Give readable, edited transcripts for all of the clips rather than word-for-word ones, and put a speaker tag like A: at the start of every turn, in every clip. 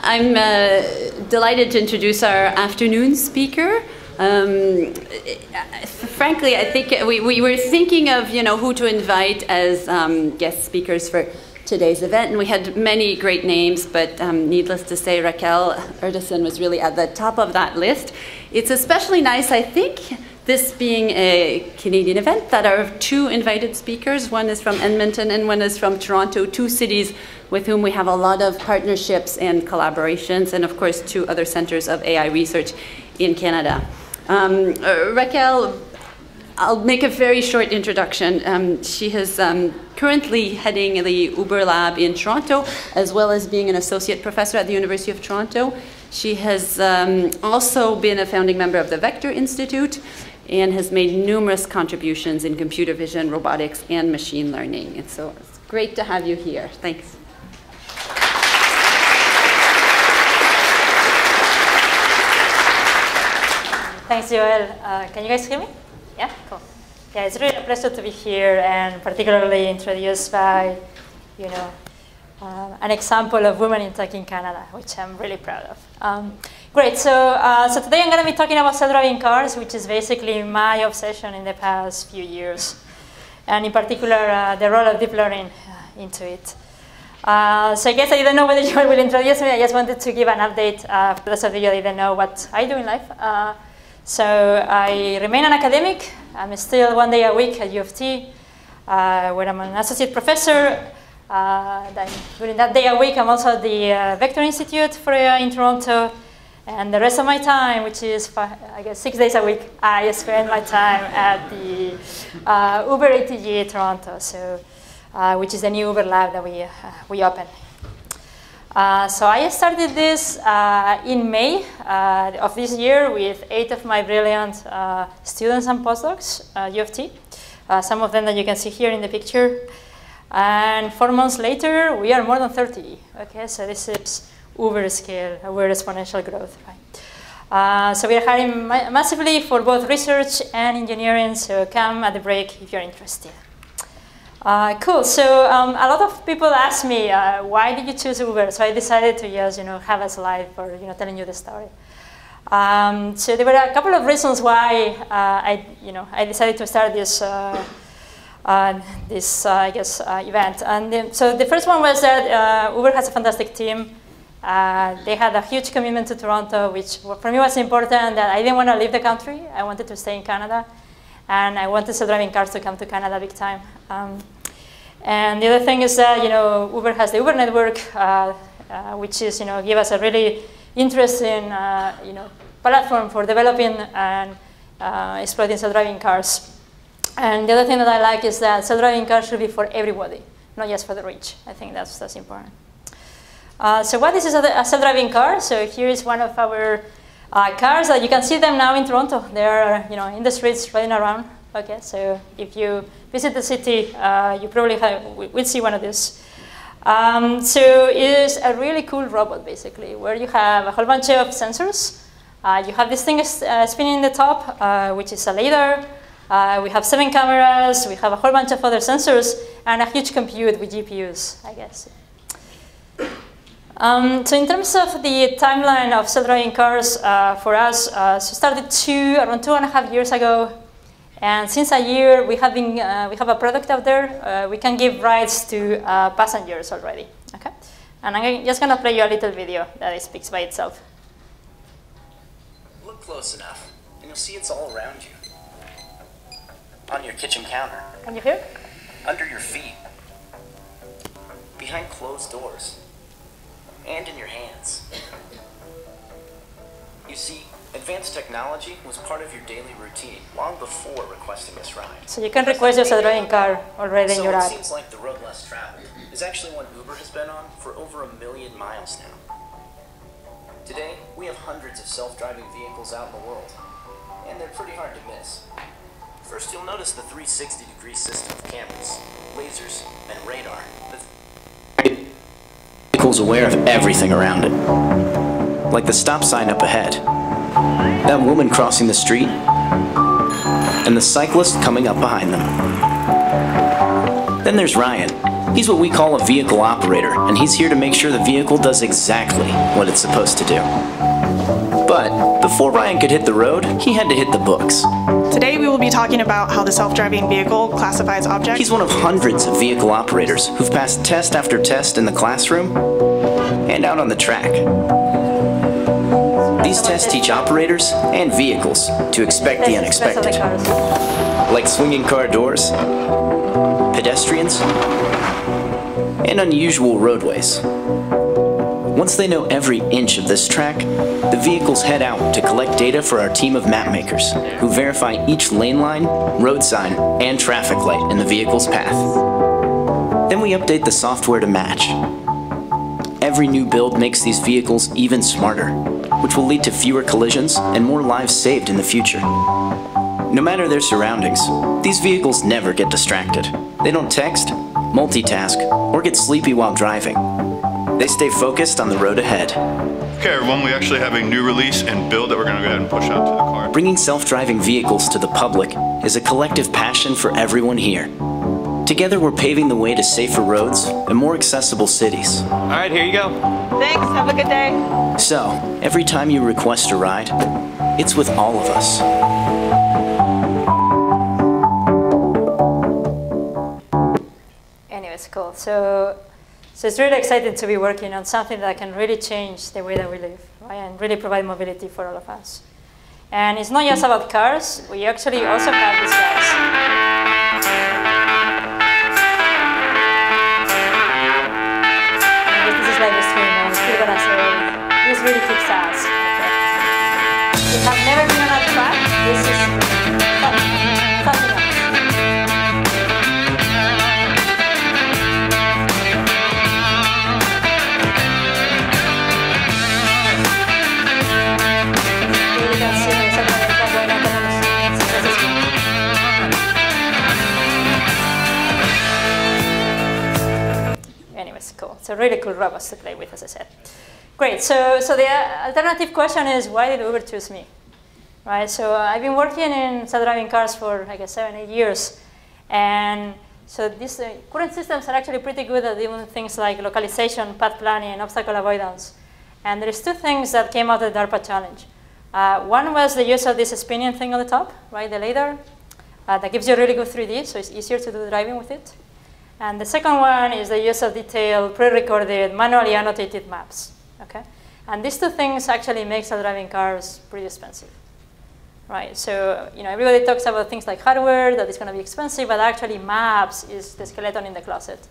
A: I'm delighted to introduce our afternoon speaker. Frankly, I think we were thinking of who to invite as guest speakers for today's event, and we had many great names, but needless to say, Raquel Urtasun was really at the top of that list. It's especially nice, I think, this being a Canadian event, that our two invited speakers, one is from Edmonton and one is from Toronto, two cities with whom we have a lot of partnerships and collaborations, and of course two other centers of AI research in Canada. Raquel, I'll make a very short introduction. She is currently heading the Uber Lab in Toronto, as well as being an associate professor at the University of Toronto. She has also been a founding member of the Vector Institute and has made numerous contributions in computer vision, robotics, and machine learning. And so it's great to have you here. Thanks.
B: Thanks, Joel. Can you guys hear me? Yeah, cool. Yeah, it's really a pleasure to be here, and particularly introduced by, an example of women in tech in Canada, which I'm really proud of. Great. So today I'm going to be talking about self-driving cars, which is basically my obsession in the past few years, and in particular the role of deep learning into it. So I guess I didn't know whether Joel will introduce me. I just wanted to give an update for those of you who didn't know what I do in life. So I remain an academic. I'm still 1 day a week at U of T, where I'm an associate professor. During that day a week, I'm also at the Vector Institute in Toronto. And the rest of my time, which is, I guess, 6 days a week, I spend my time at the Uber ATG Toronto, so, which is the new Uber lab that we opened. So I started this in May of this year with 8 of my brilliant students and postdocs at U of T, some of them that you can see here in the picture. And 4 months later, we are more than 30. Okay, so this is Uber scale, Uber exponential growth, right? So we are hiring massively for both research and engineering, so come at the break if you're interested. Cool, so a lot of people ask me, why did you choose Uber? So I decided to just, have a slide for, telling you the story. So there were a couple of reasons why I decided to start this event. And so the first one was that Uber has a fantastic team. They had a huge commitment to Toronto, which for me was important, that I didn't want to leave the country. I wanted to stay in Canada. And I wanted self-driving cars to come to Canada big time. And the other thing is that, Uber has the Uber network, which is, give us a really interesting, platform for developing and exploiting self-driving cars. And the other thing that I like is that self-driving cars should be for everybody, not just for the rich. I think that's important. So what is a self-driving car? So here is one of our cars. You can see them now in Toronto. They are, in the streets riding around. Okay, so if you visit the city, you probably will see one of these. So it is a really cool robot, basically, where you have a whole bunch of sensors. You have this thing spinning in the top, which is a lidar. We have 7 cameras. We have a whole bunch of other sensors, and a huge compute with GPUs, I guess. So in terms of the timeline of self-driving cars for us, so started around 2.5 years ago, and since a year we have a product out there. We can give rides to passengers already. Okay, and I'm just gonna play you a little video that speaks by itself.
C: Look close enough, and you'll see it's all around you. On your kitchen counter.
B: Can you hear?
C: Under your feet. Behind closed doors. And in your hands. You see, advanced technology was part of your daily routine long before requesting this ride.
B: So you can request your self-driving car already in your app.
C: So it seems like the road less traveled is actually one Uber has been on for over 1 million miles now. Today, we have hundreds of self-driving vehicles out in the world, and they're pretty hard to miss. First, you'll notice the 360-degree system of cameras, lasers, and radar. The vehicle's aware of everything around it, like the stop sign up ahead, that woman crossing the street, and the cyclist coming up behind them. Then there's Ryan, He's what we call a vehicle operator, and he's here to make sure the vehicle does exactly what it's supposed to do. But before Ryan could hit the road, he had to hit the books.
D: Today we will be talking about how the self-driving vehicle classifies objects.
C: He's one of hundreds of vehicle operators who've passed test after test in the classroom and out on the track. These tests teach operators and vehicles to expect the unexpected, like swinging car doors, pedestrians, and unusual roadways. Once they know every inch of this track, the vehicles head out to collect data for our team of mapmakers, who verify each lane line, road sign, and traffic light in the vehicle's path. Then we update the software to match. Every new build makes these vehicles even smarter, which will lead to fewer collisions and more lives saved in the future. No matter their surroundings, these vehicles never get distracted. They don't text, multitask, or get sleepy while driving. They stay focused on the road ahead.
E: Okay everyone, we actually have a new release and build that we're going to go ahead and push out to the car.
C: Bringing self-driving vehicles to the public is a collective passion for everyone here. Together we're paving the way to safer roads and more accessible cities.
F: All right, here you go.
D: Thanks, have a good day.
C: So, every time you request a ride, it's with all of us.
B: Anyways, cool. So it's really exciting to be working on something that can really change the way that we live, right? And really provide mobility for all of us. And it's not just about cars. We actually also have these guys. This is like the stream, and still gonna say, this really kicks ass. Okay? If you have never been on a track, this is something else. Anyways, cool. So really cool robots to play with, as I said. Great. So the alternative question is, why did Uber choose me? Right. So I've been working in self-driving cars for, I guess, 7-8 years, and so these current systems are actually pretty good at doing things like localization, path planning, obstacle avoidance. And there's two things that came out of the DARPA challenge. One was the use of this spinning thing on the top, right, the lidar, that gives you really good 3D, so it's easier to do driving with it. And the second one is the use of detailed, pre-recorded, manually annotated maps. Okay, and these two things actually make self-driving cars pretty expensive, right? So everybody talks about things like hardware that is going to be expensive, but actually maps is the skeleton in the closet.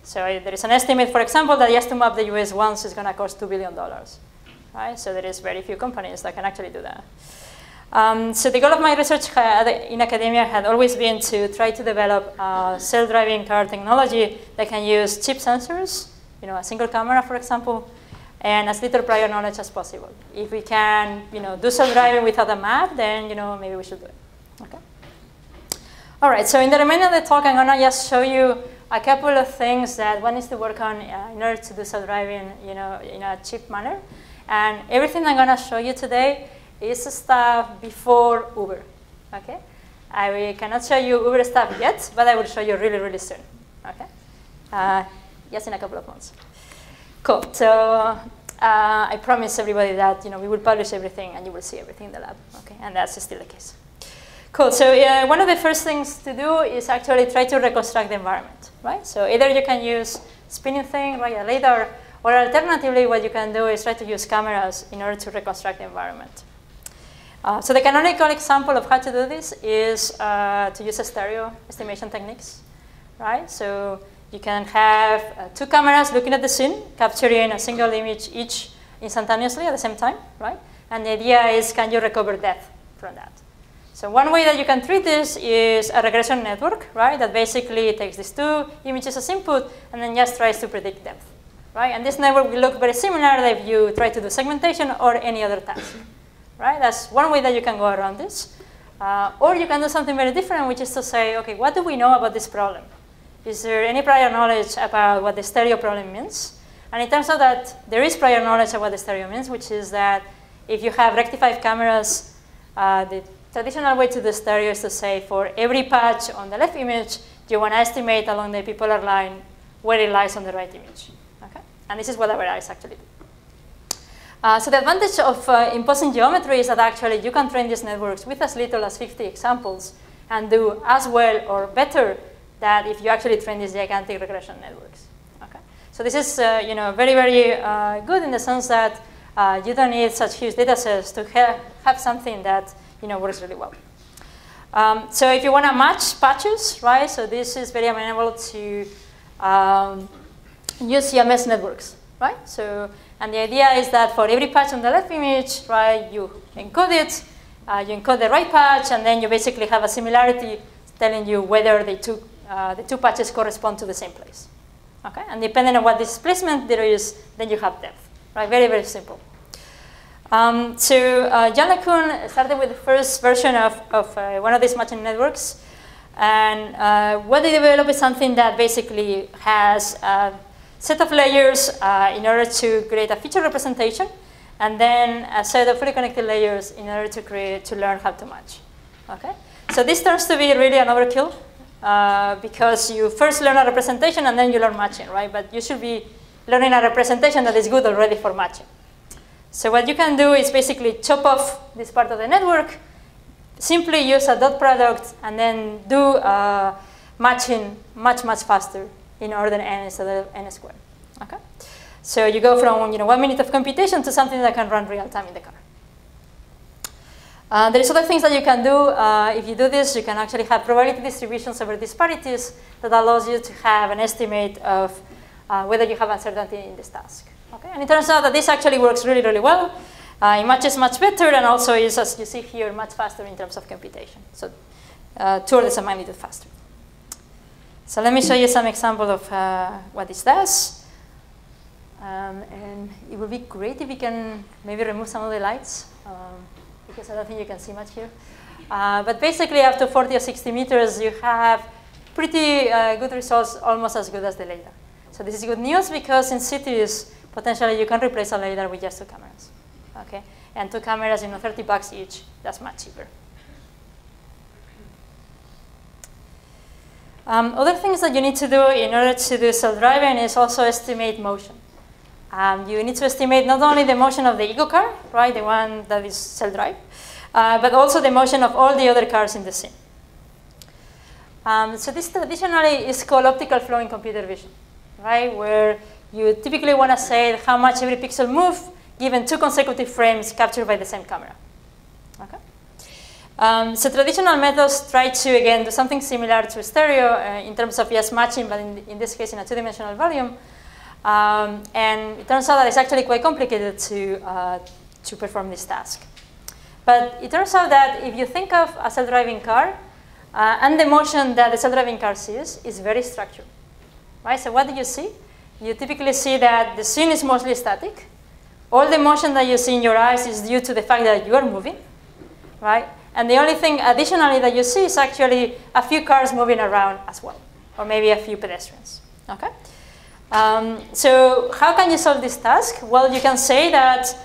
B: So there is an estimate, for example, that just to map the US once is going to cost $2 billion. Right? So there is very few companies that can actually do that. So the goal of my research in academia had always been to try to develop self-driving car technology that can use cheap sensors, a single camera, for example, and as little prior knowledge as possible. If we can, do self-driving without a map, then maybe we should do it. Okay. All right. So in the remainder of the talk, I'm gonna just show you a couple of things that one needs to work on in order to do self-driving, in a cheap manner. And everything I'm going to show you today is stuff before Uber, okay? I cannot show you Uber stuff yet, but I will show you really, really soon, okay? Just in a couple of months. Cool, so I promise everybody that, we will publish everything and you will see everything in the lab, okay? And that's still the case. Cool, so one of the first things to do is actually try to reconstruct the environment, right? So either you can use spinning thing, right, a radar, or alternatively, what you can do is try to use cameras in order to reconstruct the environment. So the canonical example of how to do this is to use stereo estimation techniques, right? So you can have two cameras looking at the scene, capturing a single image each instantaneously at the same time, right? And the idea is, can you recover depth from that? So one way that you can treat this is a regression network, right? That basically takes these two images as input and then just tries to predict depth. Right? And this network will look very similar if you try to do segmentation or any other task. Right? That's one way that you can go around this. Or you can do something very different, which is to say, okay, what do we know about this problem? Is there any prior knowledge about what the stereo problem means? And it turns out that there is prior knowledge of what the stereo means, which is that if you have rectified cameras, the traditional way to do stereo is to say for every patch on the left image, you want to estimate along the epipolar line where it lies on the right image. Okay? And this is what our eyes actually do. So the advantage of imposing geometry is that actually you can train these networks with as little as 50 examples and do as well or better than if you actually train these gigantic regression networks. Okay? So this is very, very good in the sense that you don't need such huge data sets to have something that works really well. So if you want to match patches, right? So this is very amenable to use CMS networks, right? So, and the idea is that for every patch on the left image, right, you encode it, you encode the right patch, and then you basically have a similarity telling you whether the two patches correspond to the same place. Okay, and depending on what displacement there is, then you have depth, right? Very, very simple. John LeCun started with the first version of one of these matching networks. And what they develop is something that basically has a set of layers in order to create a feature representation, and then a set of fully connected layers in order to learn how to match. Okay? So this turns to be really an overkill because you first learn a representation and then you learn matching, right? But you should be learning a representation that is good already for matching. So what you can do is basically chop off this part of the network, simply use a dot product, and then do matching much, much faster in order n instead of n squared. Okay? So you go from 1 minute of computation to something that can run real time in the car. There's other things that you can do. If you do this, you can actually have probability distributions over disparities that allows you to have an estimate of whether you have uncertainty in this task. Okay? And it turns out that this actually works really, really well. It matches much better, and also is, as you see here, much faster in terms of computation. So 2 orders of magnitude faster. So let me show you some example of what this does. And it would be great if we can maybe remove some of the lights, because I don't think you can see much here. But basically, up to 40 or 60 meters, you have pretty good results, almost as good as the LiDAR. So this is good news because in cities, potentially you can replace a LiDAR with just 2 cameras. Okay? And 2 cameras, $30 each, that's much cheaper. Other things that you need to do in order to do self-driving is also estimate motion. You need to estimate not only the motion of the ego car, right, the one that is self-drive, but also the motion of all the other cars in the scene. So this traditionally is called optical flow in computer vision, right, where you typically want to say how much every pixel moves given 2 consecutive frames captured by the same camera. Okay? So traditional methods try to, again, do something similar to stereo in terms of just matching, but in this case in a 2-dimensional volume. And it turns out that it's actually quite complicated to perform this task. But it turns out that if you think of a self-driving car, and the motion that the self-driving car sees is very structured. Right? So what do you see? You typically see that the scene is mostly static. All the motion that you see in your eyes is due to the fact that you are moving. Right? And the only thing additionally that you see is actually a few cars moving around as well, or maybe a few pedestrians. Okay? So how can you solve this task? Well, you can say that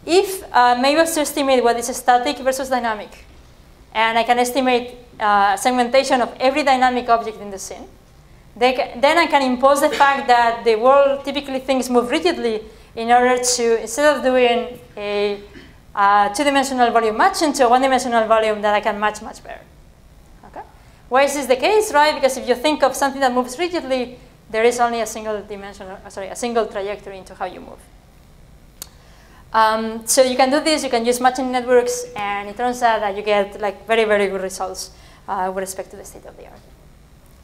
B: if maybe I to estimate what is static versus dynamic, and I can estimate segmentation of every dynamic object in the scene, then I can impose the fact that the world typically things move rigidly in order to, instead of doing a 2-dimensional volume matching to a 1-dimensional volume that I can match much better. Okay? Why is this the case, right? Because if you think of something that moves rigidly, there is only a single trajectory into how you move. So you can do this, you can use matching networks, and it turns out that you get like very, very good results with respect to the state of the art.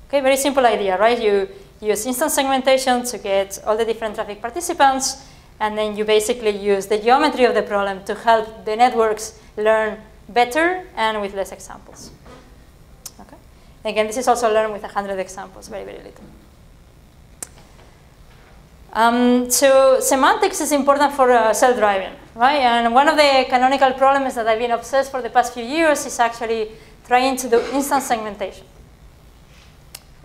B: Okay, very simple idea, right? You use instance segmentation to get all the different traffic participants, and then you basically use the geometry of the problem to help the networks learn better and with less examples. Okay? Again, this is also learned with 100 examples, very, very little. So semantics is important for self-driving, right? And one of the canonical problems that I've been obsessed for the past few years is actually trying to do instance segmentation.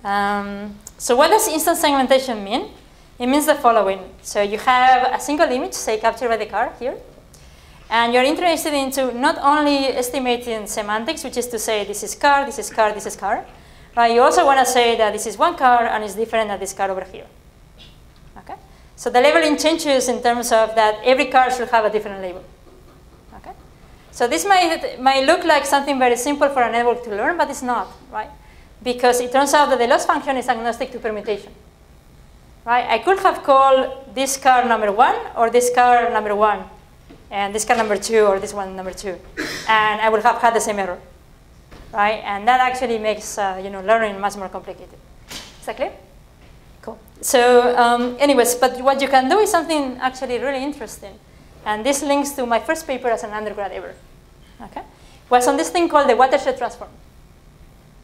B: So what does instance segmentation mean? It means the following. So you have a single image, say captured by the car here, and you're interested into not only estimating semantics, which is to say this is car, this is car, this is car, right? You also want to say that this is one car and it's different than this car over here. Okay? So the labeling changes in terms of that every car should have a different label. Okay? So this might look like something very simple for a network to learn, but it's not, right? Because it turns out that the loss function is agnostic to permutation. Right? I could have called this car number 1 or this car number 1, and this car number 2 or this one number 2, and I would have had the same error. Right? And that actually makes learning much more complicated. Is that clear? Cool. So anyways, but what you can do is something actually really interesting. And this links to my first paper as an undergrad ever. Okay? It was on this thing called the watershed transform.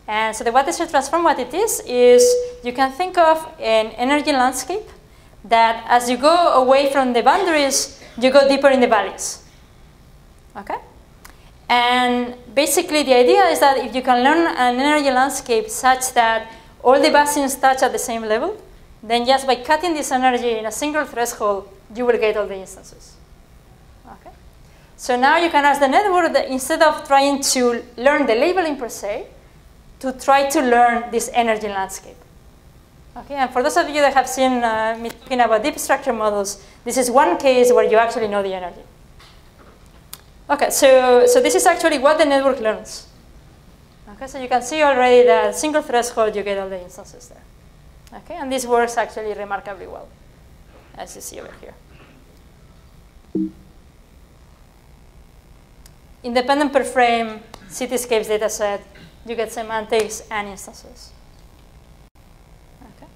B: And so the watershed transform, what it is you can think of an energy landscape that as you go away from the boundaries, you go deeper in the valleys. Okay? And basically the idea is that if you can learn an energy landscape such that all the basins touch at the same level, then just by cutting this energy in a single threshold, you will get all the instances. Okay? So now you can ask the network that instead of trying to learn the labeling per se, to try to learn this energy landscape. Okay? And for those of you that have seen me talking about deep structure models, this is one case where you actually know the energy. Okay, so this is actually what the network learns. Okay, so you can see already that single threshold, you get all the instances there. Okay, and this works actually remarkably well, as you see over here. Independent per frame, cityscapes data set, you get semantics and instances. Okay.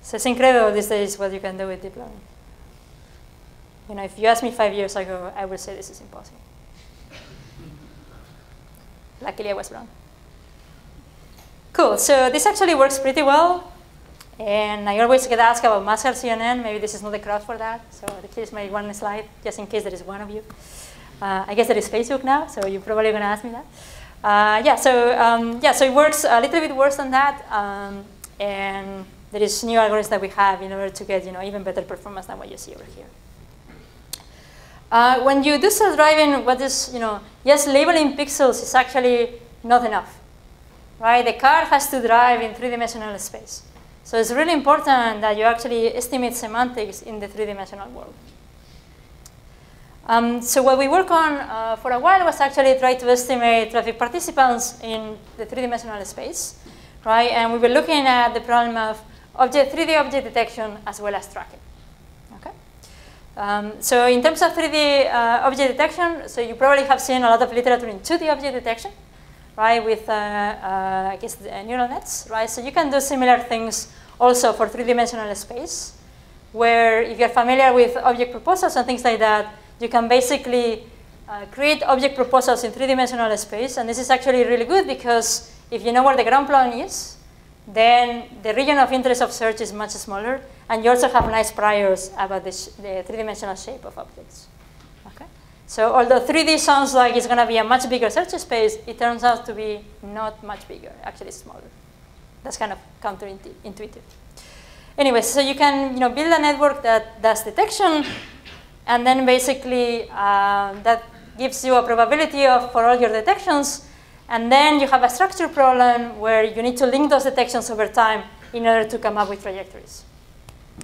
B: So it's incredible these days what you can do with deep learning. You know, if you asked me 5 years ago, I would say this is impossible. Luckily, I was wrong. Cool, so this actually works pretty well. And I always get asked about master CNN. Maybe this is not the crowd for that. So here's my one slide, just in case there is one of you. I guess there is Facebook now, so you're probably going to ask me that. So it works a little bit worse than that. And there is new algorithms that we have in order to get even better performance than what you see over here. When you do self-driving, what is, just labeling pixels is actually not enough, right? The car has to drive in three-dimensional space. So it's really important that you actually estimate semantics in the three-dimensional world. So what we worked on for a while was actually try to estimate traffic participants in the three-dimensional space, right? And we were looking at the problem of 3D object detection as well as tracking. So in terms of 3D object detection, so you probably have seen a lot of literature in 2D object detection, right, with, I guess, neural nets, right? So you can do similar things also for three-dimensional space, where if you're familiar with object proposals and things like that, you can basically create object proposals in three-dimensional space. And this is actually really good because if you know where the ground plane is, then the region of interest of search is much smaller, and you also have nice priors about the three-dimensional shape of objects. Okay? So although 3D sounds like it's going to be a much bigger search space, it turns out to be not much bigger, actually smaller. That's kind of counterintuitive. Anyway, so you can build a network that does detection, and then basically that gives you a probability for all your detections. And then you have a structure problem where you need to link those detections over time in order to come up with trajectories.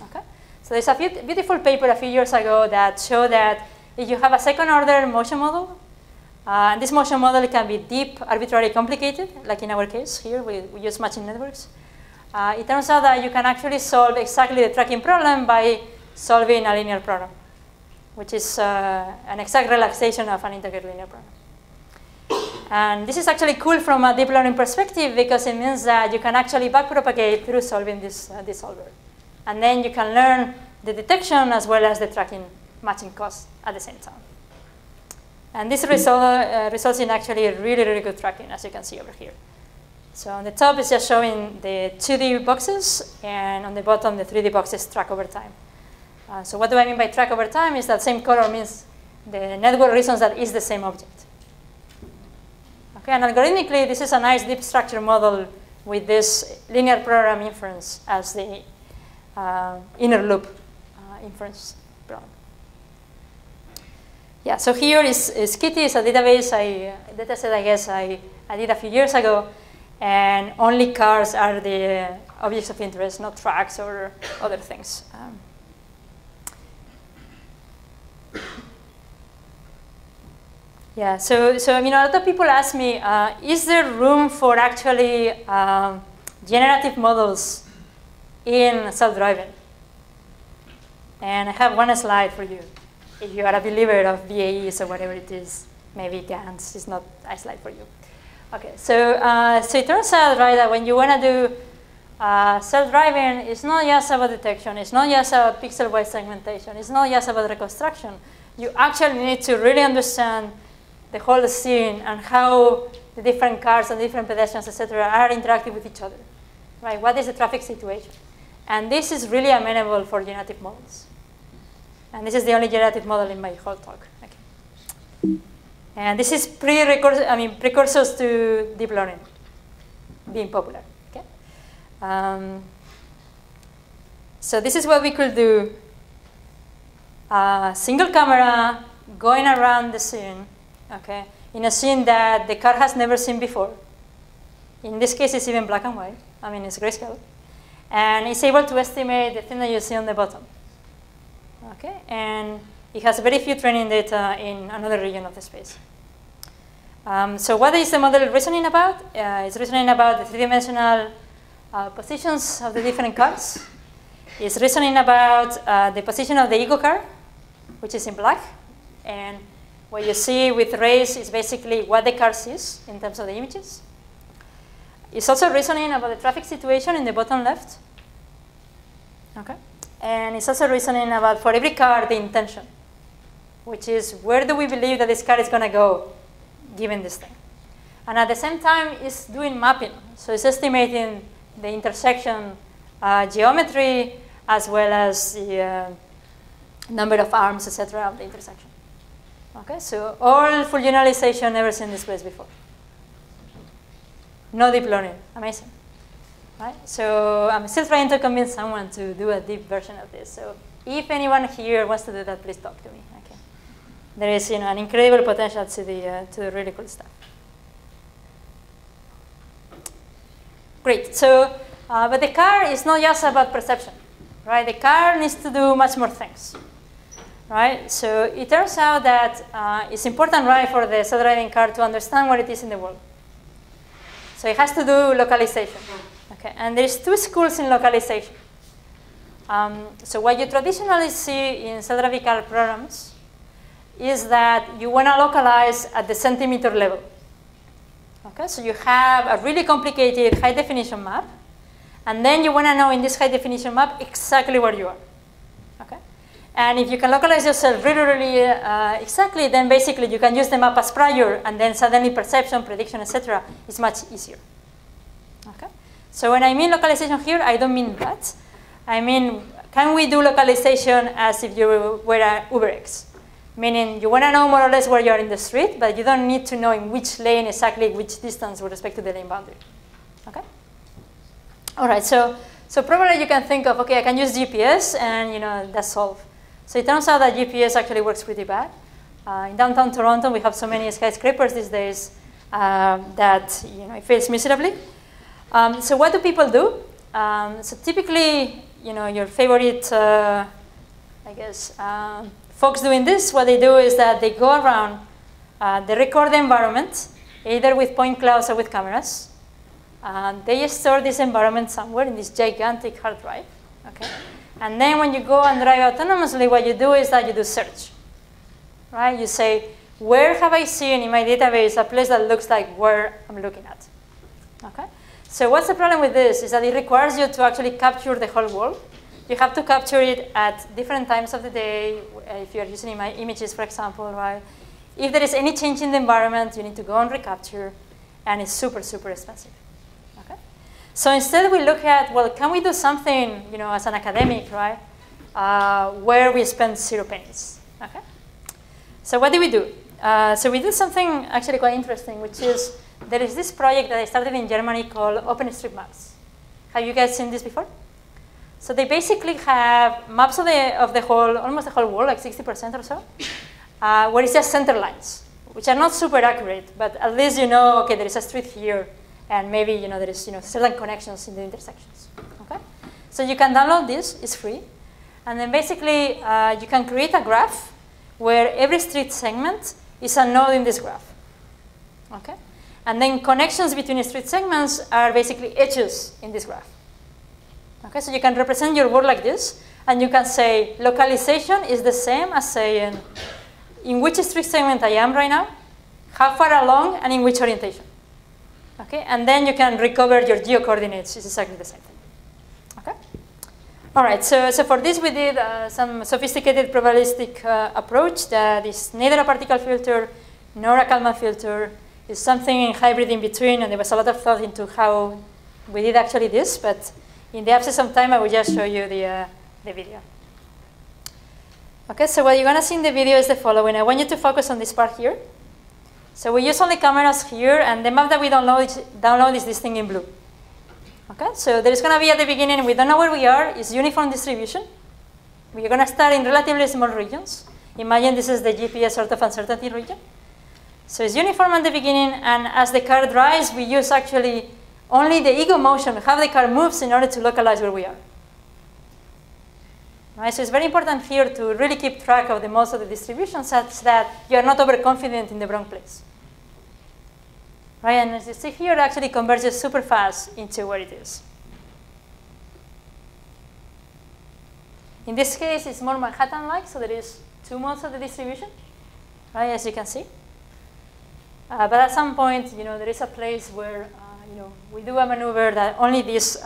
B: Okay? So there's a beautiful paper a few years ago that showed that if you have a second-order motion model, and this motion model can be deep, arbitrarily complicated, like in our case here, we use matching networks. It turns out that you can actually solve exactly the tracking problem by solving a linear program, which is an exact relaxation of an integer linear program. And this is actually cool from a deep learning perspective because it means that you can actually backpropagate through solving this solver. And then you can learn the detection as well as the tracking matching cost at the same time. And this results in actually really, really good tracking, as you can see over here. So on the top is just showing the 2D boxes, and on the bottom, the 3D boxes track over time. So what do I mean by track over time is that same color means the network reasons that is the same object. Okay, and algorithmically, this is a nice deep structure model with this linear program inference as the inner loop inference problem. Yeah, so here is Kitty, is a database, data set I guess I did a few years ago, and only cars are the objects of interest, not trucks or other things. Yeah, so a lot of people ask me, is there room for actually generative models in self-driving? And I have one slide for you. If you are a believer of BAEs or whatever it is, maybe GANs is not a slide for you. Okay, so it turns out, right, that when you want to do self-driving, it's not just about detection, it's not just about pixel-wise segmentation, it's not just about reconstruction. You actually need to really understand the whole scene and how the different cars and different pedestrians, etc., are interacting with each other. Right? What is the traffic situation? And this is really amenable for generative models. And this is the only generative model in my whole talk. Okay. And this is precursors to deep learning being popular. Okay. So this is what we could do. Single camera going around the scene, okay, in a scene that the car has never seen before. In this case, it's even black and white. I mean, it's grayscale. And it's able to estimate the thing that you see on the bottom. Okay, and it has very few training data in another region of the space. So what is the model reasoning about? It's reasoning about the three-dimensional positions of the different cars. It's reasoning about the position of the ego car, which is in black. And what you see with rays is basically what the car sees in terms of the images. It's also reasoning about the traffic situation in the bottom left. Okay. And it's also reasoning about, for every car, the intention, which is where do we believe that this car is going to go given this thing. And at the same time, it's doing mapping. So it's estimating the intersection geometry as well as the number of arms, etc., of the intersection. Okay, so all full generalization never seen this place before. No deep learning, amazing. Right? So I'm still trying to convince someone to do a deep version of this. So if anyone here wants to do that, please talk to me. Okay. There is an incredible potential to the really cool stuff. Great. So, but the car is not just about perception, right? The car needs to do much more things, right? So it turns out that it's important, right, for the self-driving car to understand what it is in the world. So it has to do localization. Okay, and there's two schools in localization. So what you traditionally see in self-driving car programs is that you want to localize at the centimeter level. Okay, so you have a really complicated high-definition map, and then you want to know in this high-definition map exactly where you are. Okay, and if you can localize yourself really, really exactly, then basically you can use the map as prior, and then suddenly perception, prediction, etc. is much easier. Okay. So when I mean localization here, I don't mean that. I mean, can we do localization as if you were at UberX? Meaning you want to know more or less where you are in the street, but you don't need to know in which lane exactly which distance with respect to the lane boundary. Okay? All right, so probably you can think of, okay, I can use GPS and that's solved. So it turns out that GPS actually works pretty bad. In downtown Toronto, we have so many skyscrapers these days that it fails miserably. So what do people do? So typically, your favorite, I guess, folks doing this, what they do is that they go around, they record the environment, either with point clouds or with cameras. They store this environment somewhere in this gigantic hard drive. Okay? And then when you go and drive autonomously, what you do is that you do search. Right? You say, where have I seen in my database a place that looks like where I'm looking at? Okay? So what's the problem with this is that it requires you to actually capture the whole world. You have to capture it at different times of the day, if you're using my images, for example, right? If there is any change in the environment, you need to go and recapture, and it's super, super expensive. Okay? So instead we look at, well, can we do something, as an academic, right, where we spend 0 pennies? Okay? So what do we do? So we did something actually quite interesting, which is, there is this project that I started in Germany called OpenStreetMaps. Have you guys seen this before? So they basically have maps of the whole, almost the whole world, like 60% or so, where it's just center lines, which are not super accurate, but at least you know, okay, there is a street here, and maybe you know there is certain connections in the intersections. Okay, so you can download this; it's free, and then basically you can create a graph where every street segment is a node in this graph. Okay, and then connections between street segments are basically edges in this graph. Okay, so you can represent your world like this, and you can say localization is the same as saying in which street segment I am right now, how far along, and in which orientation. Okay, and then you can recover your geo-coordinates. It's exactly the same thing. Okay. All right. So for this we did some sophisticated probabilistic approach that is neither a particle filter nor a Kalman filter. It's something in hybrid in between, and there was a lot of thought into how we did actually this. But in the absence of time, I will just show you the video. Okay. So what you're gonna see in the video is the following. I want you to focus on this part here. So we use only cameras here, and the map that we download is this thing in blue. Okay, so there is going to be at the beginning, we don't know where we are, it's uniform distribution. We're going to start in relatively small regions. Imagine this is the GPS sort of uncertainty region. So it's uniform at the beginning, and as the car drives, we use actually only the ego motion, how the car moves in order to localize where we are. Right, so it's very important here to really keep track of the most of the distribution such that you are not overconfident in the wrong place. Right, and as you see here, it actually converges super fast into where it is. In this case, it's more Manhattan-like, so there is 2 modes of the distribution, right, as you can see. But at some point, there is a place where we do a maneuver that only this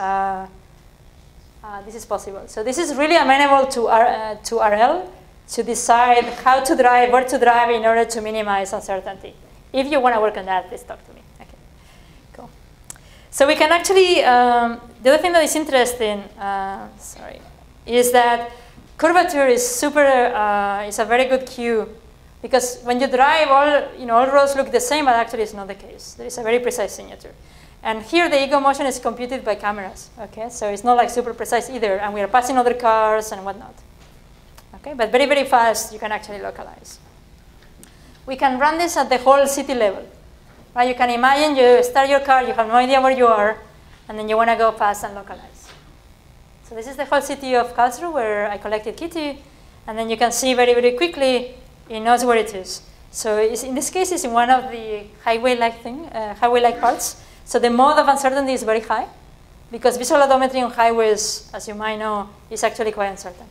B: is possible. So this is really amenable to RL to decide how to drive, where to drive in order to minimize uncertainty. If you want to work on that, please talk to me. Okay, cool. So we can actually, the other thing that is interesting, is that curvature is is a very good cue, because when you drive, all roads look the same, but actually it's not the case. There is a very precise signature. And here the ego motion is computed by cameras, okay? So it's not like super precise either, and we are passing other cars and whatnot. Okay, but very, very fast, you can actually localize. We can run this at the whole city level, right? You can imagine you start your car, you have no idea where you are, and then you want to go fast and localize. So this is the whole city of Karlsruhe where I collected Kitty, and then you can see very, very quickly it knows where it is. So in this case, it's in one of the highway-like parts. So the mode of uncertainty is very high, because visual odometry on highways, as you might know, is actually quite uncertain.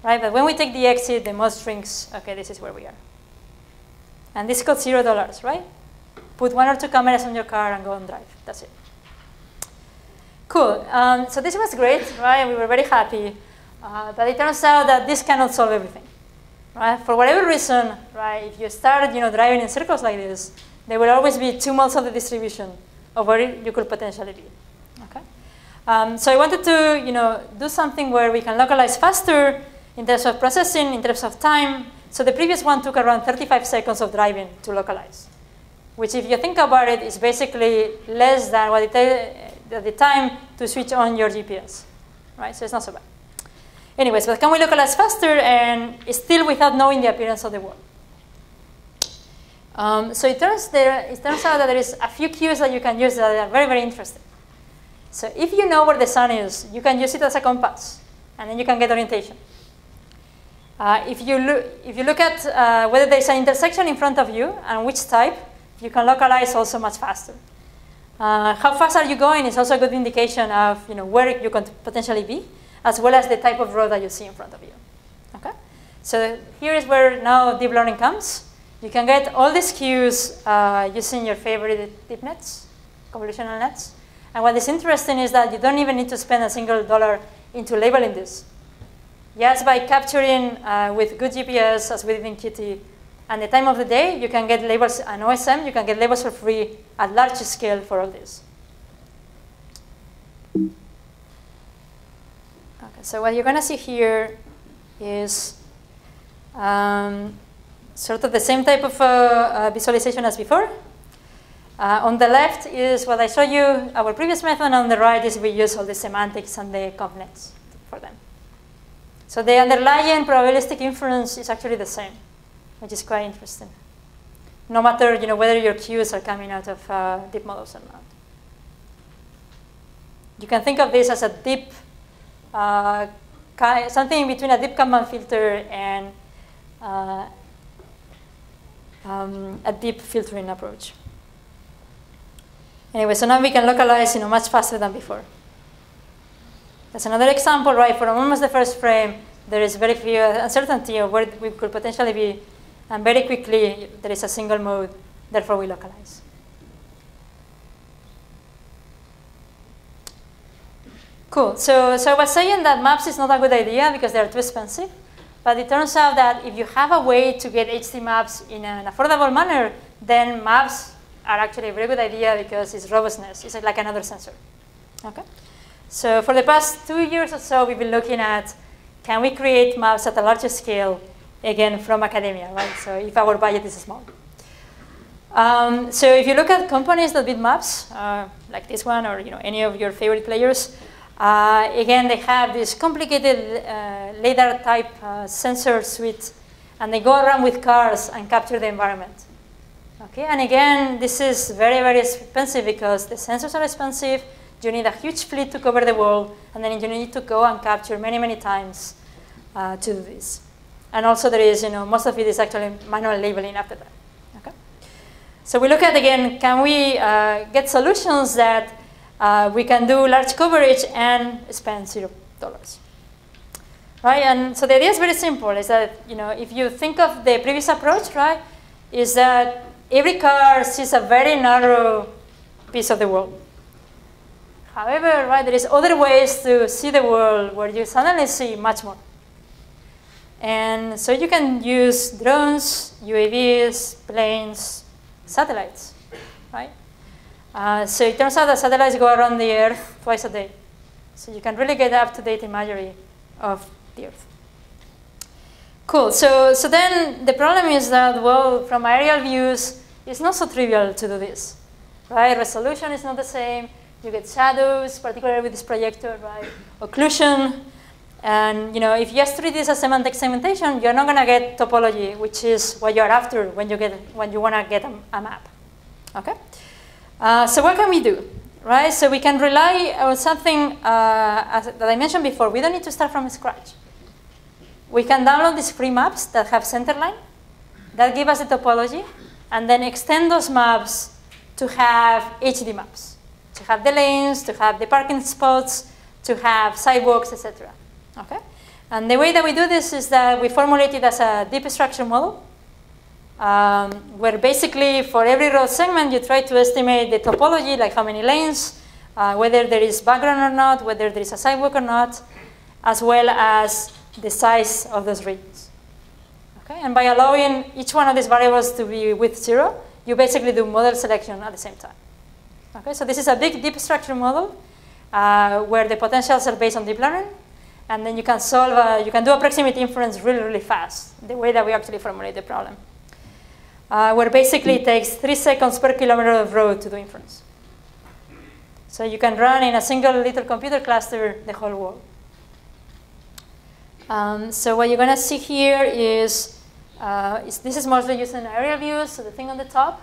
B: Right? But when we take the exit, the mode shrinks. Okay, this is where we are. And this costs $0, right? Put 1 or 2 cameras on your car and go and drive. That's it. Cool. So this was great, right? We were very happy. But it turns out that this cannot solve everything. Right? For whatever reason, right, if you start driving in circles like this, there will always be 2 modes of the distribution of where you could potentially be. Okay? So I wanted to do something where we can localize faster in terms of processing, in terms of time. So the previous one took around 35 seconds of driving to localize, which if you think about it, is basically less than what the time to switch on your GPS. Right? So it's not so bad. Anyways, but can we localize faster and still without knowing the appearance of the world? So it turns out that there is a few cues that you can use that are very, very interesting. So if you know where the sun is, you can use it as a compass, and then you can get orientation. If you look at whether there is an intersection in front of you and which type, you can localize also much faster. How fast are you going is also a good indication of where you can potentially be, as well as the type of road that you see in front of you. Okay? So here is where now deep learning comes. You can get all these cues using your favorite deep nets, convolutional nets. And what is interesting is that you don't even need to spend a single dollar into labeling this. Just by capturing with good GPS, as we did in Kitty, and the time of the day, you can get labels, and OSM, you can get labels for free at large scale for all this. Okay, so what you're going to see here is sort of the same type of visualization as before. On the left is what I showed you, our previous method, and on the right is we use all the semantics and the conv nets for them. So the underlying probabilistic inference is actually the same. which is quite interesting. No matter whether your cues are coming out of deep models or not. You can think of this as a deep, something in between a deep Kalman filter and a deep filtering approach. Anyway, so now we can localize much faster than before. That's another example, right? For almost the first frame, there is very few uncertainty of where we could potentially be, and very quickly there is a single mode, therefore we localize. Cool, so I was saying that maps is not a good idea because they are too expensive, but it turns out that if you have a way to get HD maps in an affordable manner, then maps are actually a very good idea because it's robustness. It's like another sensor. Okay. So for the past 2 years or so, we've been looking at, can we create maps at a larger scale, again, from academia, right? So if our budget is small. So if you look at companies that build maps, like this one or any of your favorite players, again, they have this complicated LiDAR type sensor suite, and they go around with cars and capture the environment. Okay, and again, this is very, very expensive because the sensors are expensive. You need a huge fleet to cover the world, and then you need to go and capture many, many times to do this. And also there is, most of it is actually manual labeling after that. Okay? So we look at, again, can we get solutions that we can do large coverage and spend $0. Right? And so the idea is very simple, is that, if you think of the previous approach, right, is that every car sees a very narrow piece of the world. However, right, there is other ways to see the world where you suddenly see much more. And so you can use drones, UAVs, planes, satellites, right? So it turns out that satellites go around the Earth twice a day. So you can really get up-to-date imagery of the Earth. Cool, so then the problem is that, well, from aerial views, it's not so trivial to do this, right? Resolution is not the same. You get shadows, particularly with this projector, right? Occlusion. And if you just treat this as semantic segmentation, you're not going to get topology, which is what you're after when you want to get a map. Okay? So what can we do? Right? So we can rely on something that I mentioned before. We don't need to start from scratch. We can download these free maps that have centerline, that give us the topology, and then extend those maps to have HD maps. To have the lanes, to have the parking spots, to have sidewalks, etc. Okay? And the way that we do this is that we formulate it as a deep structure model, where basically for every road segment you try to estimate the topology, like how many lanes, whether there is background or not, whether there is a sidewalk or not, as well as the size of those regions. Okay? And by allowing each one of these variables to be with 0, you basically do model selection at the same time. Okay, so this is a big deep structure model where the potentials are based on deep learning, and then you can solve, you can do approximate inference really, really fast, the way that we actually formulate the problem. Where basically it takes 3 seconds per kilometer of road to do inference. So you can run in a single little computer cluster the whole world. So what you're going to see here is this is mostly using aerial views, so the thing on the top.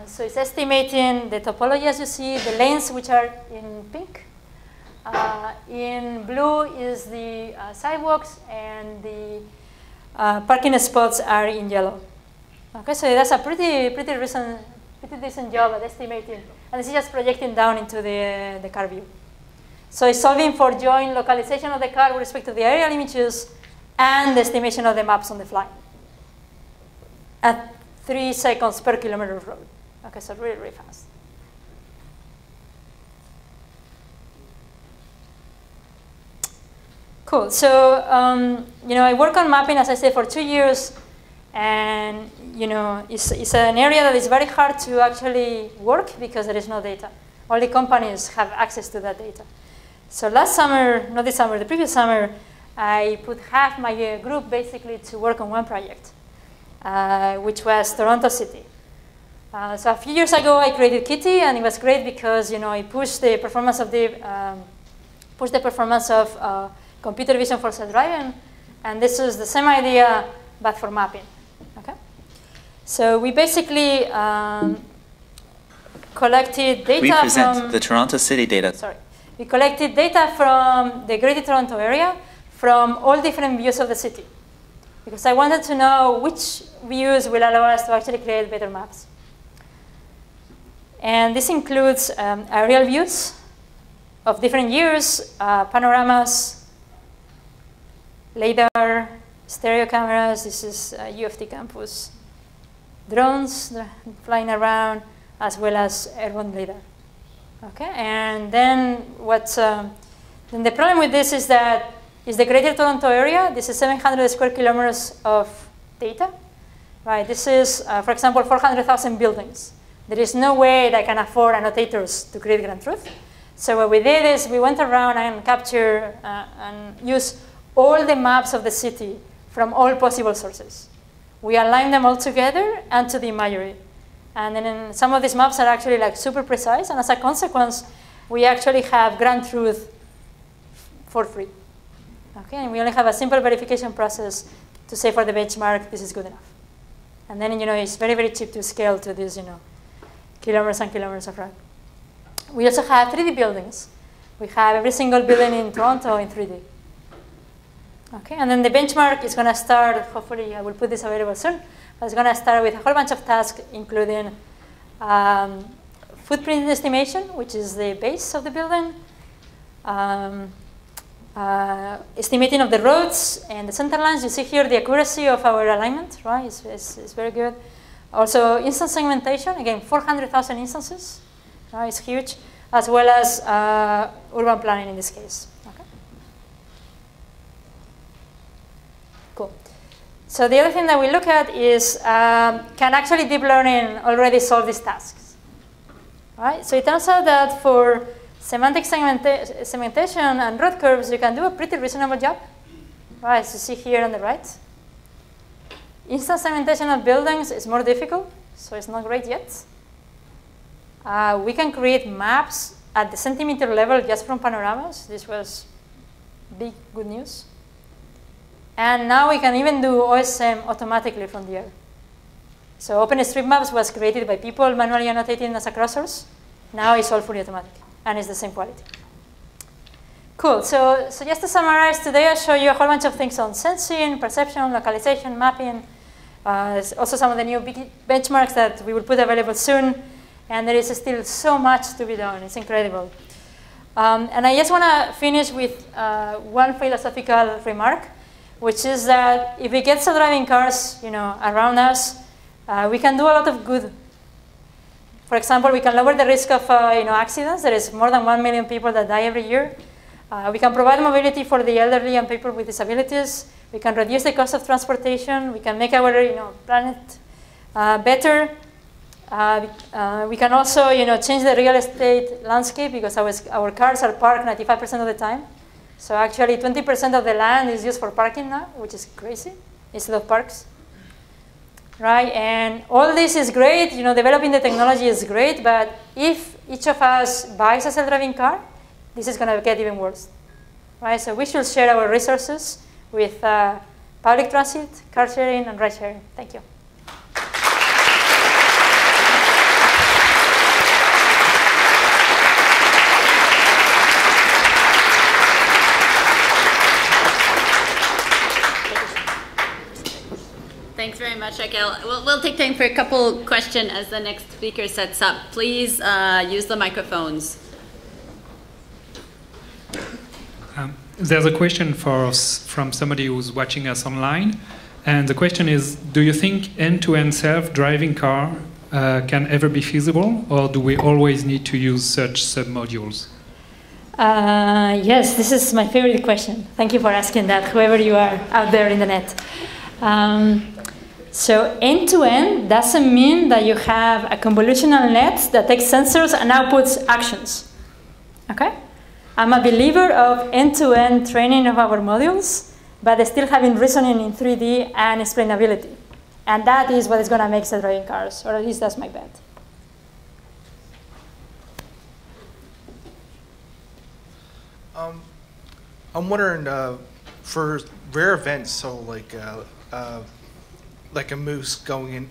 B: So it's estimating the topology as you see, the lanes which are in pink. In blue is the sidewalks, and the parking spots are in yellow. Okay, so that's a pretty decent job at estimating. And this is just projecting down into the car view. So it's solving for joint localization of the car with respect to the aerial images and the estimation of the maps on the fly at 3 seconds per kilometer of road. Okay, so really, really fast. Cool. So, I work on mapping, as I said, for 2 years. And, it's an area that is very hard to actually work because there is no data. Only companies have access to that data. So last summer, not this summer, the previous summer, I put half my group basically to work on one project, which was Toronto City. So a few years ago, I created Kitty, and it was great because it pushed the performance of computer vision for self-driving, and this is the same idea but for mapping. Okay. So we basically collected data
F: We present
B: from
F: the Toronto City data.
B: Sorry. We collected data from the Greater Toronto Area from all different views of the city, because I wanted to know which views will allow us to actually create better maps. And this includes aerial views of different years, panoramas, LiDAR, stereo cameras. This is U of T campus. Drones flying around, as well as airborne LiDAR. Okay, and then then the problem with this is that the Greater Toronto Area. This is 700 square kilometers of data, right? This is, for example, 400,000 buildings. There is no way that I can afford annotators to create grand truth. So what we did is we went around and captured and used all the maps of the city from all possible sources. We aligned them all together and to the imagery. And then some of these maps are actually like super precise, and as a consequence, we actually have grand truth for free. Okay, and we only have a simple verification process to say for the benchmark, this is good enough. And then, it's very, very cheap to scale to these, kilometers and kilometers of route. We also have 3D buildings. We have every single building in Toronto in 3D. Okay, and then the benchmark is going to start, hopefully I will put this available soon, but it's going to start with a whole bunch of tasks, including footprint estimation, which is the base of the building, estimating of the roads and the center lines. You see here the accuracy of our alignment, right? It's very good. Also, instance segmentation, again, 400,000 instances, right? It's huge, as well as urban planning in this case. Okay. Cool. So the other thing that we look at is, can actually deep learning already solve these tasks? Right? So it turns out that for semantic segmentation and road curves, you can do a pretty reasonable job. Right, as you see here on the right. Instance segmentation of buildings is more difficult, so it's not great yet. We can create maps at the centimeter level just from panoramas. This was big good news. And now we can even do OSM automatically from the air. So OpenStreetMaps was created by people manually annotating as a cross-source. Now it's all fully automatic, and it's the same quality. Cool, so just to summarize, today I'll show you a whole bunch of things on sensing, perception, localization, mapping, also some of the new big benchmarks that we will put available soon, and there is still so much to be done. It's incredible. And I just want to finish with one philosophical remark, which is that if we get self-driving cars, around us, we can do a lot of good. For example, we can lower the risk of accidents. There is more than 1 million people that die every year. We can provide mobility for the elderly and people with disabilities. We can reduce the cost of transportation. We can make our planet better. We can also change the real estate landscape, because our cars are parked 95% of the time. So actually 20% of the land is used for parking now, which is crazy, instead of parks. Right, and all this is great, developing the technology is great, but if each of us buys a self-driving car, this is going to get even worse. Right, so we should share our resources with public transit, car sharing, and ride sharing. Thank you.
A: Thanks very much, Raquel. We'll take time for a couple questions as the next speaker sets up. Please use the microphones.
G: There's a question from somebody who's watching us online. And the question is, do you think end-to-end self-driving car can ever be feasible, or do we always need to use such sub-modules?
B: Yes, this is my favorite question. Thank you for asking that, whoever you are out there in the net. So end-to-end doesn't mean that you have a convolutional net that takes sensors and outputs actions. Okay? I'm a believer of end-to-end training of our modules, but still having reasoning in 3D and explainability. And that is what is going to make self-driving cars, or at least that's my bet.
H: I'm wondering, for rare events, so like a moose going in,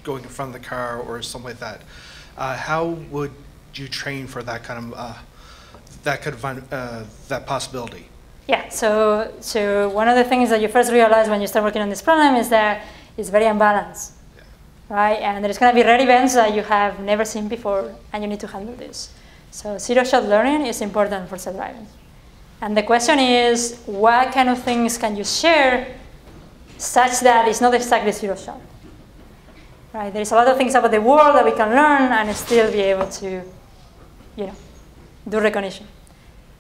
F: going in front of the car or something like that. How would you train for that kind of that possibility?
B: Yeah, so one of the things that you first realize when you start working on this problem is that it's very unbalanced, right? And there's going to be rare events that you have never seen before, and you need to handle this. So zero-shot learning is important for self-driving. And the question is, what kind of things can you share such that it's not exactly zero-shot? Right? There's a lot of things about the world that we can learn and still be able to, do recognition.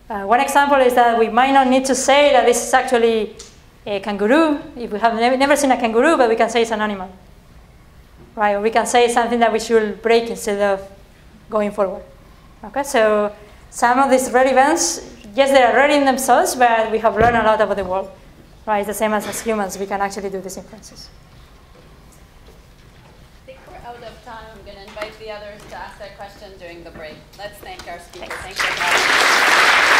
B: One example is that we might not need to say that this is actually a kangaroo if we have never seen a kangaroo, but we can say it's an animal, right? Or we can say something that we should break instead of going forward. Okay, so some of these rare events, yes, they are rare in themselves, but we have learned a lot about the world, right? It's the same as humans. We can actually do these inferences.
A: I think we're out of time. I'm going to invite the others to ask their question during the break. Let's thank our speakers. Thanks for having us.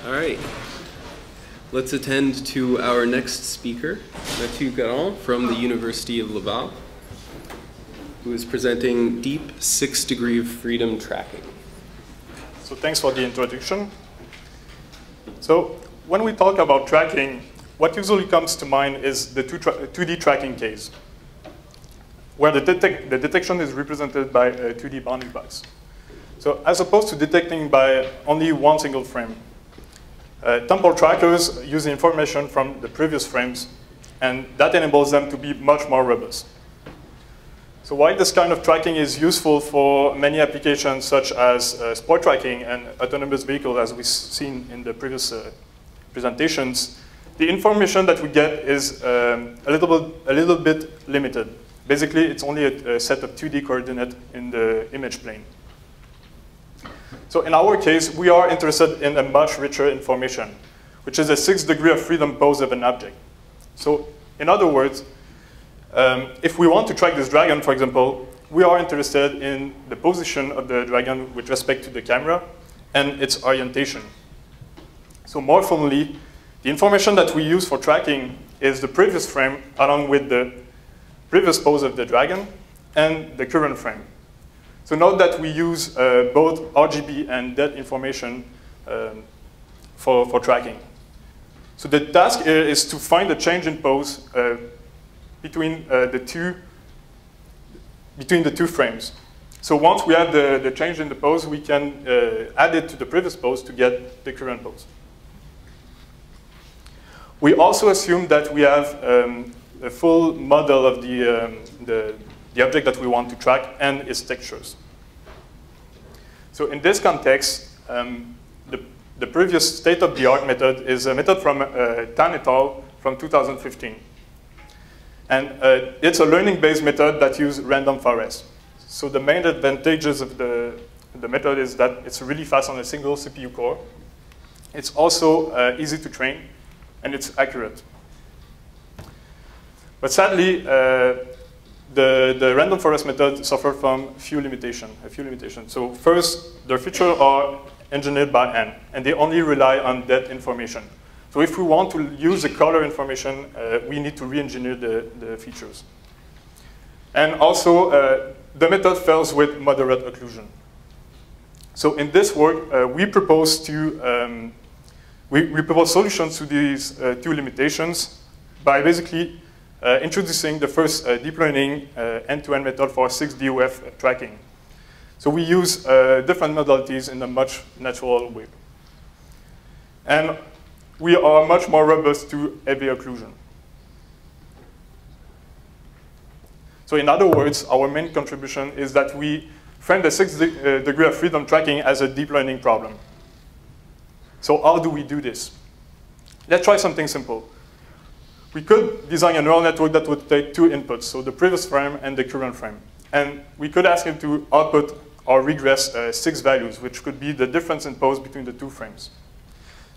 H: All right, let's attend to our next speaker, Mathieu Caron from the University of Laval, who is presenting deep 6 degree of freedom tracking.
I: So thanks for the introduction. So when we talk about tracking, what usually comes to mind is the 2D tracking case, where the detection is represented by a 2D bounding box. So as opposed to detecting by only one single frame, temporal trackers use the information from the previous frames, and that enables them to be much more robust. So why this kind of tracking is useful for many applications such as sport tracking and autonomous vehicles, as we've seen in the previous presentations, the information that we get is a little bit limited. Basically, it's only a set of 2D coordinates in the image plane. So in our case, we are interested in a much richer information, which is a 6 degree of freedom pose of an object. So in other words, if we want to track this dragon, for example, we are interested in the position of the dragon with respect to the camera and its orientation. So more formally, the information that we use for tracking is the previous frame along with the previous pose of the dragon and the current frame. So note that we use both RGB and DET information for tracking. So the task here is to find the change in pose between the two frames. So once we have the change in the pose, we can add it to the previous pose to get the current pose. We also assume that we have a full model of the object that we want to track and its textures. So in this context, the previous state-of-the-art method is a method from Tan et al. From 2015. And it's a learning-based method that uses random forest. So the main advantages of the method is that it's really fast on a single CPU core. It's also easy to train, and it's accurate. But sadly, the random forest method suffers from a few limitations. So first, their features are engineered by hand, and they only rely on that information. So if we want to use the color information, we need to re-engineer the features. And also, the method fails with moderate occlusion. So in this work, we propose solutions to these two limitations by basically introducing the first deep learning end-to-end method for 6DOF tracking. So we use different modalities in a much natural way. And we are much more robust to heavy occlusion. So in other words, our main contribution is that we frame the 6 degree of freedom tracking as a deep learning problem. So how do we do this? Let's try something simple. We could design a neural network that would take 2 inputs, so the previous frame and the current frame. And we could ask it to output or regress 6 values, which could be the difference in pose between the 2 frames.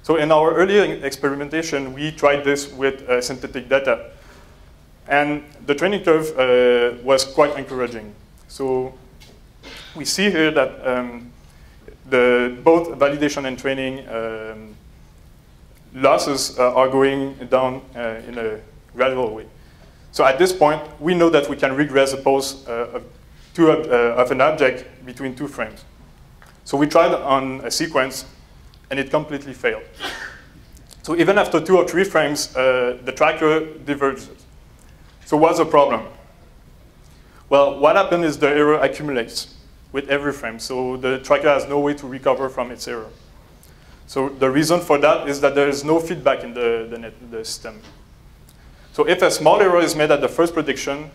I: So in our earlier experimentation, we tried this with synthetic data. And the training curve was quite encouraging. So we see here that both validation and training losses are going down in a gradual way. So at this point, we know that we can regress a pose of an object between two frames. So we tried on a sequence, and it completely failed. So even after 2 or 3 frames, the tracker diverges. So what's the problem? Well, what happened is the error accumulates with every frame. So the tracker has no way to recover from its error. So the reason for that is that there is no feedback in the system. So if a small error is made at the first prediction,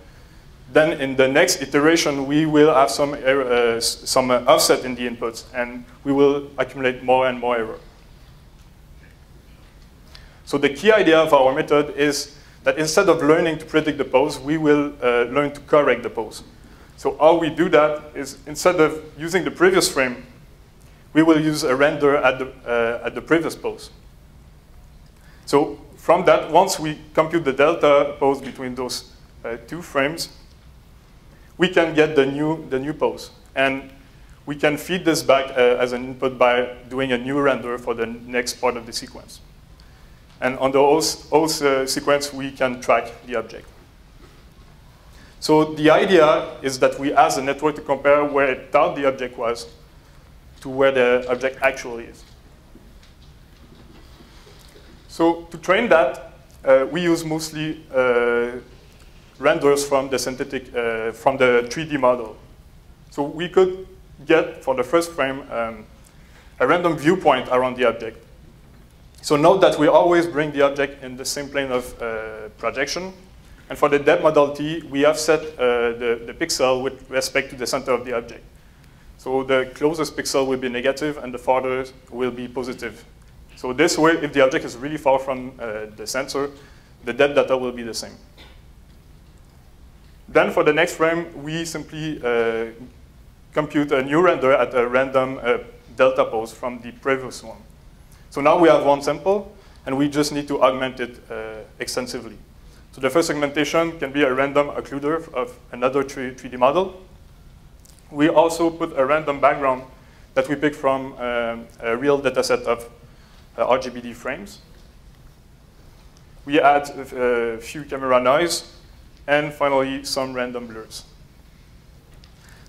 I: then in the next iteration, we will have some offset in the inputs, and we will accumulate more and more error. So the key idea of our method is that instead of learning to predict the pose, we will learn to correct the pose. So how we do that is instead of using the previous frame, we will use a render at the previous pose. So from that, once we compute the delta pose between those 2 frames, we can get the new pose. And we can feed this back as an input by doing a new render for the next part of the sequence. And on the whole sequence, we can track the object. So the idea is that we ask the network to compare where it thought the object was to where the object actually is. So to train that, we use mostly renders from the synthetic, from the 3D model. So we could get, for the first frame, a random viewpoint around the object. So note that we always bring the object in the same plane of projection. And for the depth model T, we have set the pixel with respect to the center of the object. So the closest pixel will be negative, and the farthest will be positive. So this way, if the object is really far from the sensor, the depth data will be the same. Then for the next frame, we simply compute a new render at a random delta pose from the previous one. So now we have one sample, and we just need to augment it extensively. So the first segmentation can be a random occluder of another 3D model. We also put a random background that we pick from a real dataset of RGBD frames. We add a few camera noise, and finally some random blurs.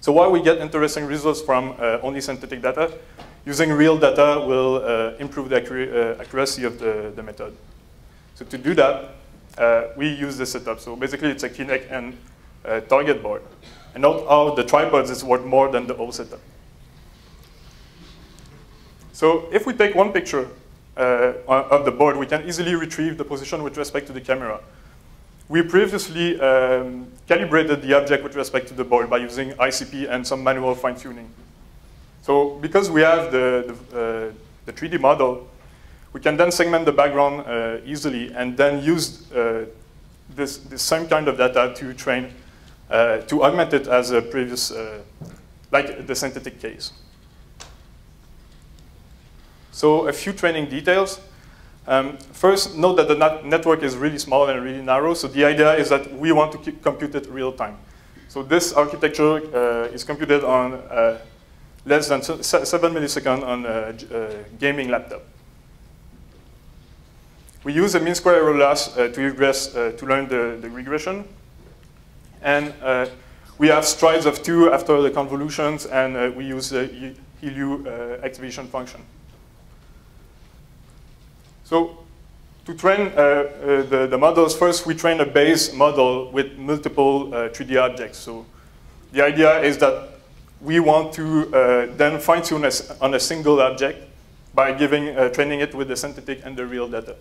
I: So while we get interesting results from only synthetic data, using real data will improve the accuracy of the method. So to do that, we use this setup. So basically, it's a Kinect and target board. And note how the tripods is worth more than the whole setup. So if we take one picture of the board, we can easily retrieve the position with respect to the camera. We previously calibrated the object with respect to the board by using ICP and some manual fine-tuning. So because we have the 3D model, we can then segment the background easily and then use this same kind of data to train, to augment it as a previous, like the synthetic case. So a few training details. First, note that the network is really small and really narrow. So the idea is that we want to compute it real time. So this architecture is computed on less than 7 milliseconds on a gaming laptop. We use a mean square error loss to regress, to learn the regression. And we have strides of 2 after the convolutions, and we use the HELU activation function. So to train the models, first we train a base model with multiple 3D objects. So the idea is that we want to then fine-tune on a single object by training it with the synthetic and the real data.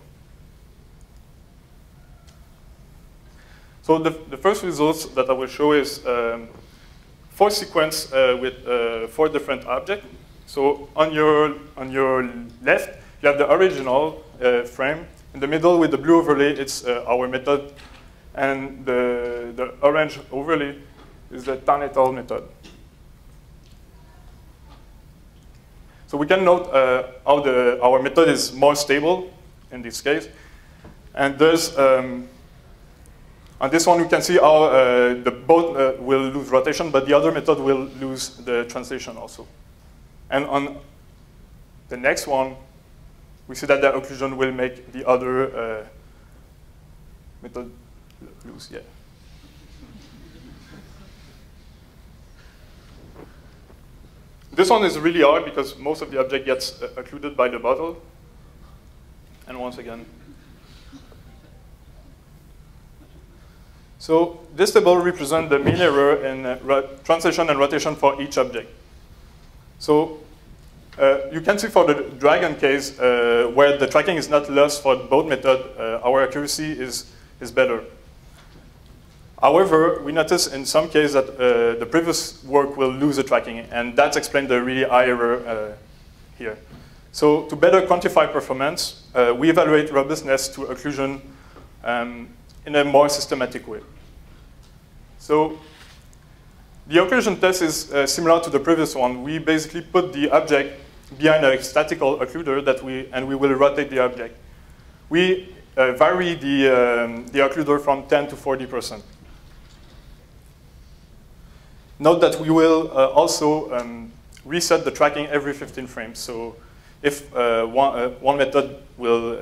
I: So the first results that I will show is 4 sequence with 4 different objects. So on your left, you have the original frame. In the middle with the blue overlay, it's our method. And the orange overlay is the Tan et al. Method. So we can note how our method is more stable in this case. And there's, on this one, we can see how both will lose rotation, but the other method will lose the translation also. And on the next one, we see that the occlusion will make the other method lose. Yeah. This one is really hard because most of the object gets occluded by the bottle. And once again. So this table represents the mean error in translation and rotation for each object. So you can see for the dragon case, where the tracking is not lost for both methods, our accuracy is better. However, we notice in some cases that the previous work will lose the tracking, and that's explained the really high error here. So to better quantify performance, we evaluate robustness to occlusion in a more systematic way. So the occlusion test is similar to the previous one. We basically put the object behind a statical occluder and we will rotate the object. We vary the occluder from 10 to 40%. Note that we will also reset the tracking every 15 frames. So if one method will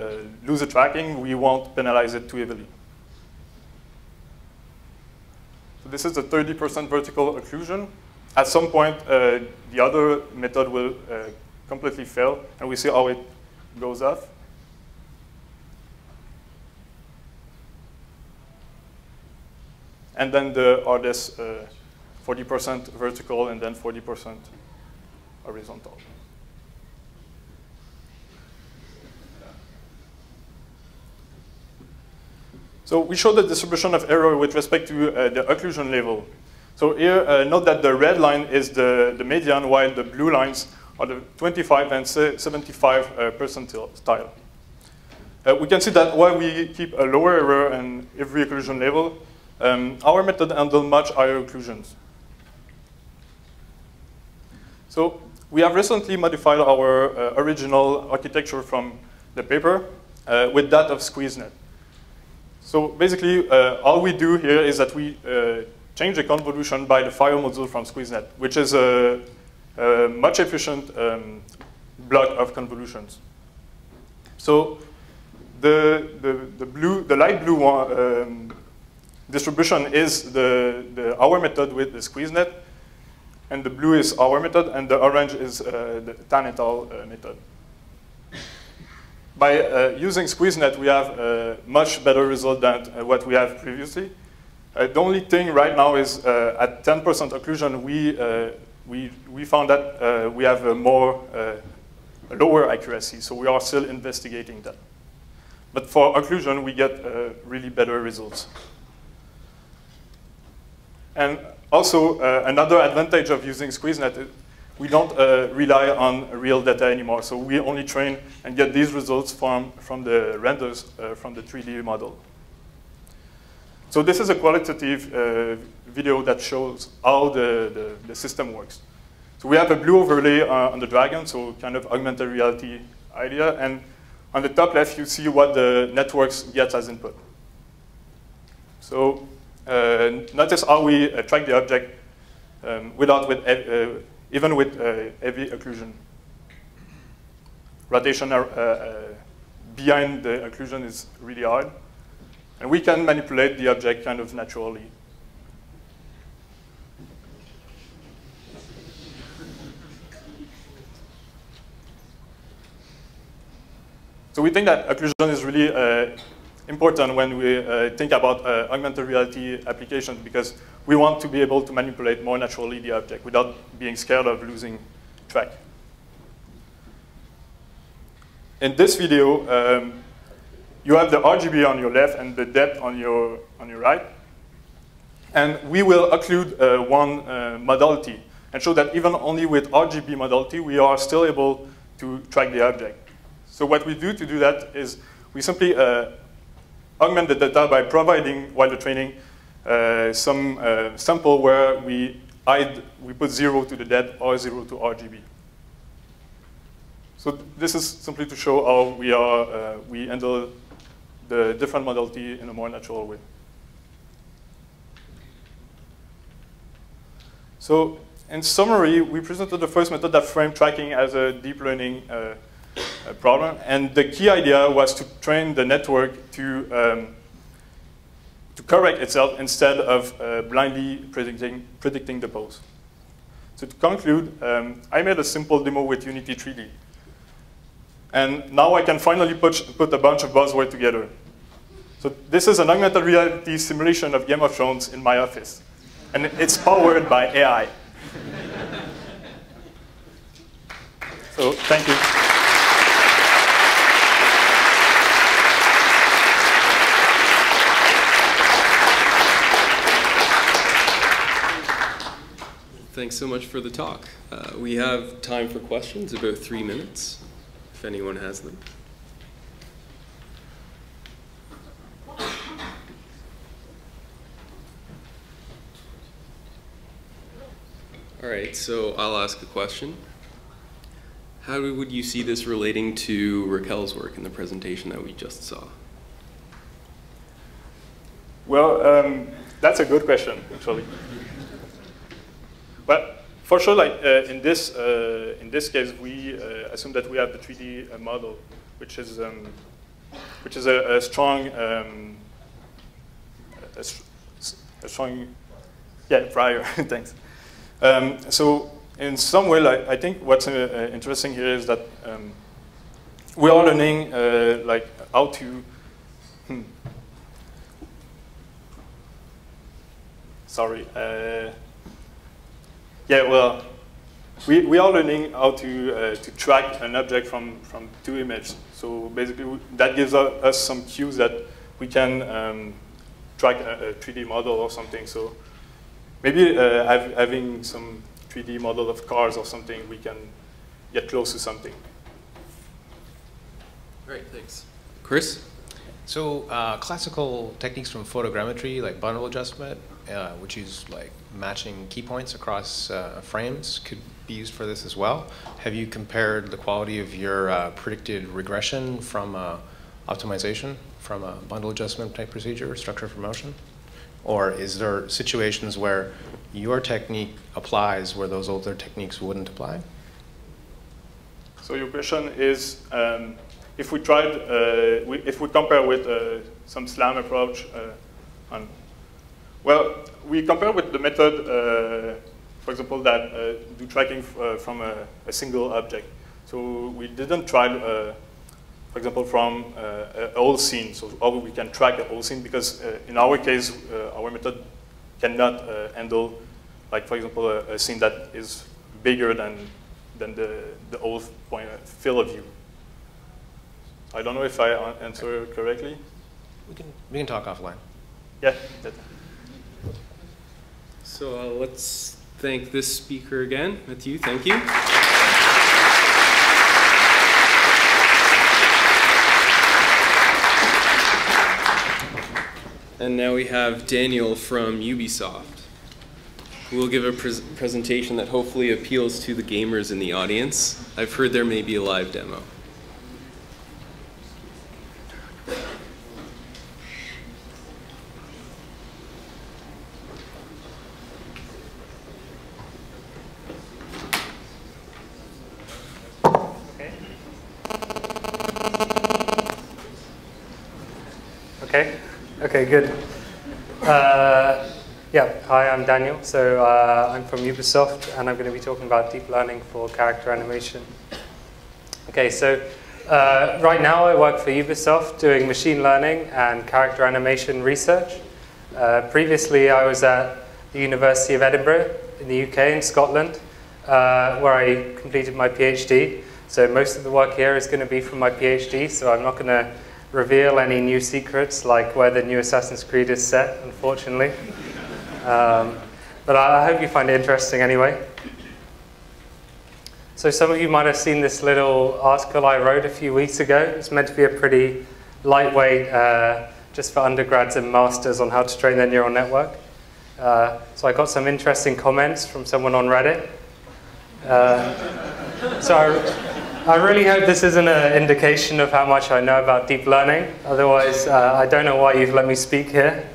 I: lose the tracking, we won't penalize it too heavily. So this is the 30% vertical occlusion. At some point, the other method will completely fail, and we see how it goes off. And then the hardest 40% vertical and then 40% horizontal. So we show the distribution of error with respect to the occlusion level. So here, note that the red line is the median, while the blue lines are the 25 and 75 percentile. We can see that while we keep a lower error in every occlusion level, our method handles much higher occlusions. So we have recently modified our original architecture from the paper with that of SqueezeNet. So basically, all we do here is that we change the convolution by the file module from SqueezeNet, which is a much efficient block of convolutions. So the light blue one, distribution is our method with the SqueezeNet, and the blue is our method, and the orange is the Tan et al. Method. By using SqueezeNet, we have a much better result than what we have previously. The only thing right now is at 10% occlusion, we found that we have a lower accuracy, so we are still investigating that. But for occlusion, we get really better results. And also, another advantage of using SqueezeNet is we don't rely on real data anymore. So we only train and get these results from the renders from the 3D model. So this is a qualitative video that shows how the system works. So we have a blue overlay on the dragon, so kind of augmented reality idea. And on the top left, you see what the networks get as input. So notice how we track the object even with heavy occlusion. Rotation behind the occlusion is really hard. And we can manipulate the object kind of naturally. So we think that occlusion is really important when we think about augmented reality applications, because we want to be able to manipulate more naturally the object without being scared of losing track. In this video, you have the RGB on your left and the depth on your right. And we will occlude one modality and show that even only with RGB modality, we are still able to track the object. So what we do to do that is we simply augment the data by providing, while the training, some sample where we put 0 to the depth or 0 to RGB. So this is simply to show how we handle the different modality in a more natural way. So in summary, we presented the first method that framed tracking as a deep learning problem. And the key idea was to train the network to correct itself instead of blindly predicting the pose. So to conclude, I made a simple demo with Unity 3D. And now I can finally put a bunch of buzzwords together. So this is an augmented reality simulation of Game of Thrones in my office. And it's powered by AI. So thank you.
H: Thanks so much for the talk. We have time for questions, about 3 minutes, if anyone has them. All right, so I'll ask a question. How would you see this relating to Raquel's work in the presentation that we just saw?
I: Well, that's a good question, actually. But for sure, like in this case, we assume that we have the 3D model, which is a strong, prior. Thanks. So in some way, like, I think what's interesting here is that we are learning like how to. Sorry. Yeah, well, we are learning how to track an object from two images. So basically, that gives us some cues that we can track a 3D model or something. So maybe having some 3D model of cars or something, we can get close to something.
H: Great, thanks. Chris?
J: So classical techniques from photogrammetry, like bundle adjustment, which is like matching key points across frames, could be used for this as well. Have you compared the quality of your predicted regression from optimization from a bundle adjustment type procedure, structure for motion? Or is there situations where your technique applies where those older techniques wouldn't apply?
I: So your question is, if we tried, if we compare with some SLAM approach, well, we compare with the method, for example, that do tracking from a single object. So we didn't try, for example, from a whole scene. So how we can track a whole scene, because in our case, our method cannot handle, like, for example, a scene that is bigger than the whole field of view. I don't know if I answer correctly.
J: We can talk offline.
I: Yeah.
H: So let's thank this speaker again. Mathieu, thank you. And now we have Daniel from Ubisoft, who will give a presentation that hopefully appeals to the gamers in the audience. I've heard there may be a live demo.
K: Okay, good. Yeah, hi, I'm Daniel. So I'm from Ubisoft, and I'm going to be talking about deep learning for character animation. Okay, so right now I work for Ubisoft doing machine learning and character animation research. Previously, I was at the University of Edinburgh in the UK in Scotland, where I completed my PhD. So most of the work here is going to be from my PhD, so I'm not going to reveal any new secrets like where the new Assassin's Creed is set, unfortunately. But I hope you find it interesting anyway. So some of you might have seen this little article I wrote a few weeks ago. It's meant to be a pretty lightweight, just for undergrads and masters on how to train their neural network. So I got some interesting comments from someone on Reddit. So I really hope this isn't an indication of how much I know about deep learning. Otherwise, I don't know why you've let me speak here.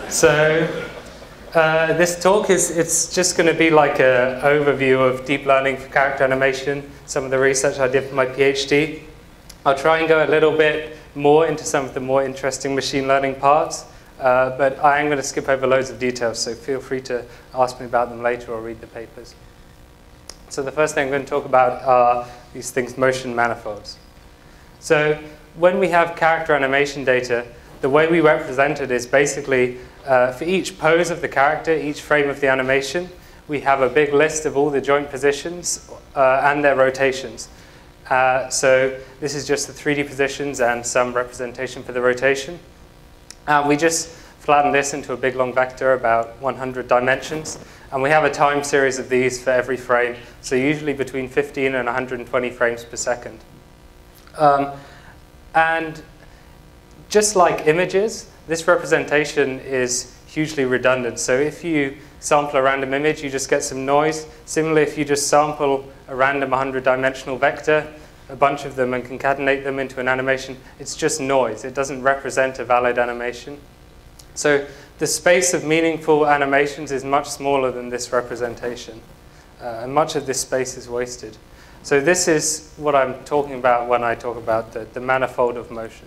K: So This talk it's just going to be like an overview of deep learning for character animation, some of the research I did for my PhD. I'll try and go a little bit more into some of the more interesting machine learning parts, but I am going to skip over loads of details, so feel free to ask me about them later or read the papers. So the first thing I'm going to talk about are these things, motion manifolds. So when we have character animation data, the way we represent it is basically for each pose of the character, each frame of the animation, we have a big list of all the joint positions and their rotations. So this is just the 3D positions and some representation for the rotation. We just flatten this into a big long vector about 100 dimensions. And we have a time series of these for every frame, so usually between 15 and 120 frames per second. And just like images, this representation is hugely redundant. So if you sample a random image, you just get some noise. Similarly, if you just sample a random 100-dimensional vector, a bunch of them, and concatenate them into an animation, it's just noise. It doesn't represent a valid animation. So the space of meaningful animations is much smaller than this representation. And much of this space is wasted. So this is what I'm talking about when I talk about the manifold of motion.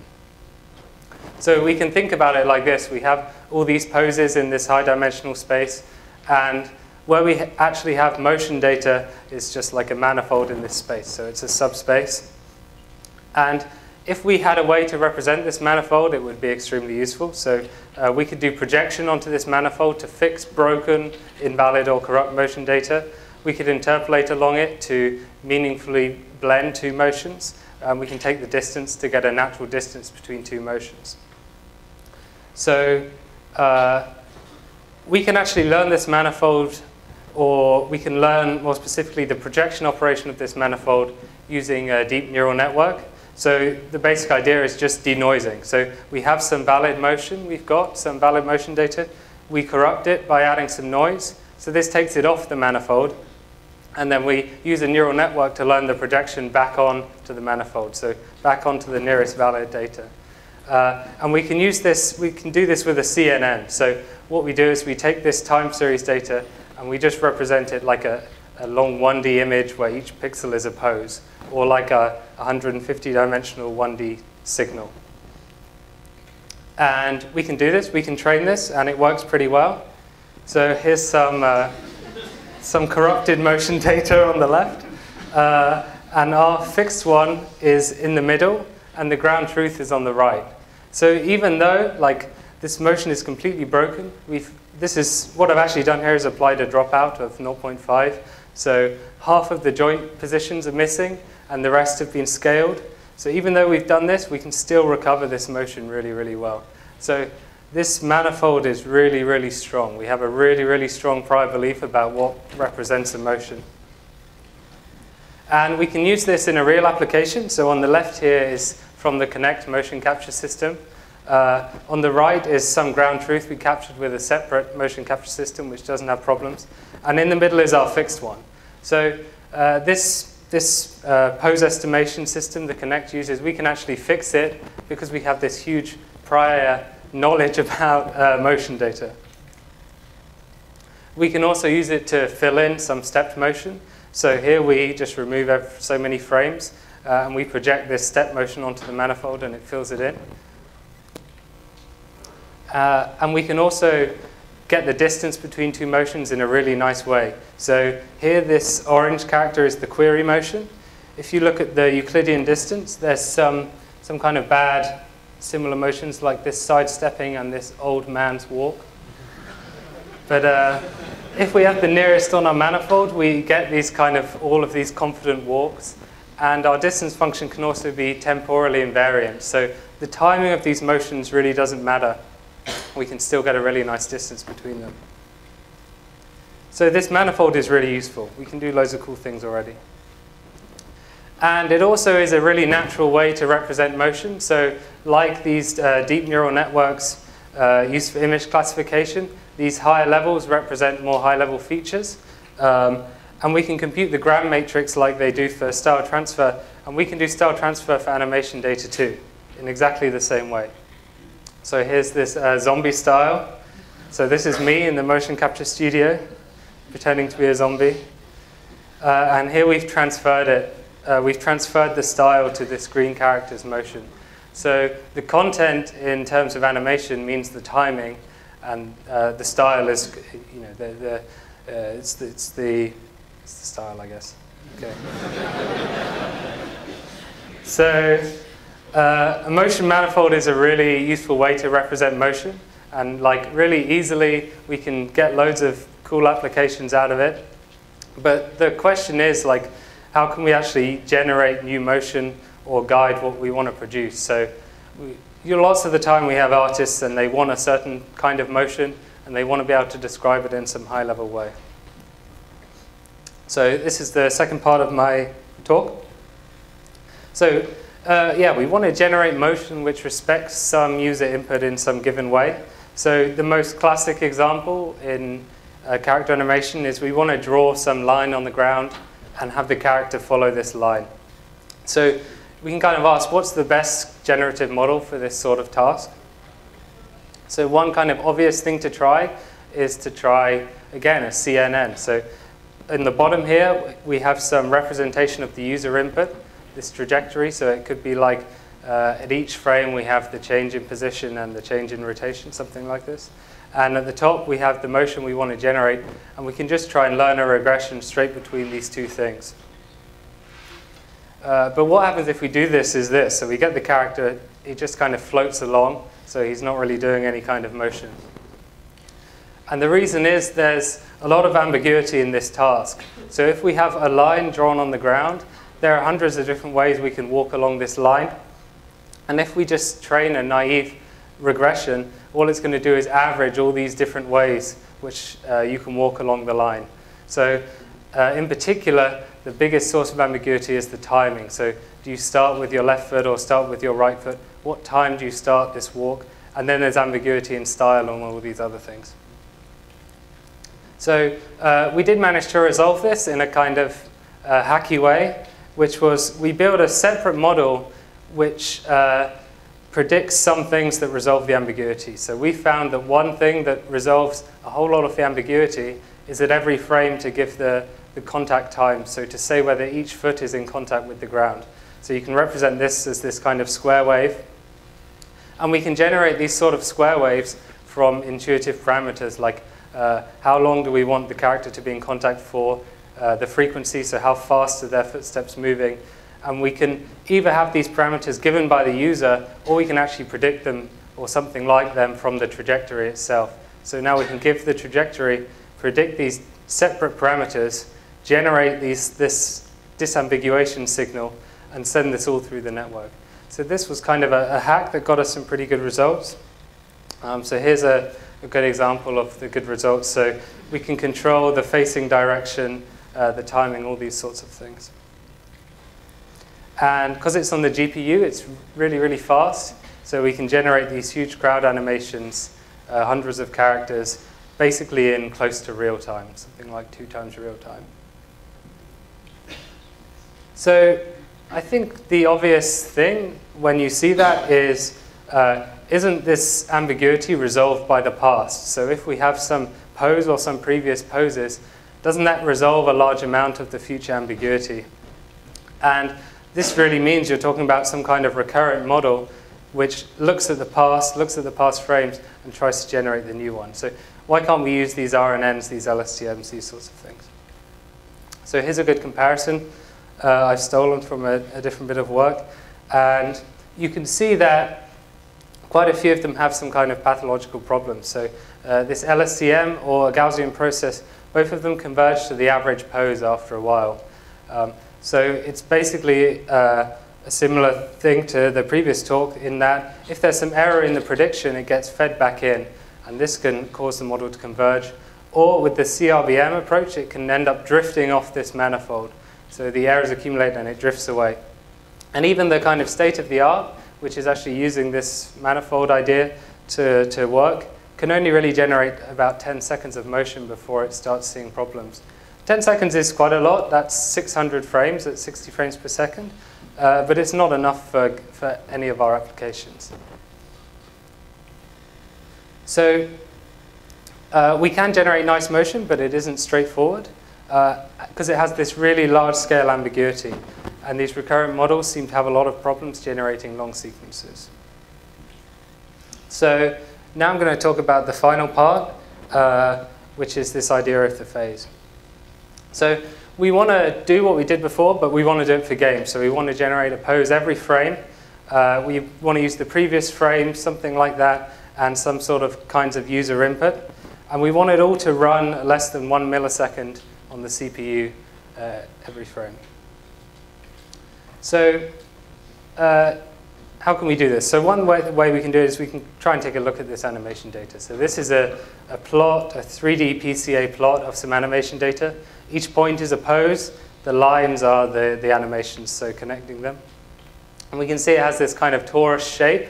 K: So we can think about it like this. We have all these poses in this high-dimensional space, and where we actually have motion data is just like a manifold in this space. So it's a subspace. And if we had a way to represent this manifold, it would be extremely useful. So we could do projection onto this manifold to fix broken, invalid, or corrupt motion data. We could interpolate along it to meaningfully blend two motions. We can take the distance to get a natural distance between two motions. So we can actually learn this manifold, or we can learn more specifically the projection operation of this manifold using a deep neural network. So the basic idea is just denoising. So we have some valid motion, we've got some valid motion data. We corrupt it by adding some noise. So this takes it off the manifold. And then we use a neural network to learn the projection back on to the manifold, so back onto the nearest valid data. And we can use this, we can do this with a CNN. So what we do is we take this time series data and we just represent it like a long 1D image where each pixel is a pose, or like a 150-dimensional 1D signal. And we can do this, we can train this, and it works pretty well. So here's some corrupted motion data on the left. And our fixed one is in the middle, and the ground truth is on the right. So even though this motion is completely broken, this is what I've actually done here is applied a dropout of 0.5. So half of the joint positions are missing, and the rest have been scaled. So even though we've done this, we can still recover this motion really, really well. So this manifold is really, really strong. We have a really, really strong prior belief about what represents a motion. And we can use this in a real application. So on the left here is from the Connect motion capture system. On the right is some ground truth we captured with a separate motion capture system, which doesn't have problems. And in the middle is our fixed one. So this pose estimation system the Connect uses, we can actually fix it because we have this huge prior knowledge about motion data. We can also use it to fill in some stepped motion. So here we just remove so many frames, and we project this step motion onto the manifold, and it fills it in. And we can also get the distance between two motions in a really nice way. So here, this orange character is the query motion. If you look at the Euclidean distance, there's some kind of bad similar motions like this sidestepping and this old man's walk. But if we have the nearest on our manifold, we get these all of these confident walks. And our distance function can also be temporally invariant. So the timing of these motions really doesn't matter. We can still get a really nice distance between them. So this manifold is really useful. We can do loads of cool things already. And it also is a really natural way to represent motion. So like these deep neural networks used for image classification, these higher levels represent more high-level features. And we can compute the gram matrix like they do for style transfer. And we can do style transfer for animation data too, in exactly the same way. So here's this zombie style. So this is me in the motion capture studio, pretending to be a zombie. And here we've transferred it. We've transferred the style to this green character's motion. So the content in terms of animation means the timing, and the style is, you know, it's the style, I guess. Okay. So a motion manifold is a really useful way to represent motion, and like really easily we can get loads of cool applications out of it. But the question is, like, how can we actually generate new motion or guide what we want to produce? So lots of the time we have artists and they want a certain kind of motion and they want to be able to describe it in some high-level way. So this is the second part of my talk. So yeah, we want to generate motion which respects some user input in some given way. So the most classic example in character animation is we want to draw some line on the ground and have the character follow this line. So we can kind of ask, what's the best generative model for this sort of task? So one kind of obvious thing to try is to try, again, a CNN. So in the bottom here, we have some representation of the user input, this trajectory. So it could be like at each frame we have the change in position and the change in rotation, something like this. And at the top, we have the motion we want to generate, and we can just try and learn a regression straight between these two things. But what happens if we do this is this. So we get the character, he just kind of floats along, so he's not really doing any kind of motion. And the reason is there's a lot of ambiguity in this task. So if we have a line drawn on the ground, there are hundreds of different ways we can walk along this line. And if we just train a naive regression, all it's going to do is average all these different ways which you can walk along the line. So in particular, the biggest source of ambiguity is the timing. So do you start with your left foot or start with your right foot? What time do you start this walk? And then there's ambiguity in style and all these other things. So we did manage to resolve this in a kind of hacky way, which was we built a separate model which predicts some things that resolve the ambiguity. So we found that one thing that resolves a whole lot of the ambiguity is at every frame to give the contact time, so to say whether each foot is in contact with the ground. So you can represent this as this kind of square wave. And we can generate these sort of square waves from intuitive parameters like how long do we want the character to be in contact for, the frequency, so how fast are their footsteps moving. And we can either have these parameters given by the user, or we can actually predict them or something like them from the trajectory itself. So now we can give the trajectory, predict these separate parameters, generate this disambiguation signal, and send this all through the network. So this was kind of a hack that got us some pretty good results. So here's a good example of the good results. So we can control the facing direction, the timing, all these sorts of things. And because it's on the GPU, it's really, really fast. So we can generate these huge crowd animations, hundreds of characters, basically in close to real time, something like 2 times real time. So I think the obvious thing when you see that is, isn't this ambiguity resolved by the past? So if we have some pose or some previous poses, doesn't that resolve a large amount of the future ambiguity? And this really means you're talking about some kind of recurrent model which looks at the past frames, and tries to generate the new one. So why can't we use these RNNs, these LSTMs, these sorts of things? So here's a good comparison. I've stolen from a different bit of work. And you can see that quite a few of them have some kind of pathological problems. So this LSTM or a Gaussian process, both of them converge to the average pose after a while. So it's basically a similar thing to the previous talk in that if there's some error in the prediction, it gets fed back in, and this can cause the model to converge. Or with the CRBM approach, it can end up drifting off this manifold. So the errors accumulate and it drifts away. And even the kind of state-of-the-art, which is actually using this manifold idea to work, can only really generate about 10 seconds of motion before it starts seeing problems. 10 seconds is quite a lot. That's 600 frames at 60 frames per second. But it's not enough for any of our applications. So We can generate nice motion, but it isn't straightforward because it has this really large-scale ambiguity. And these recurrent models seem to have a lot of problems generating long sequences. So now I'm going to talk about the final part, which is this idea of the phase. So we want to do what we did before, but we want to do it for games. So we want to generate a pose every frame. We want to use the previous frame, something like that, and some sort of kinds of user input. And we want it all to run less than 1 millisecond on the CPU every frame. So how can we do this? So one way we can do it is we can try and take a look at this animation data. So this is a plot, a 3D PCA plot of some animation data. Each point is a pose. The lines are the animations, so connecting them. And we can see it has this kind of torus shape.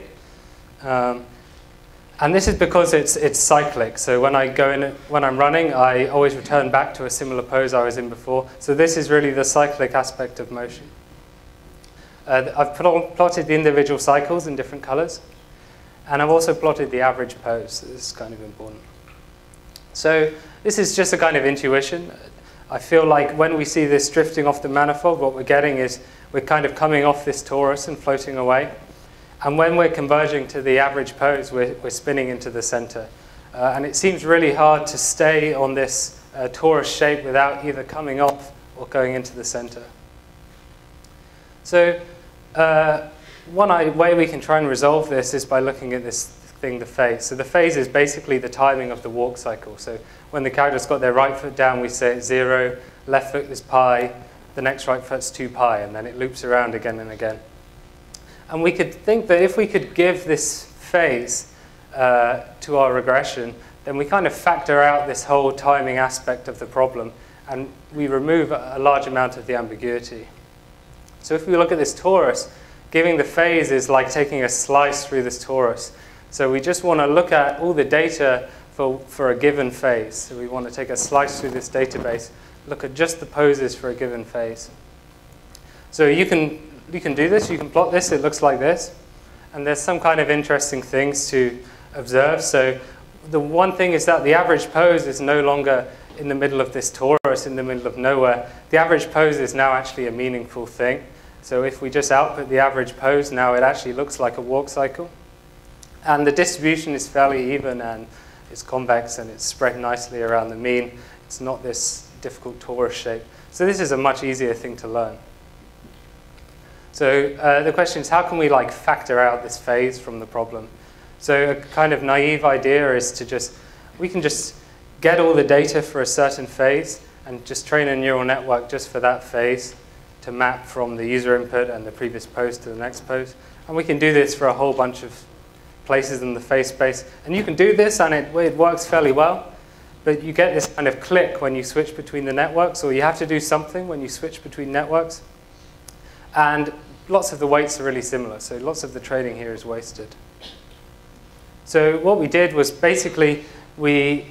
K: And this is because it's cyclic. So when I go in, when I'm running, I always return back to a similar pose I was in before. So this is really the cyclic aspect of motion. I've plotted the individual cycles in different colors. And I've also plotted the average pose. So this is kind of important. So this is just a kind of intuition. I feel like when we see this drifting off the manifold, what we're getting is we're kind of coming off this torus and floating away. And when we're converging to the average pose, we're spinning into the center. And it seems really hard to stay on this torus shape without either coming off or going into the center. So one way we can try and resolve this is by looking at this thing, the phase. So the phase is basically the timing of the walk cycle. So when the character's got their right foot down, we say it's 0, left foot is pi, the next right foot's 2 pi, and then it loops around again and again. And we could think that if we could give this phase to our regression, then we kind of factor out this whole timing aspect of the problem, and we remove a large amount of the ambiguity. So if we look at this torus, giving the phase is like taking a slice through this torus. So we just want to look at all the data for a given phase. So we want to take a slice through this database, look at just the poses for a given phase. So you can do this, you can plot this, it looks like this. And there's some kind of interesting things to observe. So the one thing is that the average pose is no longer in the middle of this torus, in the middle of nowhere. The average pose is now actually a meaningful thing. So if we just output the average pose, now it actually looks like a walk cycle. And the distribution is fairly even, and it's convex, and it's spread nicely around the mean. It's not this difficult torus shape. So this is a much easier thing to learn. So the question is, how can we factor out this phase from the problem? So a kind of naive idea is to we can just get all the data for a certain phase and just train a neural network just for that phase to map from the user input and the previous pose to the next pose. And we can do this for a whole bunch of places in the phase space. And you can do this, and it works fairly well. But you get this kind of click when you switch between the networks, or you have to do something when you switch between networks. And lots of the weights are really similar, so lots of the training here is wasted. So what we did was basically we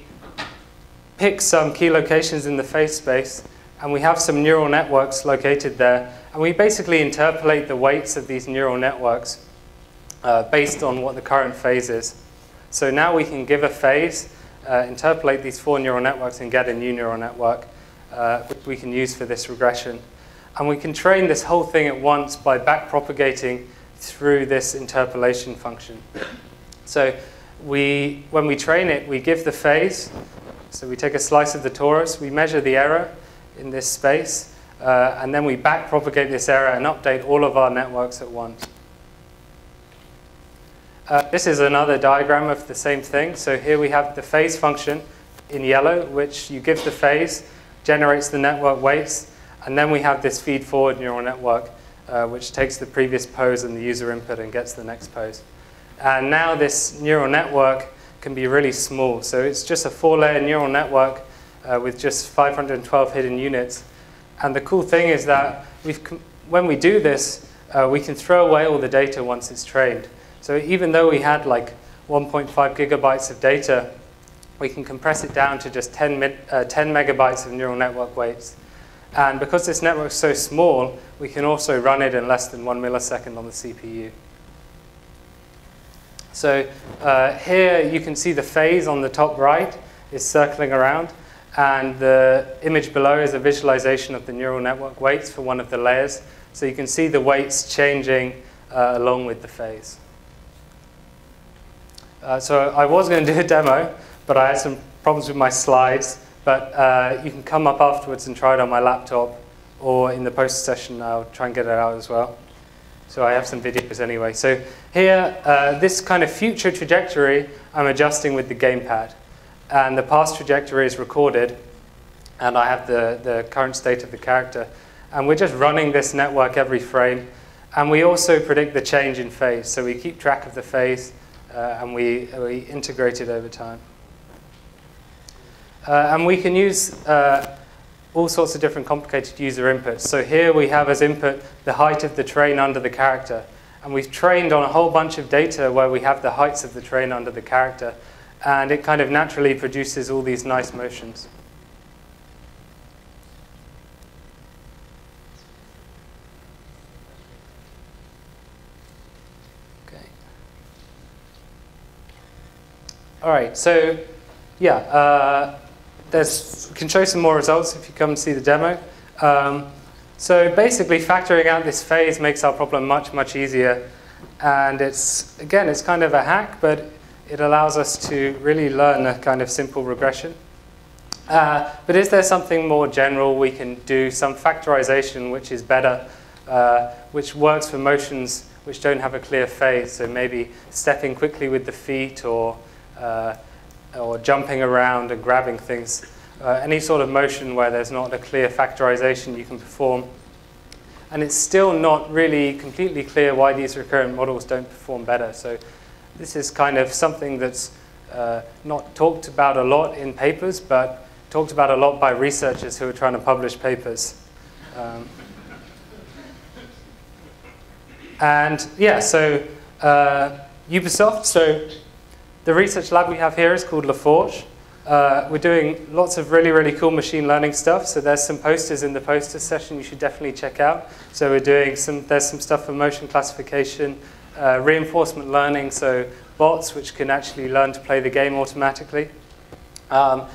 K: picked some key locations in the phase space, and we have some neural networks located there, and we basically interpolate the weights of these neural networks based on what the current phase is. So now we can give a phase, interpolate these 4 neural networks, and get a new neural network, which we can use for this regression. And we can train this whole thing at once by backpropagating through this interpolation function. So when we train it, we give the phase. So we take a slice of the torus, we measure the error in this space, and then we backpropagate this error and update all of our networks at once. This is another diagram of the same thing. So here we have the phase function in yellow, which you give the phase, generates the network weights, and then we have this feed-forward neural network, which takes the previous pose and the user input and gets the next pose. And now this neural network can be really small. So it's just a 4-layer neural network with just 512 hidden units. And the cool thing is that when we do this, we can throw away all the data once it's trained. So even though we had 1.5 gigabytes of data, we can compress it down to just 10 megabytes of neural network weights. And because this network is so small, we can also run it in less than 1 millisecond on the CPU. So here you can see the phase on the top right is circling around, and the image below is a visualization of the neural network weights for one of the layers. So you can see the weights changing along with the phase. So I was going to do a demo, but I had some problems with my slides. But you can come up afterwards and try it on my laptop, or in the poster session I'll try and get it out as well. So I have some videos anyway. So here, this kind of future trajectory I'm adjusting with the gamepad. And the past trajectory is recorded, and I have the current state of the character. And we're just running this network every frame. And we also predict the change in phase. So we keep track of the phase, and we integrate it over time. And we can use all sorts of different complicated user inputs. So here we have as input the height of the train under the character. And we've trained on a whole bunch of data where we have the heights of the train under the character. And it kind of naturally produces all these nice motions. Okay. All right, so yeah. We can show some more results if you come and see the demo. So basically, factoring out this phase makes our problem much, much easier. And it's kind of a hack, but it allows us to really learn a kind of simple regression. But is there something more general we can do, some factorization which is better, which works for motions which don't have a clear phase? So maybe stepping quickly with the feet, or jumping around and grabbing things. Any sort of motion where there's not a clear factorization you can perform. And it's still not really completely clear why these recurrent models don't perform better. So this is kind of something that's not talked about a lot in papers, but talked about a lot by researchers who are trying to publish papers. And yeah, so Ubisoft, so the research lab we have here is called LaForge. We're doing lots of really, really cool machine learning stuff. So there's some posters in the poster session you should definitely check out. So we're doing there's some stuff for motion classification, reinforcement learning, so bots which can actually learn to play the game automatically. And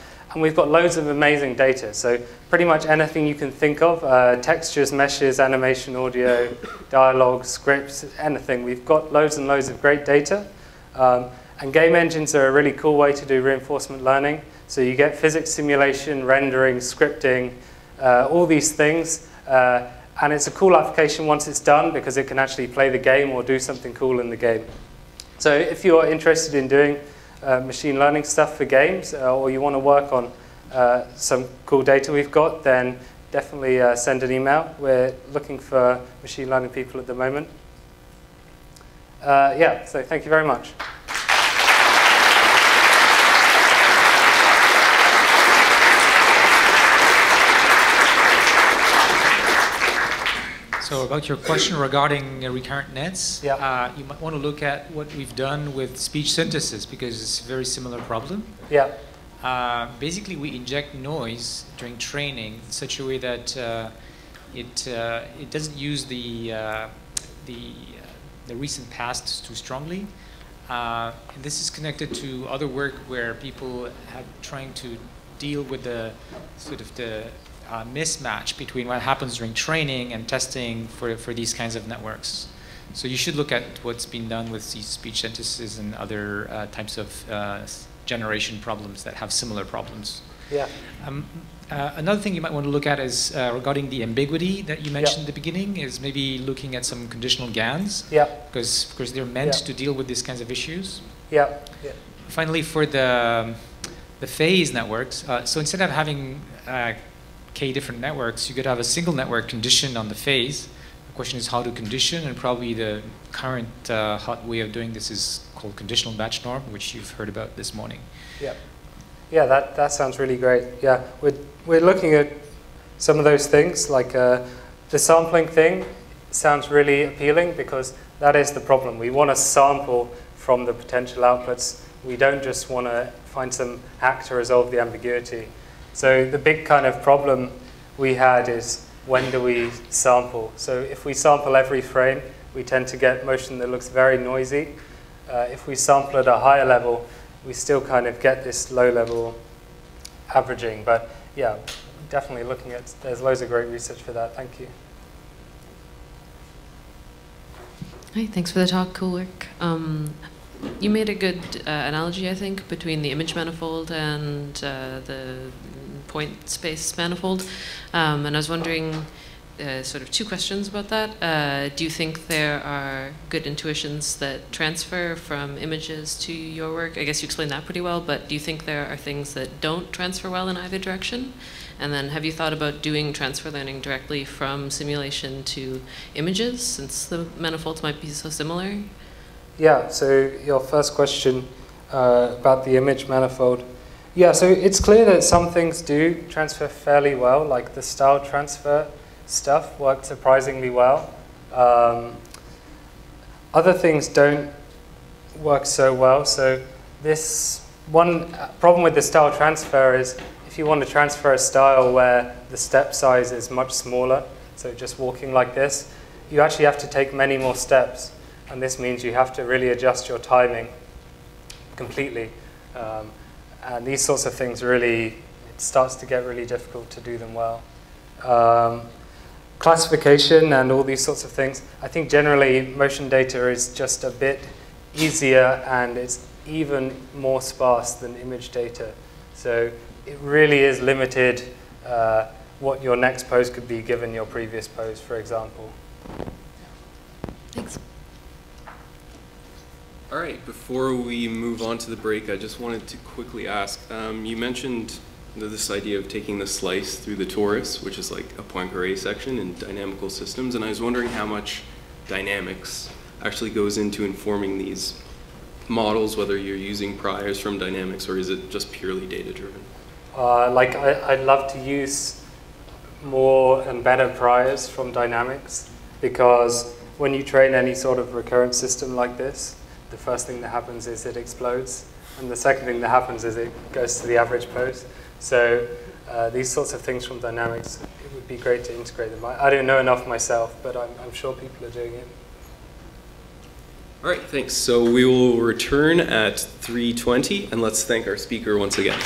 K: we've got loads of amazing data. So pretty much anything you can think of, textures, meshes, animation, audio, dialogue, scripts, anything. We've got loads and loads of great data. And game engines are a really cool way to do reinforcement learning. So you get physics simulation, rendering, scripting, all these things. And it's a cool application once it's done because it can actually play the game or do something cool in the game. So if you're interested in doing machine learning stuff for games, or you want to work on some cool data we've got, then definitely send an email. We're looking for machine learning people at the moment. Yeah, so thank you very much.
L: So about your question regarding recurrent nets,
K: yeah.
L: You might want to look at what we've done with speech synthesis because it's a very similar problem.
K: Yeah.
L: Basically, we inject noise during training in such a way that it doesn't use the recent past too strongly. And this is connected to other work where people have trying to deal with the sort of the mismatch between what happens during training and testing for these kinds of networks. So you should look at what's been done with these speech synthesis and other types of generation problems that have similar problems.
K: Yeah.
L: Another thing you might want to look at is regarding the ambiguity that you mentioned at the beginning, is maybe looking at some conditional GANs.
K: Yeah.
L: Because they're meant to deal with these kinds of issues.
K: Yeah. Yeah.
L: Finally, for the phase networks, so instead of having k different networks, you could have a single network conditioned on the phase. The question is how to condition, and probably the current hot way of doing this is called conditional batch norm, which you've heard about this morning.
K: Yeah. Yeah, that sounds really great. Yeah, we're looking at some of those things, like the sampling thing sounds really appealing because that is the problem. We want to sample from the potential outputs. We don't just want to find some hack to resolve the ambiguity. So the big kind of problem we had is when do we sample? So if we sample every frame, we tend to get motion that looks very noisy. If we sample at a higher level, we still kind of get this low level averaging. But yeah, definitely looking at, there's loads of great research for that. Thank you.
M: Hi, thanks for the talk. Cool work. You made a good analogy, I think, between the image manifold and the point space manifold. And I was wondering sort of two questions about that. Do you think there are good intuitions that transfer from images to your work? I guess you explained that pretty well, but do you think there are things that don't transfer well in either direction? And then have you thought about doing transfer learning directly from simulation to images, since the manifolds might be so similar?
K: Yeah, so your first question about the image manifold. Yeah, so it's clear that some things do transfer fairly well, like the style transfer stuff worked surprisingly well. Other things don't work so well. So this one problem with the style transfer is if you want to transfer a style where the step size is much smaller, so just walking like this, you actually have to take many more steps. And this means you have to really adjust your timing completely. And these sorts of things really, it starts to get really difficult to do them well. Classification and all these sorts of things, I think generally motion data is just a bit easier and it's even more sparse than image data. So it really is limited what your next pose could be given your previous pose, for example.
M: Thanks.
H: All right, before we move on to the break, I just wanted to quickly ask, you mentioned this idea of taking the slice through the torus, which is like a Poincaré section in dynamical systems, and I was wondering how much dynamics actually goes into informing these models, whether you're using priors from dynamics or is it just purely data-driven?
K: I'd love to use more and better priors from dynamics, because when you train any sort of recurrent system like this, the first thing that happens is it explodes, and the second thing that happens is it goes to the average pose. So these sorts of things from dynamics, it would be great to integrate them. I don't know enough myself, but I'm sure people are doing it.
H: All right, thanks. So we will return at 3:20, and let's thank our speaker once again.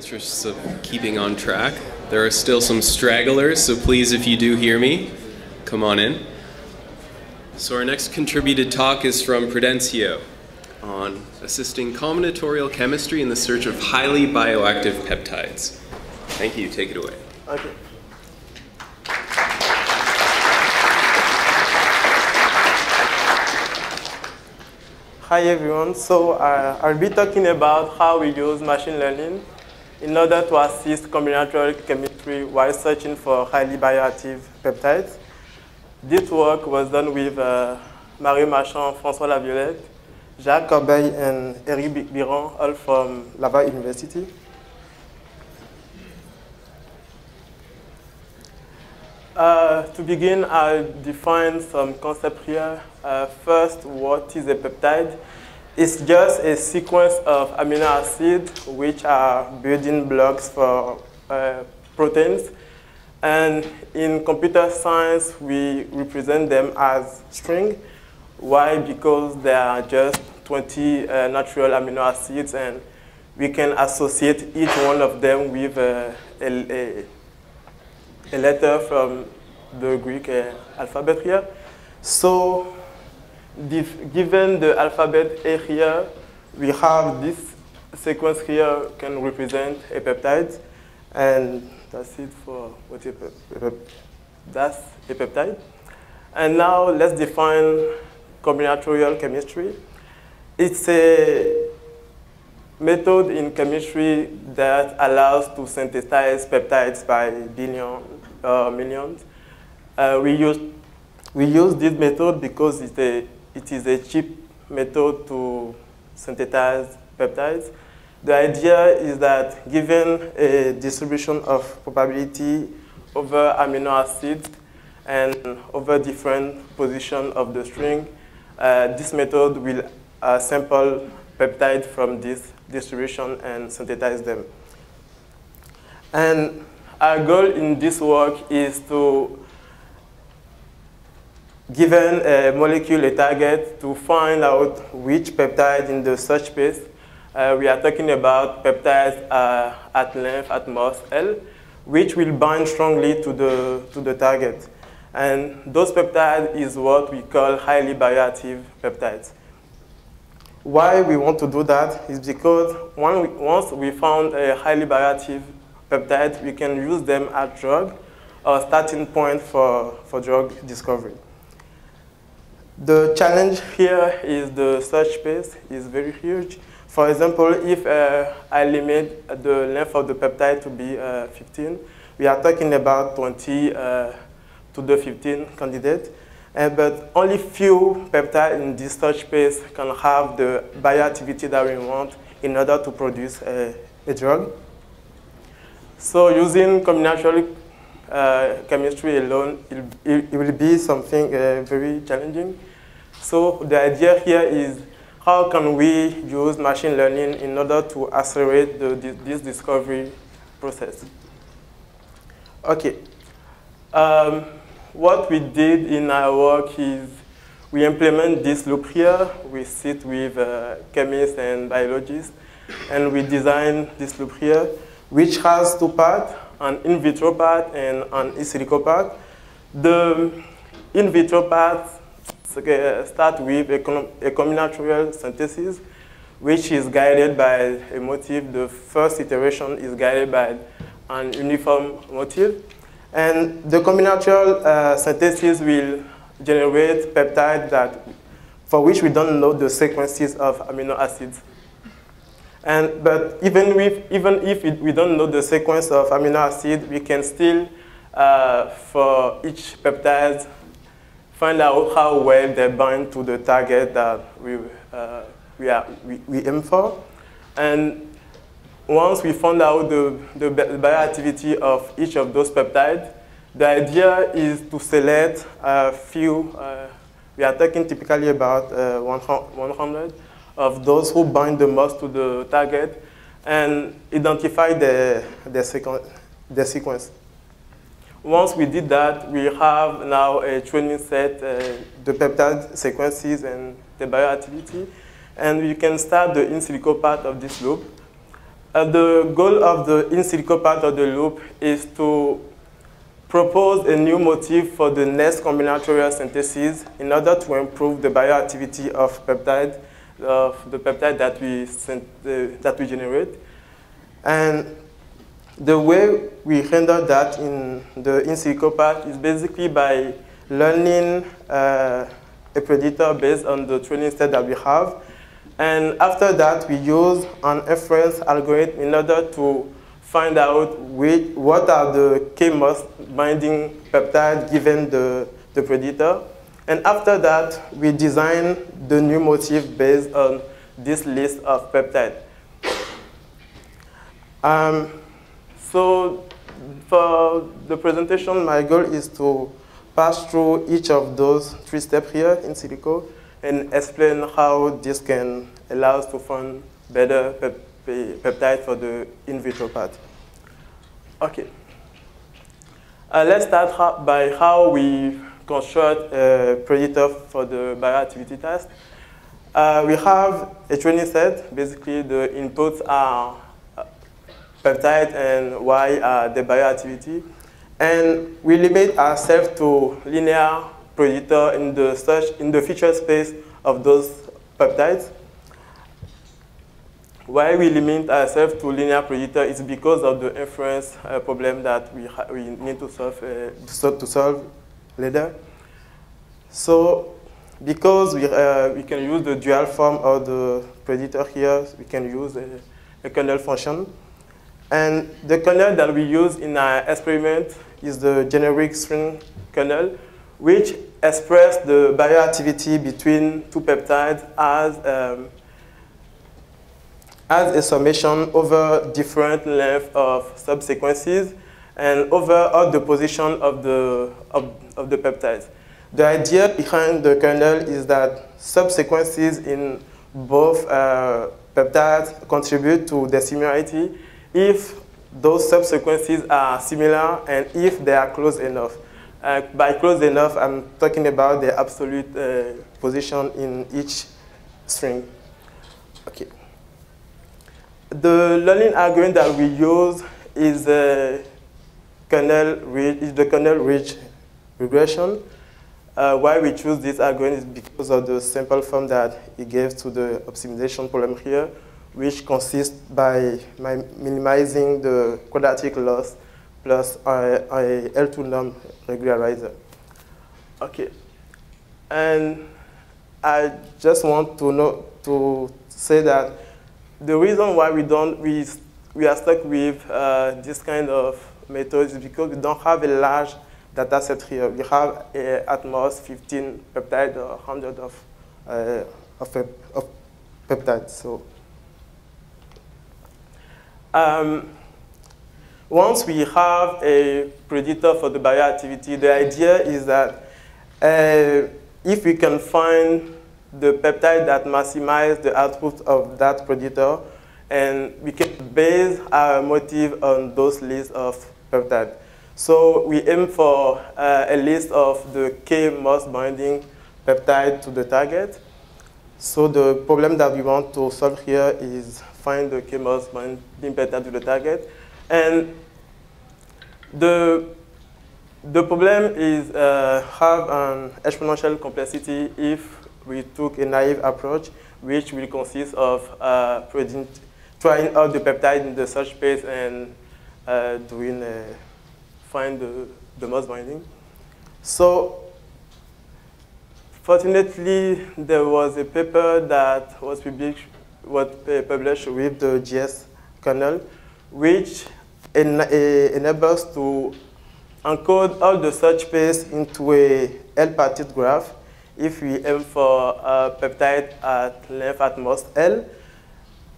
H: interests of keeping on track, there are still some stragglers, so please, if you do hear me, come on in. So our next contributed talk is from Prudencio on assisting combinatorial chemistry in the search of highly bioactive peptides. Thank you, take it away.
N: Okay. Hi everyone, so I'll be talking about how we use machine learning in order to assist combinatorial chemistry while searching for highly bioactive peptides. This work was done with Marie Marchand, François Laviolette, Jacques Corbeil, and Eric Biron, all from Laval University. To begin, I'll define some concepts here. First, what is a peptide? It's just a sequence of amino acids which are building blocks for proteins. And in computer science, we represent them as string. Why? Because there are just 20 natural amino acids, and we can associate each one of them with a letter from the Greek alphabet here. So, given the alphabet A here, we have this sequence here can represent a peptide, and that's it for what that's a peptide. And now let's define combinatorial chemistry. It's a method in chemistry that allows to synthesize peptides by billions or millions. We use this method because it is a cheap method to synthesize peptides. The idea is that given a distribution of probability over amino acids and over different positions of the string, this method will sample peptides from this distribution and synthesize them. And our goal in this work is to, given a molecule, a target, to find out which peptide in the search space. We are talking about peptides at length, at most L, which will bind strongly to the target. And those peptides is what we call highly bioactive peptides. Why we want to do that is because once we found a highly bioactive peptide, we can use them as drug or starting point for drug discovery. The challenge here is the search space is very huge. For example, if I limit the length of the peptide to be 15, we are talking about 20 to the 15 candidates. But only few peptides in this search space can have the bioactivity that we want in order to produce a drug. So using combinatorial chemistry alone, it will be something very challenging. So the idea here is how can we use machine learning in order to accelerate this discovery process? Okay. What we did in our work is we implement this loop here. We sit with chemists and biologists, and we design this loop here, which has two parts, an in vitro part and an in silico part. The in vitro part start with a combinatorial synthesis, which is guided by a motif. The first iteration is guided by an uniform motif. And the combinatorial synthesis will generate peptides for which we don't know the sequences of amino acids. But even if we don't know the sequence of amino acids, we can still, for each peptide, find out how well they bind to the target that we aim for. And once we found out the bioactivity of each of those peptides, the idea is to select a few, we are talking typically about 100 of those who bind the most to the target and identify the sequence. Once we did that, we have now a training set, the peptide sequences and the bioactivity, and we can start the in silico part of this loop. The goal of the in silico part of the loop is to propose a new motif for the next combinatorial synthesis in order to improve the bioactivity of peptide, the peptide that we generate. And the way we render that in the in silico part is basically by learning a predator based on the training set that we have. And after that, we use an inference algorithm in order to find out what are the K-most binding peptides given the predator. And after that, we design the new motif based on this list of peptides. So for the presentation, my goal is to pass through each of those 3 steps here in silico and explain how this can allow us to find better peptide for the in vitro part. Okay. Let's start by how we construct a predator for the bioactivity test. We have a training set. Basically, the inputs are peptide and Y are the bioactivity. And we limit ourselves to linear predator in the feature space of those peptides. Why we limit ourselves to linear predator is because of the inference problem that we need to solve later. So because we can use the dual form of the predator here, we can use a kernel function. And the kernel that we use in our experiment is the generic string kernel, which expresses the bioactivity between 2 peptides as a summation over different lengths of subsequences and over all the position of the peptides. The idea behind the kernel is that subsequences in both peptides contribute to the similarity if those subsequences are similar and if they are close enough. By close enough, I'm talking about the absolute position in each string. Okay. The learning algorithm that we use is the kernel-ridge regression. Why we choose this algorithm is because of the simple form that it gives to the optimization problem here, which consists by minimizing the quadratic loss plus a L2 norm regularizer. Okay, and I just want to say that the reason why we are stuck with this kind of methods is because we don't have a large data set here. We have at most 15 peptides or 100 of peptides. So once we have a predator for the bioactivity, the idea is that if we can find the peptide that maximizes the output of that predator, and we can base our motive on those lists of peptides. So we aim for a list of the K most binding peptide to the target. So the problem that we want to solve here is find the K most binding peptide to the target. And the problem is have an exponential complexity if we took a naive approach, which will consist of trying out the peptide in the search space and find the most binding. So fortunately, there was a paper that was published with the GS kernel, which enables to encode all the search space into a L-parted graph. If we aim for a peptide at length at most L,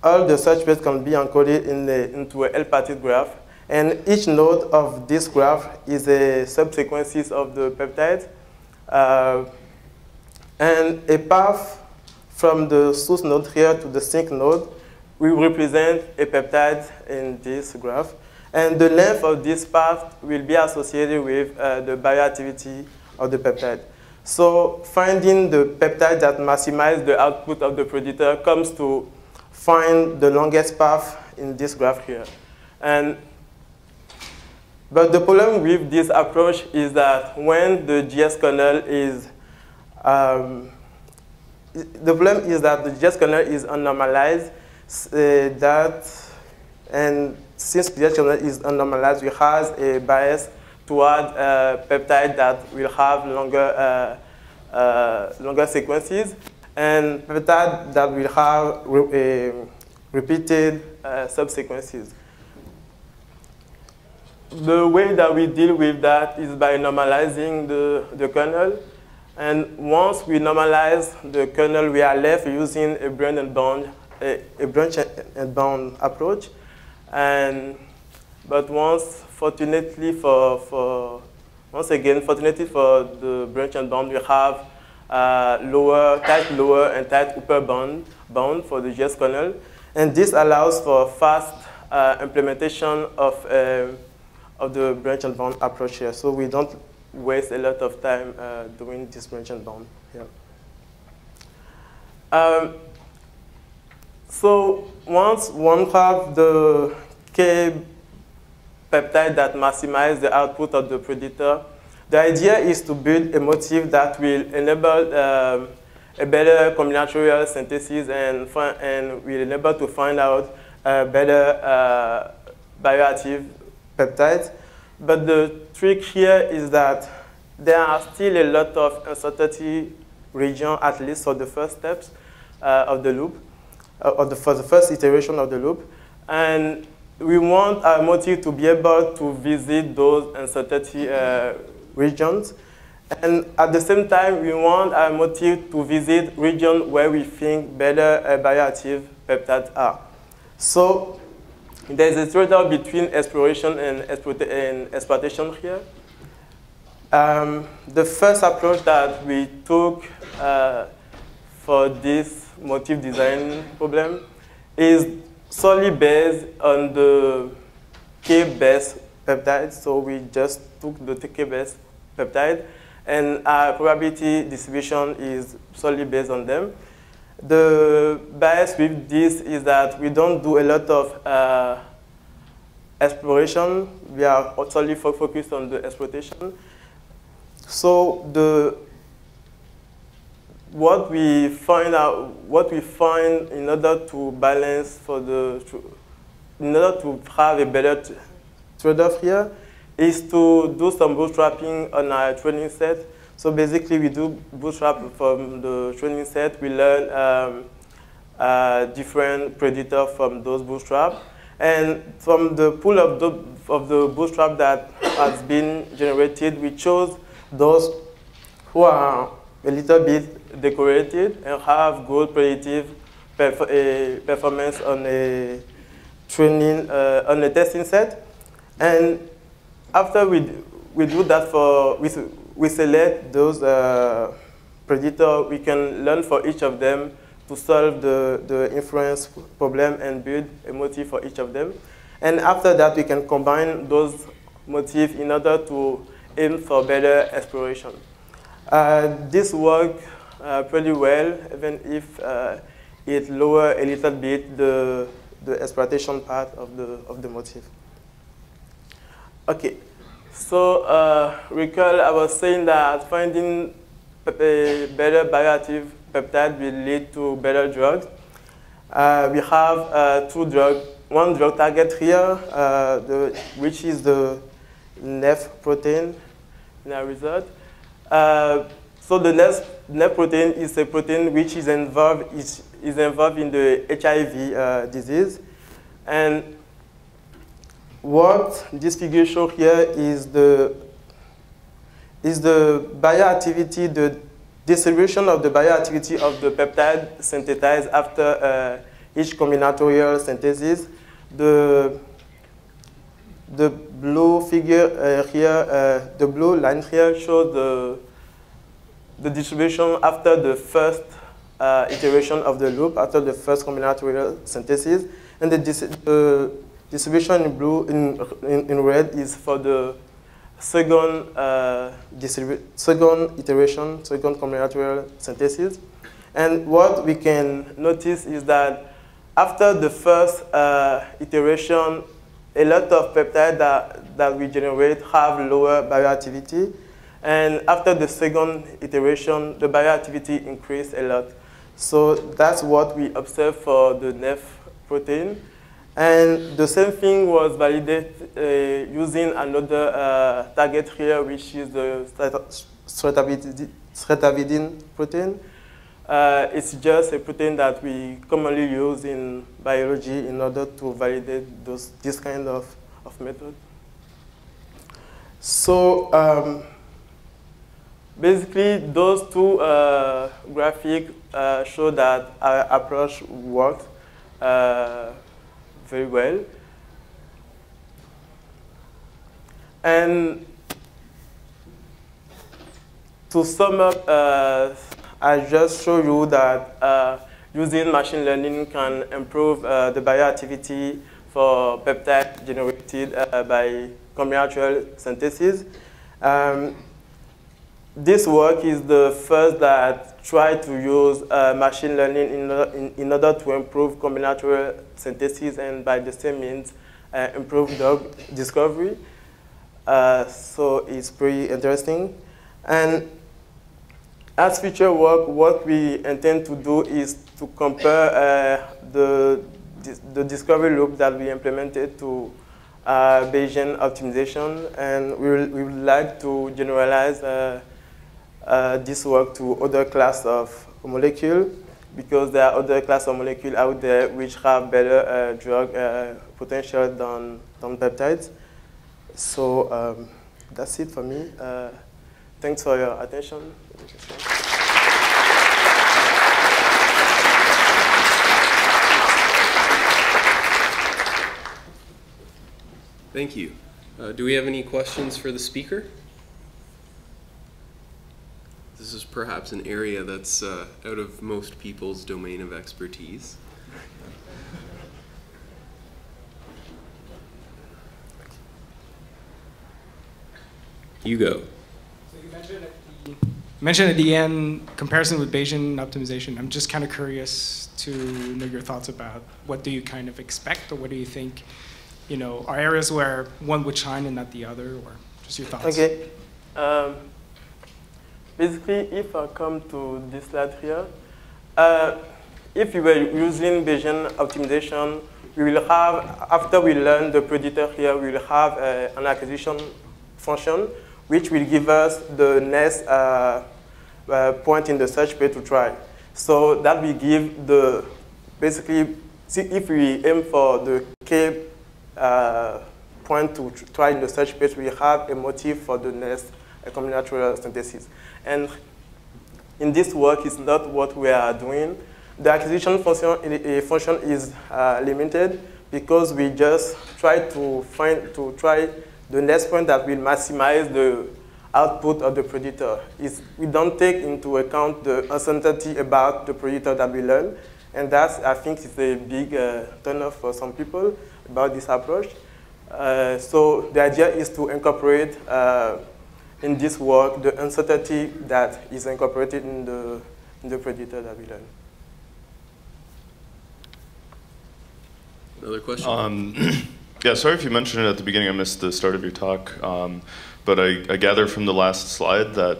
N: all the search space can be encoded into an L-parted graph. And each node of this graph is a subsequences of the peptide. And a path from the source node here to the sink node will represent a peptide in this graph. And the length of this path will be associated with the bioactivity of the peptide. So finding the peptide that maximizes the output of the predator comes to find the longest path in this graph here. But the problem with this approach is that when the GS kernel is, the problem is that the GS kernel is unnormalized, and since the GS kernel is unnormalized, we have a bias toward peptide that will have longer sequences, and peptide that will have repeated subsequences. The way that we deal with that is by normalizing the kernel. And once we normalize the kernel, we are left using a branch and bound approach. But fortunately for the branch and bound, we have tight lower and tight upper bound for the GS kernel. And this allows for fast implementation of the branch and bound approach here. So we don't waste a lot of time doing this branch and bound here. So once one have the K peptide that maximizes the output of the predator, the idea is to build a motif that will enable a better combinatorial synthesis and will enable to find out better bioactive peptides. But the trick here is that there are still a lot of uncertainty region, at least for the first steps of the loop, for the first iteration of the loop. And we want our motif to be able to visit those uncertainty regions. And at the same time, we want our motif to visit regions where we think better bioactive peptides are. So there's a trade-off between exploration and exploitation here. The first approach that we took for this motif design problem is solely based on the K-based peptide. So we just took the K-based peptide, and our probability distribution is solely based on them. The bias with this is that we don't do a lot of exploration. We are solely focused on the exploitation. So what we find in order to balance in order to have a better trade-off here is to do some bootstrapping on our training set. So basically, we do bootstrap from the training set. We learn different predators from those bootstraps. And from the pool of the bootstrap that has been generated, we chose those who are a little bit decorated and have good predictive performance on a testing set. And after we do that we select those predators, we can learn for each of them to solve the inference problem and build a motif for each of them. And after that, we can combine those motifs in order to aim for better exploration. This works pretty well, even if it lowers a little bit the exploitation part of the motif. Okay. So recall I was saying that finding a better bioactive peptide will lead to better drugs. We have one drug target here, which is the NEF protein in our result. So the NEF protein is a protein which is involved in the HIV disease. And what this figure shows here is the bioactivity, the distribution of the bioactivity of the peptide synthesized after each combinatorial synthesis. The blue figure here, the blue line here shows the distribution after the first iteration of the loop, after the first combinatorial synthesis, and the distribution in blue, in red, is for the second iteration, second combinatorial synthesis. And what we can notice is that after the first iteration, a lot of peptides that we generate have lower bioactivity. And after the second iteration, the bioactivity increased a lot. So that's what we observed for the NEF protein. And the same thing was validated using another target here, which is the stratavidin protein. It's just a protein that we commonly use in biology in order to validate this kind of method. So basically, those two graphics show that our approach worked very well. And to sum up, I just show you that using machine learning can improve the bioactivity for peptides generated by combinatorial synthesis. This work is the first that tried to use machine learning in order to improve combinatorial synthesis and by the same means improve drug discovery. So it's pretty interesting. And as future work, what we intend to do is to compare the discovery loop that we implemented to Bayesian optimization, and we would like to generalize this work to other class of molecule, because there are other class of molecule out there which have better drug potential than peptides. So that's it for me. Thanks for your attention.
H: Thank you. Do we have any questions for the speaker? This is perhaps an area that's out of most people's domain of expertise. You go.
O: So you mentioned at the end comparison with Bayesian optimization. I'm just kind of curious to know your thoughts about what do you kind of expect, or what do you think, you know, are areas where one would shine and not the other, or just your thoughts?
N: Okay. Basically, if I come to this slide here, if we were using Bayesian optimization, we will have, after we learn the predictor here, we will have an acquisition function, which will give us the next point in the search space to try. So that will give the, basically, if we aim for the K point to try in the search space, we have a motive for the next combinatorial synthesis. And in this work, it's not what we are doing. The acquisition function is limited because we just try to try the next point that will maximize the output of the predictor. We don't take into account the uncertainty about the predictor that we learn. And that's, I think, is a big turn-off for some people about this approach. So the idea is to incorporate in this work the uncertainty that is incorporated in the predictor that we learn.
H: Another question?
P: Yeah, sorry if you mentioned it at the beginning. I missed the start of your talk. But I gather from the last slide that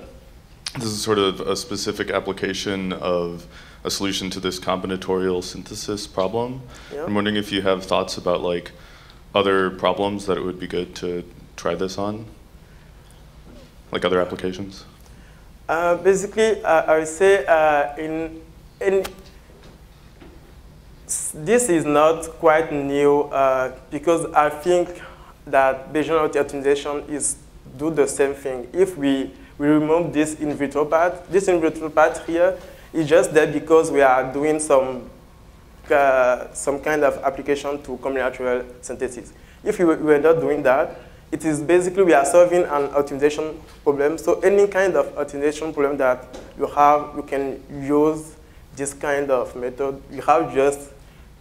P: this is sort of a specific application of a solution to this combinatorial synthesis problem. Yeah. I'm wondering if you have thoughts about like other problems that it would be good to try this on, like other applications.
N: Basically, I would say this is not quite new because I think that Bayesian optimization is do the same thing. If we remove this in vitro part here is just there because we are doing some kind of application to combinatorial synthesis. If we were not doing that, it is basically we are solving an optimization problem. So any kind of optimization problem that you have, you can use this kind of method. You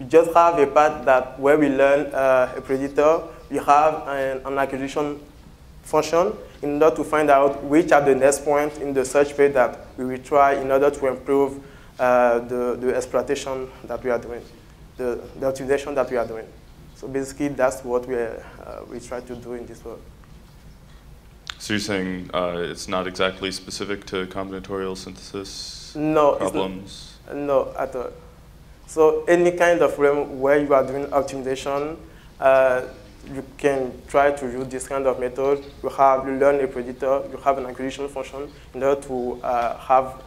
N: just have a part that where we learn a predictor, we have an acquisition function in order to find out which are the next points in the search page that we will try in order to improve the exploitation that we are doing. the optimization that we are doing. So basically, that's what we try to do in this work.
P: So you're saying it's not exactly specific to combinatorial synthesis problems?
N: No, at all. So any kind of realm where you are doing optimization, you can try to use this kind of method. You learn a predictor, you have an acquisition function in order to have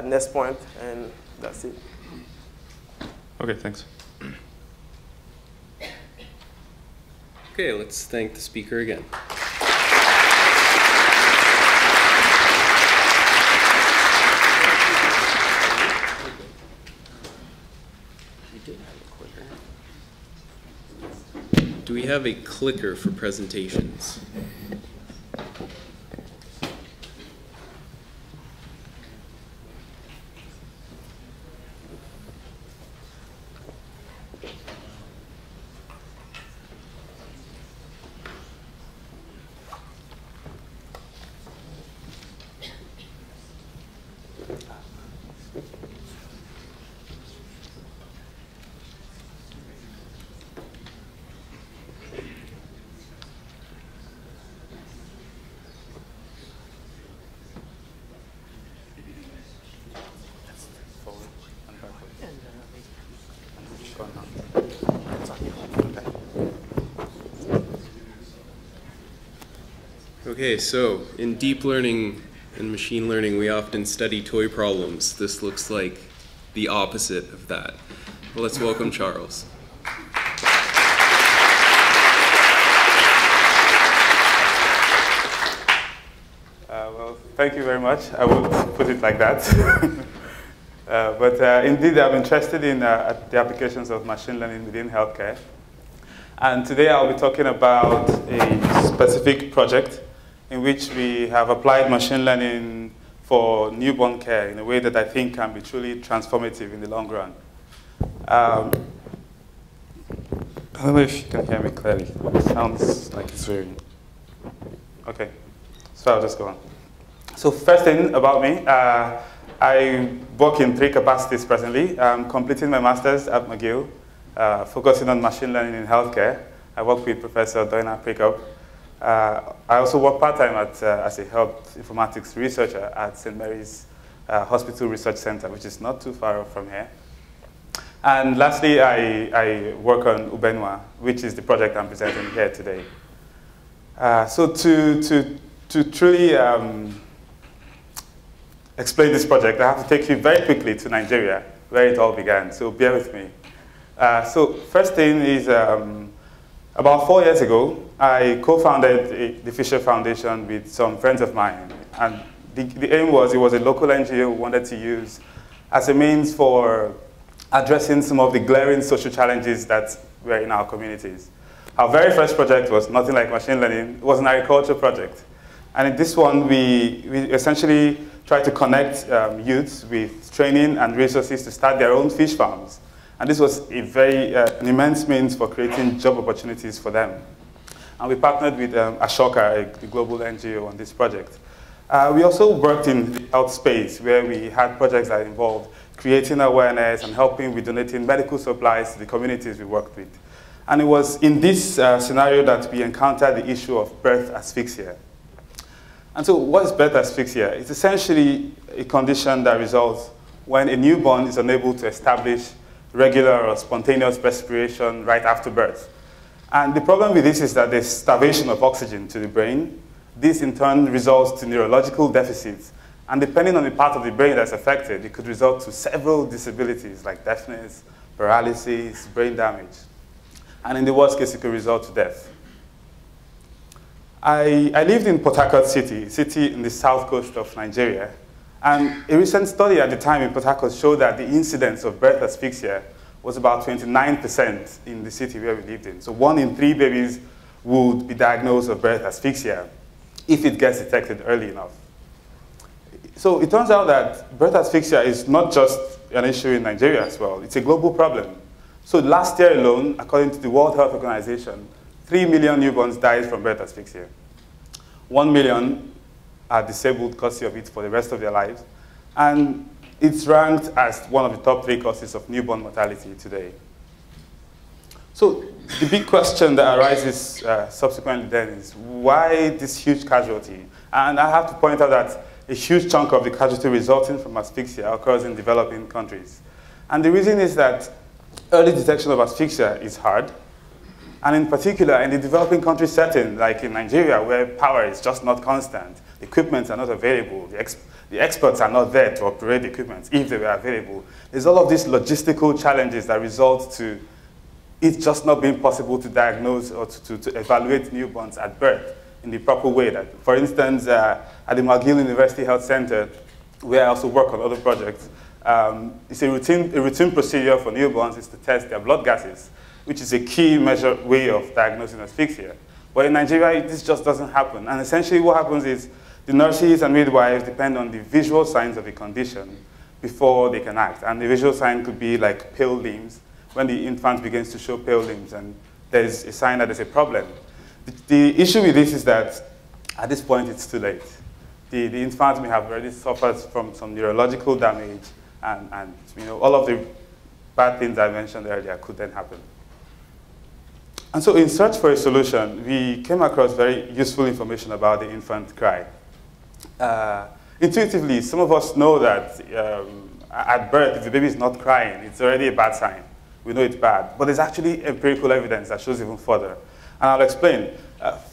N: next point, and that's it.
P: Okay, thanks.
H: Okay, let's thank the speaker again. Do we have a clicker for presentations? Okay, so in deep learning and machine learning, we often study toy problems. This looks like the opposite of that. Well, let's welcome Charles.
Q: Well, thank you very much. I won't put it like that. But indeed, I'm interested in the applications of machine learning within healthcare. And today I'll be talking about a specific project in which we have applied machine learning for newborn care in a way that I think can be truly transformative in the long run. I don't know if you can hear me clearly. It sounds like it's very... Okay, so I'll just go on. So first thing about me, I work in 3 capacities presently. I'm completing my master's at McGill, focusing on machine learning in healthcare. I work with Professor Doina Pickup. I also work part-time as a health informatics researcher at St. Mary's Hospital Research Center, which is not too far from here. And lastly, I work on Ubenwa, which is the project I'm presenting here today. So to truly explain this project, I have to take you very quickly to Nigeria, where it all began, so bear with me. So first thing is, about 4 years ago, I co-founded the Fisher Foundation with some friends of mine. And the aim was, it was a local NGO we wanted to use as a means for addressing some of the glaring social challenges that were in our communities. Our very first project was nothing like machine learning. It was an agriculture project. And in this one, we essentially tried to connect youths with training and resources to start their own fish farms. And this was an immense means for creating job opportunities for them. And we partnered with Ashoka, a global NGO, on this project. We also worked in the health space, where we had projects that involved creating awareness and helping with donating medical supplies to the communities we worked with. And it was in this scenario that we encountered the issue of birth asphyxia. And so what is birth asphyxia? It's essentially a condition that results when a newborn is unable to establish regular or spontaneous respiration right after birth. And the problem with this is that there's starvation of oxygen to the brain. This in turn results to neurological deficits. And depending on the part of the brain that's affected, it could result to several disabilities like deafness, paralysis, brain damage. And in the worst case, it could result to death. I lived in Port Harcourt city in the south coast of Nigeria. And a recent study at the time in Port Harcourt showed that the incidence of birth asphyxia was about 29% in the city where we lived in. So 1 in 3 babies would be diagnosed with birth asphyxia if it gets detected early enough. So it turns out that birth asphyxia is not just an issue in Nigeria as well. It's a global problem. So last year alone, according to the World Health Organization, 3 million newborns died from birth asphyxia. 1 million are disabled because of it for the rest of their lives. And it's ranked as one of the top 3 causes of newborn mortality today. So the big question that arises subsequently then is, why this huge casualty? And I have to point out that a huge chunk of the casualty resulting from asphyxia occurs in developing countries. And the reason is that early detection of asphyxia is hard. And in particular, in the developing country setting, like in Nigeria, where power is just not constant, the equipment are not available, the experts are not there to operate the equipment if they were available. There's all of these logistical challenges that result to it just not being possible to diagnose or to evaluate newborns at birth in the proper way. That, for instance, at the McGill University Health Center, where I also work on other projects, it's a routine procedure for newborns is to test their blood gases, which is a key way of diagnosing asphyxia. But in Nigeria, this just doesn't happen. And essentially what happens is the nurses and midwives depend on the visual signs of the condition before they can act. And the visual sign could be like pale limbs, when the infant begins to show pale limbs, and there's a sign that there's a problem. The issue with this is that at this point it's too late. The infant may have already suffered from some neurological damage, and all of the bad things I mentioned earlier could then happen. And so in search for a solution, we came across very useful information about the infant cry. Intuitively, some of us know that at birth, if the baby is not crying, it's already a bad sign. We know it's bad. But there's actually empirical evidence that shows even further. And I'll explain.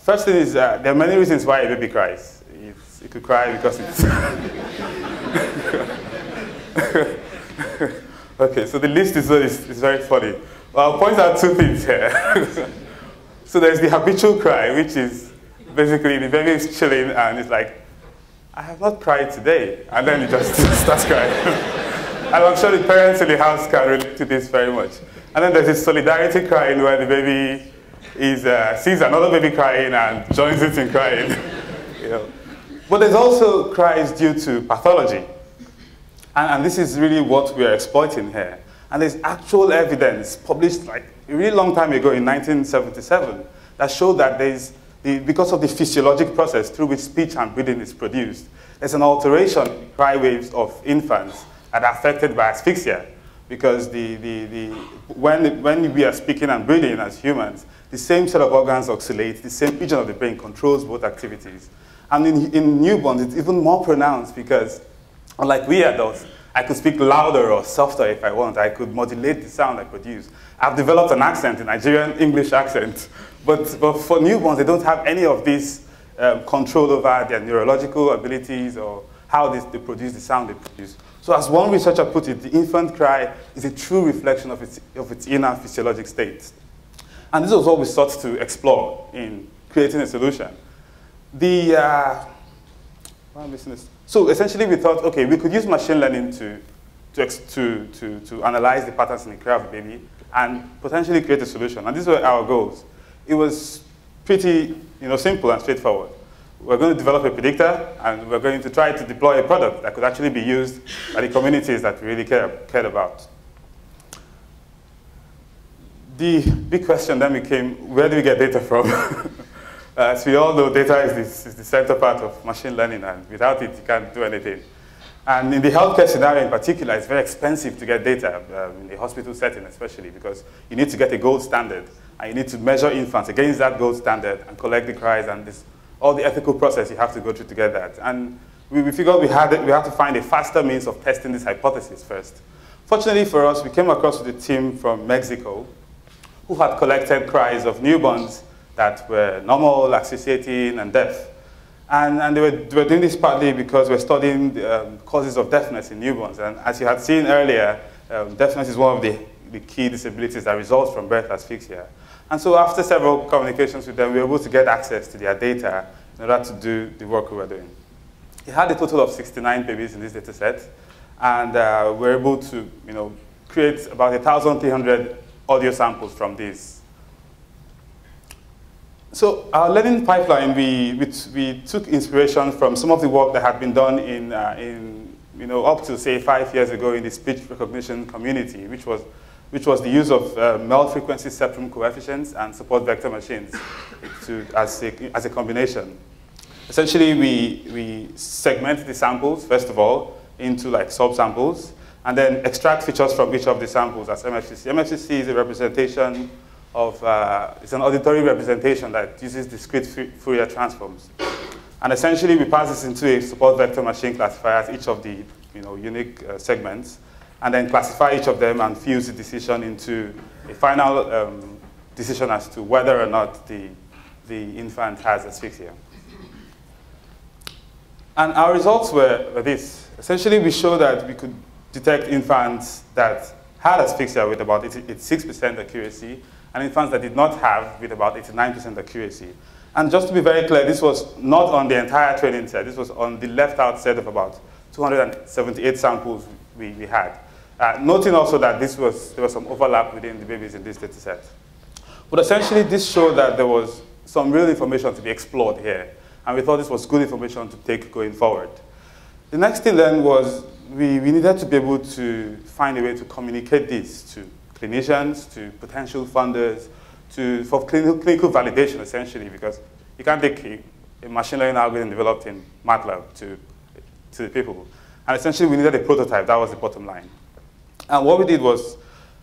Q: First thing is, there are many reasons why a baby cries. It could cry because it's... Okay, so the list is very funny. Well, I'll point out two things here. So there's the habitual cry, which is basically the baby is chilling and it's like, I have not cried today. And then it just starts crying. And I'm sure the parents in the house can relate to this very much. And then there's this solidarity crying where the baby sees another baby crying and joins it in crying. But there's also cries due to pathology. And this is really what we're exploiting here. And there's actual evidence published like a really long time ago in 1977 that showed that because of the physiologic process through which speech and breathing is produced, there's an alteration in the cry waves of infants that are affected by asphyxia. Because when we are speaking and breathing as humans, the same set of organs oscillate, the same region of the brain controls both activities. And in newborns, it's even more pronounced because, unlike we adults, I could speak louder or softer if I want. I could modulate the sound I produce. I've developed an accent, a Nigerian English accent. But for newborns, they don't have any of this control over their neurological abilities or how they produce the sound they produce. So as one researcher put it, the infant cry is a true reflection of its inner physiologic state. And this was what we sought to explore in creating a solution. So essentially we thought, okay, we could use machine learning to analyze the patterns in the cry of the baby and potentially create a solution. And these were our goals. It was pretty simple and straightforward. We're going to develop a predictor, and we're going to try to deploy a product that could actually be used by the communities that we really cared about. The big question then became, where do we get data from? As we all know, data is the center part of machine learning, and without it, you can't do anything. And in the healthcare scenario in particular, it's very expensive to get data, in the hospital setting especially, because you need to get a gold standard, and you need to measure infants against that gold standard and collect the cries and all the ethical process you have to go through to get that. And we figured we had to find a faster means of testing this hypothesis first. Fortunately for us, we came across with a team from Mexico who had collected cries of newborns that were normal, asphyxiating, and deaf. And they were doing this partly because we're studying causes of deafness in newborns. And as you had seen earlier, deafness is one of the key disabilities that results from birth asphyxia. And so after several communications with them, we were able to get access to their data in order to do the work we were doing. We had a total of 69 babies in this data set, and we were able to create about 1,300 audio samples from these. So our learning pipeline, we took inspiration from some of the work that had been done up to, say, 5 years ago in the speech recognition community, which was the use of mel-frequency spectrum coefficients and support vector machines as a combination. Essentially, we segment the samples, first of all, into like subsamples, and then extract features from each of the samples as MFCC. MFCC is a representation it's an auditory representation that uses discrete Fourier transforms. And essentially, we pass this into a support vector machine classifier as each of the unique segments, and then classify each of them and fuse the decision into a final decision as to whether or not the infant has asphyxia. And our results were this. Essentially, we showed that we could detect infants that had asphyxia with about 86% accuracy, and infants that did not have with about 89% accuracy. And just to be very clear, this was not on the entire training set. This was on the left-out set of about 278 samples we had. Noting also that there was some overlap within the babies in this data set. But essentially, this showed that there was some real information to be explored here. And we thought this was good information to take going forward. The next thing then was we needed to be able to find a way to communicate this to clinicians, to potential funders, for clinical validation, essentially, because you can't take a machine learning algorithm developed in MATLAB to the people. And essentially, we needed a prototype. That was the bottom line. And what we did was,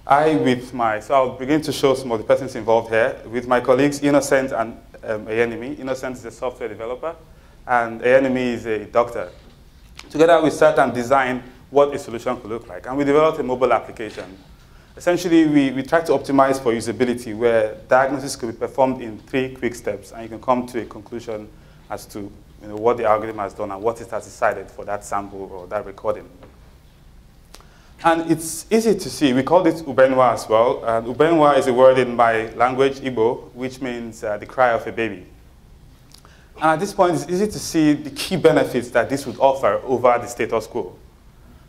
Q: so I'll begin to show some of the persons involved here, with my colleagues, Innocent and Ayanimi. Innocent is a software developer, and Ayanimi is a doctor. Together, we sat and designed what a solution could look like. And we developed a mobile application. Essentially, we tried to optimize for usability, where diagnosis could be performed in 3 quick steps, and you can come to a conclusion as to what the algorithm has done and what it has decided for that sample or that recording. And it's easy to see. We call it Ubenwa as well. And Ubenwa is a word in my language, Igbo, which means the cry of a baby. And at this point, it's easy to see the key benefits that this would offer over the status quo.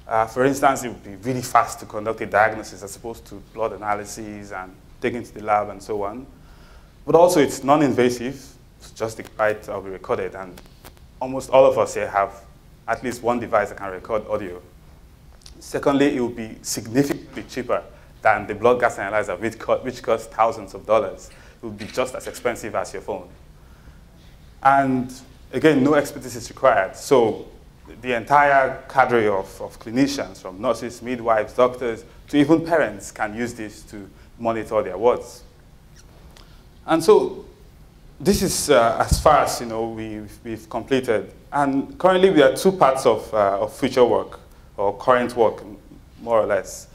Q: For instance, it would be really fast to conduct a diagnosis as opposed to blood analyses and taking it to the lab and so on. But also, it's non-invasive. It's just the cry that will be recorded. And almost all of us here have at least one device that can record audio. Secondly, it will be significantly cheaper than the blood gas analyzer, which costs thousands of dollars. It will be just as expensive as your phone. And again, no expertise is required. So the entire cadre of clinicians, from nurses, midwives, doctors, to even parents, can use this to monitor their wards. And so this is as far as we've completed. And currently, we are 2 parts of future work, or current work, more or less.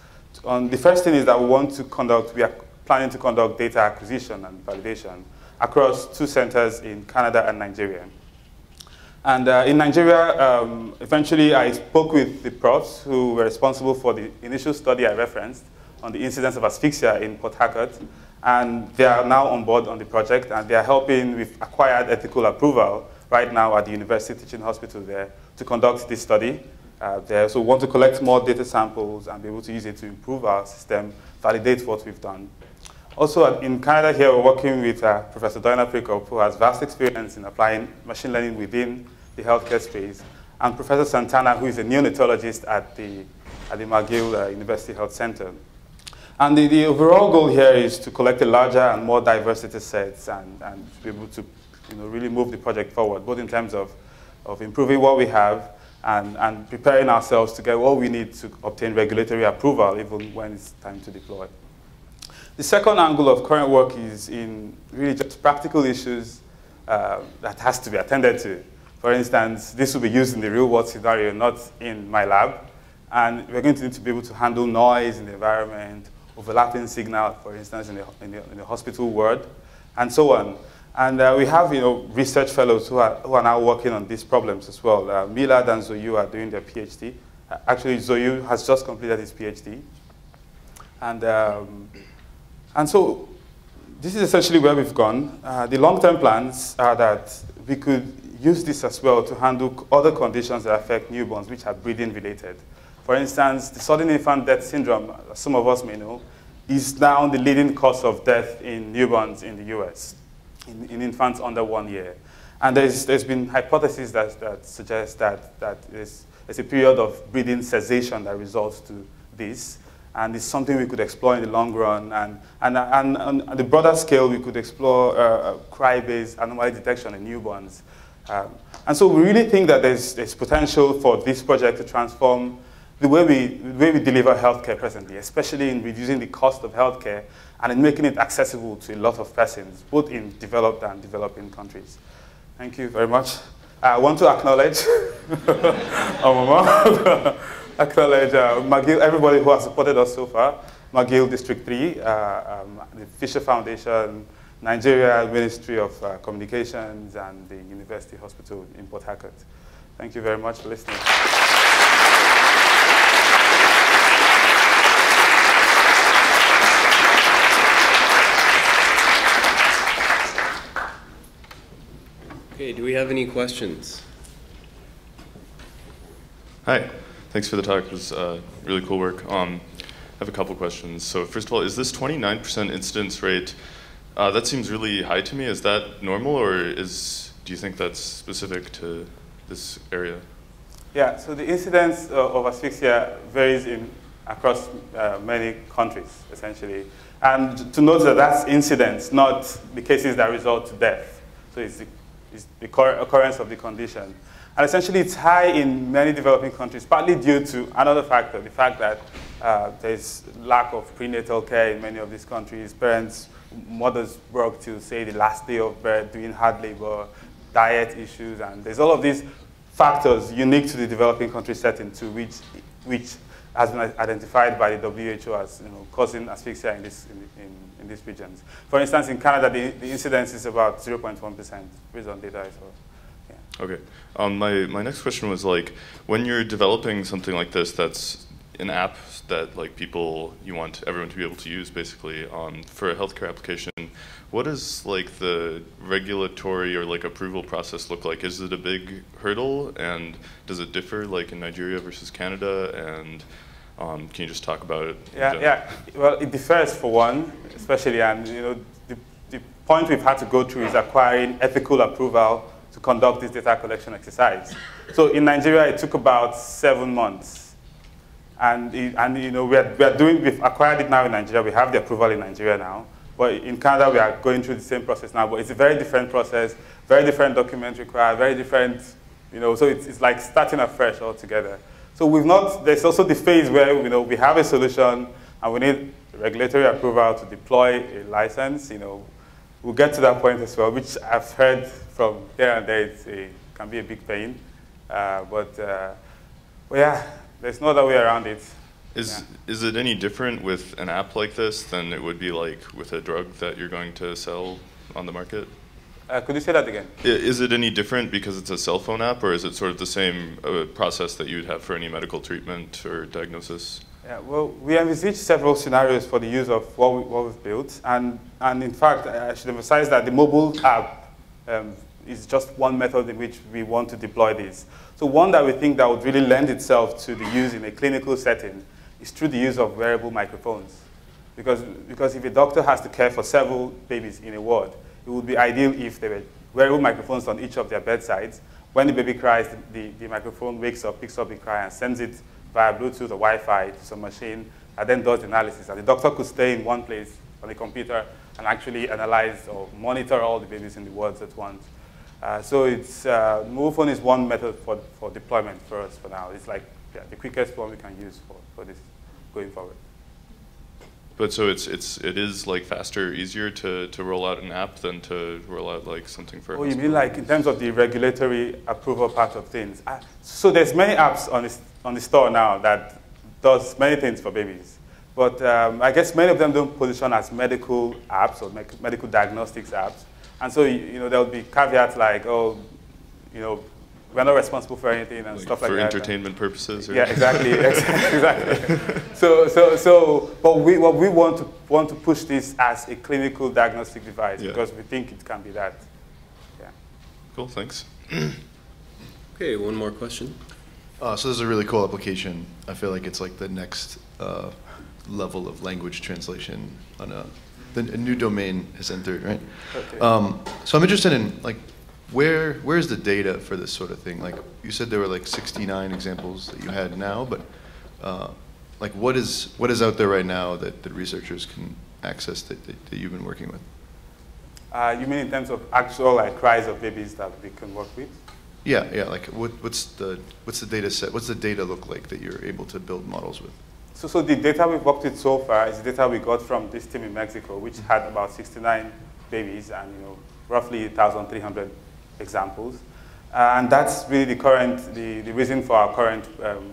Q: The first thing is that we are planning to conduct data acquisition and validation across 2 centers in Canada and Nigeria. And in Nigeria, eventually I spoke with the profs who were responsible for the initial study I referenced on the incidence of asphyxia in Port Harcourt. And they are now on board on the project, and they are helping with acquired ethical approval right now at the University Teaching Hospital there to conduct this study. They also want to collect more data samples and be able to use it to improve our system, validate what we've done. Also, in Canada here, we're working with Professor Doina Prikop, who has vast experience in applying machine learning within the healthcare space, and Professor Santana, who is a neonatologist at the McGill University Health Center. And the overall goal here is to collect a larger and more diverse data sets and be able to really move the project forward, both in terms of improving what we have and preparing ourselves to get what we need to obtain regulatory approval, even when it's time to deploy. The second angle of current work is in really just practical issues that has to be attended to. For instance, this will be used in the real-world scenario, not in my lab. And we're going to need to be able to handle noise in the environment, overlapping signal, for instance, in the hospital ward, and so on. And we have research fellows who are now working on these problems as well. Milad and Zoyu are doing their PhD. Actually, Zoyu has just completed his PhD. And so this is essentially where we've gone. The long-term plans are that we could use this as well to handle other conditions that affect newborns, which are breeding-related. For instance, the sudden infant death syndrome, as some of us may know, is now the leading cause of death in newborns in the US, in infants under 1 year. And there's been hypotheses that suggest that there's a period of breeding cessation that results to this. And it's something we could explore in the long run. And on the broader scale, we could explore cry-based anomaly detection in newborns. And so we really think that there's potential for this project to transform the way we deliver healthcare presently, especially in reducing the cost of healthcare and in making it accessible to a lot of persons, both in developed and developing countries. Thank you very much. I want to acknowledge, acknowledge McGill, everybody who has supported us so far, McGill District 3, the Fisher Foundation, Nigeria Ministry of Communications, and the University Hospital in Port Harcourt. Thank you very much for listening.
H: Okay, do we have any questions?
P: Hi, thanks for the talk. It was really cool work. I have a couple questions. So first of all, is this 29% incidence rate, that seems really high to me. Is that normal, or do you think that's specific to this area?
Q: Yeah, so the incidence of asphyxia varies across many countries, essentially. And to note that that's incidence, not the cases that result to death. So it's the occurrence of the condition. And essentially it's high in many developing countries, partly due to another factor, the fact that there's lack of prenatal care in many of these countries. Mothers work to, say, the last day of birth, doing hard labor, diet issues, and there's all of these factors unique to the developing country setting too, which has been identified by the WHO as causing asphyxia in these regions. For instance, in Canada, the incidence is about 0.1% based on data I saw. Yeah.
P: Okay. My next question was, like, when you're developing something like this that's an app that you want everyone to be able to use, basically, for a healthcare application, what does the regulatory or approval process look like? Is it a big hurdle, and does it differ in Nigeria versus Canada? And can you just talk about it?
Q: Yeah. Well, it differs for one, especially, and the point we've had to go through is acquiring ethical approval to conduct this data collection exercise. So in Nigeria, it took about 7 months. And we've acquired it now in Nigeria. We have the approval in Nigeria now. But in Canada, we are going through the same process now. But it's a very different process, very different documents required, very different, so it's like starting afresh altogether. So there's also the phase where, we have a solution and we need regulatory approval to deploy a license. We'll get to that point as well, which I've heard from here and there, it can be a big pain. But yeah, there's no other way around it.
P: Is it any different with an app like this than it would be with a drug that you're going to sell on the market?
Q: Could you say that again?
P: Is it any different because it's a cell phone app, or is it sort of the same process that you would have for any medical treatment or diagnosis?
Q: Yeah, well, we envisage several scenarios for the use of what we've built. And in fact, I should emphasize that the mobile app is just one method in which we want to deploy this. So one that we think that would really lend itself to the use in a clinical setting is through the use of wearable microphones. Because if a doctor has to care for several babies in a ward, it would be ideal if there were wearable microphones on each of their bedsides. When the baby cries, the microphone wakes up, picks up the cry, and sends it via Bluetooth or Wi-Fi to some machine, and then does the analysis. And the doctor could stay in one place on the computer and actually analyze or monitor all the babies in the wards at once. So mobile phone is one method for deployment for us for now. It's the quickest one we can use for this going forward.
P: But so it is faster, easier to roll out an app than to roll out something for.
Q: Oh, you mean in terms of the regulatory approval part of things? So there's many apps on the store now that does many things for babies, but I guess many of them don't position as medical apps or medical diagnostics apps, and so there'll be caveats like, oh, we're not responsible for anything and stuff like that.
P: For entertainment purposes? Or?
Q: Yeah, exactly, exactly. But we want to push this as a clinical diagnostic device because we think it can be that. Yeah.
P: Cool, thanks.
H: Okay, one more question.
R: So this is a really cool application. I feel like it's the next level of language translation on a new domain has entered, right? Okay. So I'm interested in where's the data for this sort of thing? You said there were 69 examples that you had now, but what is out there right now that researchers can access that you've been working with?
Q: You mean in terms of actual cries of babies that we can work with?
R: Yeah. Like, what's the data set? What's the data look like that you're able to build models with?
Q: So the data we've worked with so far is the data we got from this team in Mexico, which had about 69 babies and roughly 1,300 examples. And that's really the reason for our current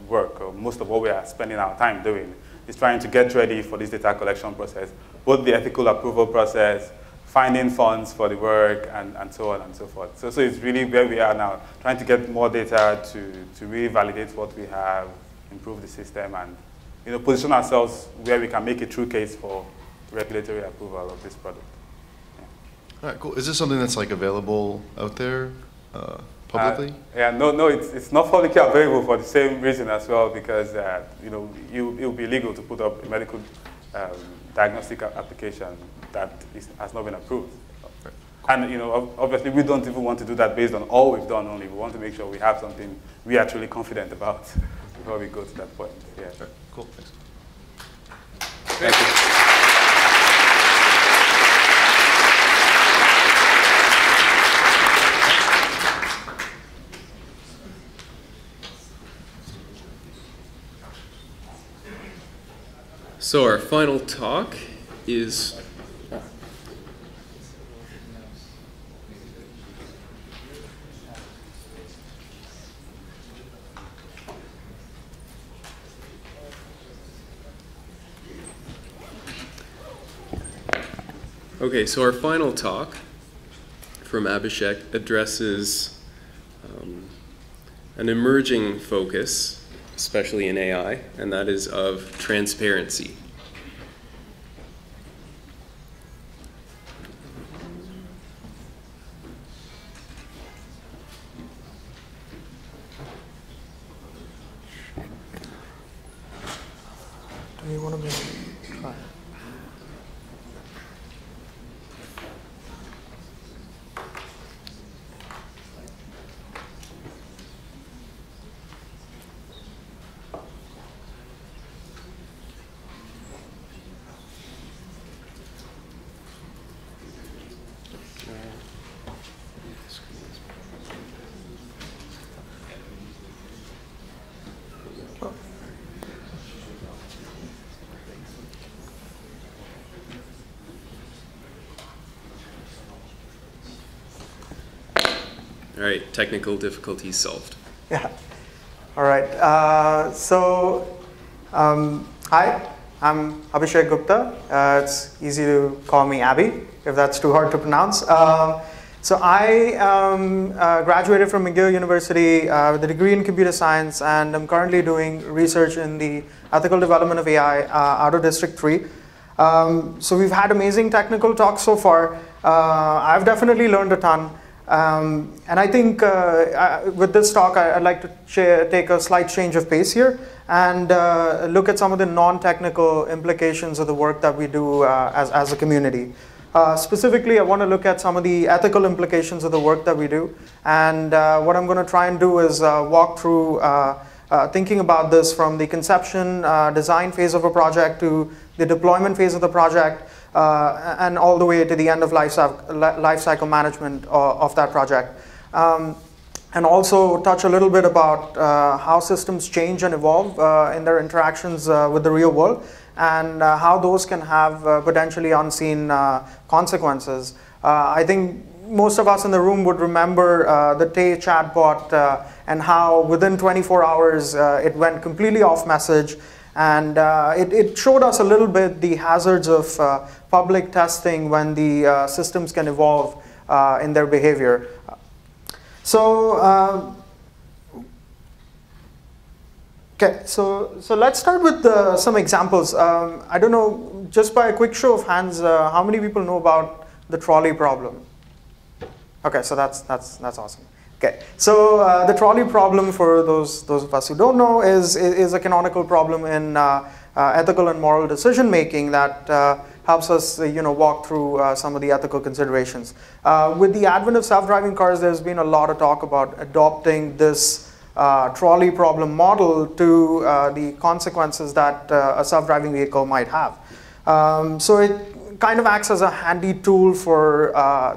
Q: work. Or most of what we are spending our time doing is trying to get ready for this data collection process, both the ethical approval process, finding funds for the work, and so on and so forth. So it's really where we are now, trying to get more data to really validate what we have, improve the system, and position ourselves where we can make a true case for regulatory approval of this product. Yeah.
R: All right, cool. Is this something that's like available out there publicly?
Q: No, it's not publicly available for the same reason as well, because it will be illegal to put up a medical diagnostic application that has not been approved.
R: Right.
Q: And obviously we don't even want to do that based on all we've done only. We want to make sure we have something we are truly confident about before we go to that point. Yeah.
R: Right. Cool. Thanks.
Q: Thank you.
H: So our final talk is so our final talk from Abhishek addresses an emerging focus, especially in AI, and that is of transparency.
F: Do you want to maybe try?
H: All right, technical difficulties solved.
S: Yeah. All right. Hi, I'm Abhishek Gupta. It's easy to call me Abby, if that's too hard to pronounce. So I graduated from McGill University with a degree in computer science, and I'm currently doing research in the ethical development of AI out of District 3. So we've had amazing technical talks so far. I've definitely learned a ton. And I think with this talk, I'd like to take a slight change of pace here and look at some of the non-technical implications of the work that we do as a community. Specifically, I want to look at some of the ethical implications of the work that we do. And what I'm going to try and do is walk through thinking about this from the conception, design phase of a project to the deployment phase of the project, and all the way to the end of life cycle management of that project. And also touch a little bit about how systems change and evolve in their interactions with the real world, and how those can have potentially unseen consequences. I think most of us in the room would remember the Tay chatbot and how within 24 hours it went completely off message. And it showed us a little bit the hazards of public testing when the systems can evolve in their behavior. So let's start with some examples. I don't know, just by a quick show of hands, how many people know about the trolley problem? Okay, so that's awesome. Okay, so the trolley problem, for those of us who don't know, is a canonical problem in ethical and moral decision making that helps us walk through some of the ethical considerations. With the advent of self-driving cars, there's been a lot of talk about adopting this trolley problem model to the consequences that a self-driving vehicle might have. So it kind of acts as a handy tool for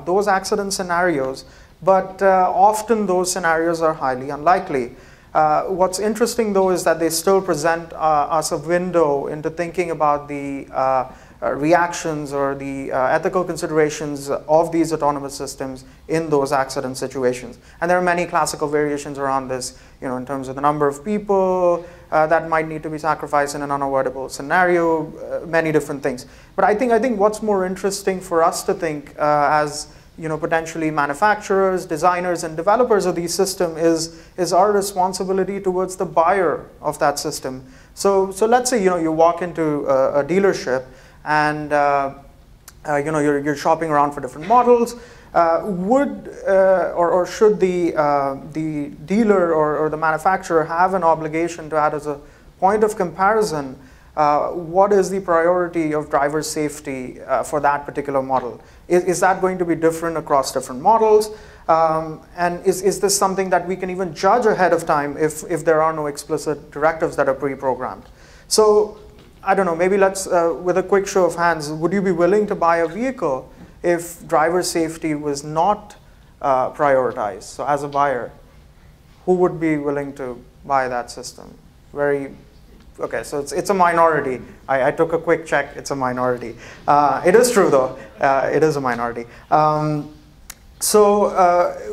S: those accident scenarios but often those scenarios are highly unlikely. What's interesting, though, is that they still present us a window into thinking about the reactions or the ethical considerations of these autonomous systems in those accident situations. And there are many classical variations around this, in terms of the number of people that might need to be sacrificed in an unavoidable scenario, many different things. But I think what's more interesting for us to think as potentially manufacturers, designers, and developers of these systems is our responsibility towards the buyer of that system. So let's say you walk into a dealership and you're shopping around for different models. Would or should the dealer or the manufacturer have an obligation to add as a point of comparison what is the priority of driver safety for that particular model? Is that going to be different across different models? And is this something that we can even judge ahead of time if there are no explicit directives that are pre-programmed? So I don't know, maybe let's, with a quick show of hands, would you be willing to buy a vehicle if driver safety was not prioritized? So as a buyer, who would be willing to buy that system? Okay, so it's a minority. I took a quick check, it's a minority. It is true though, it is a minority. So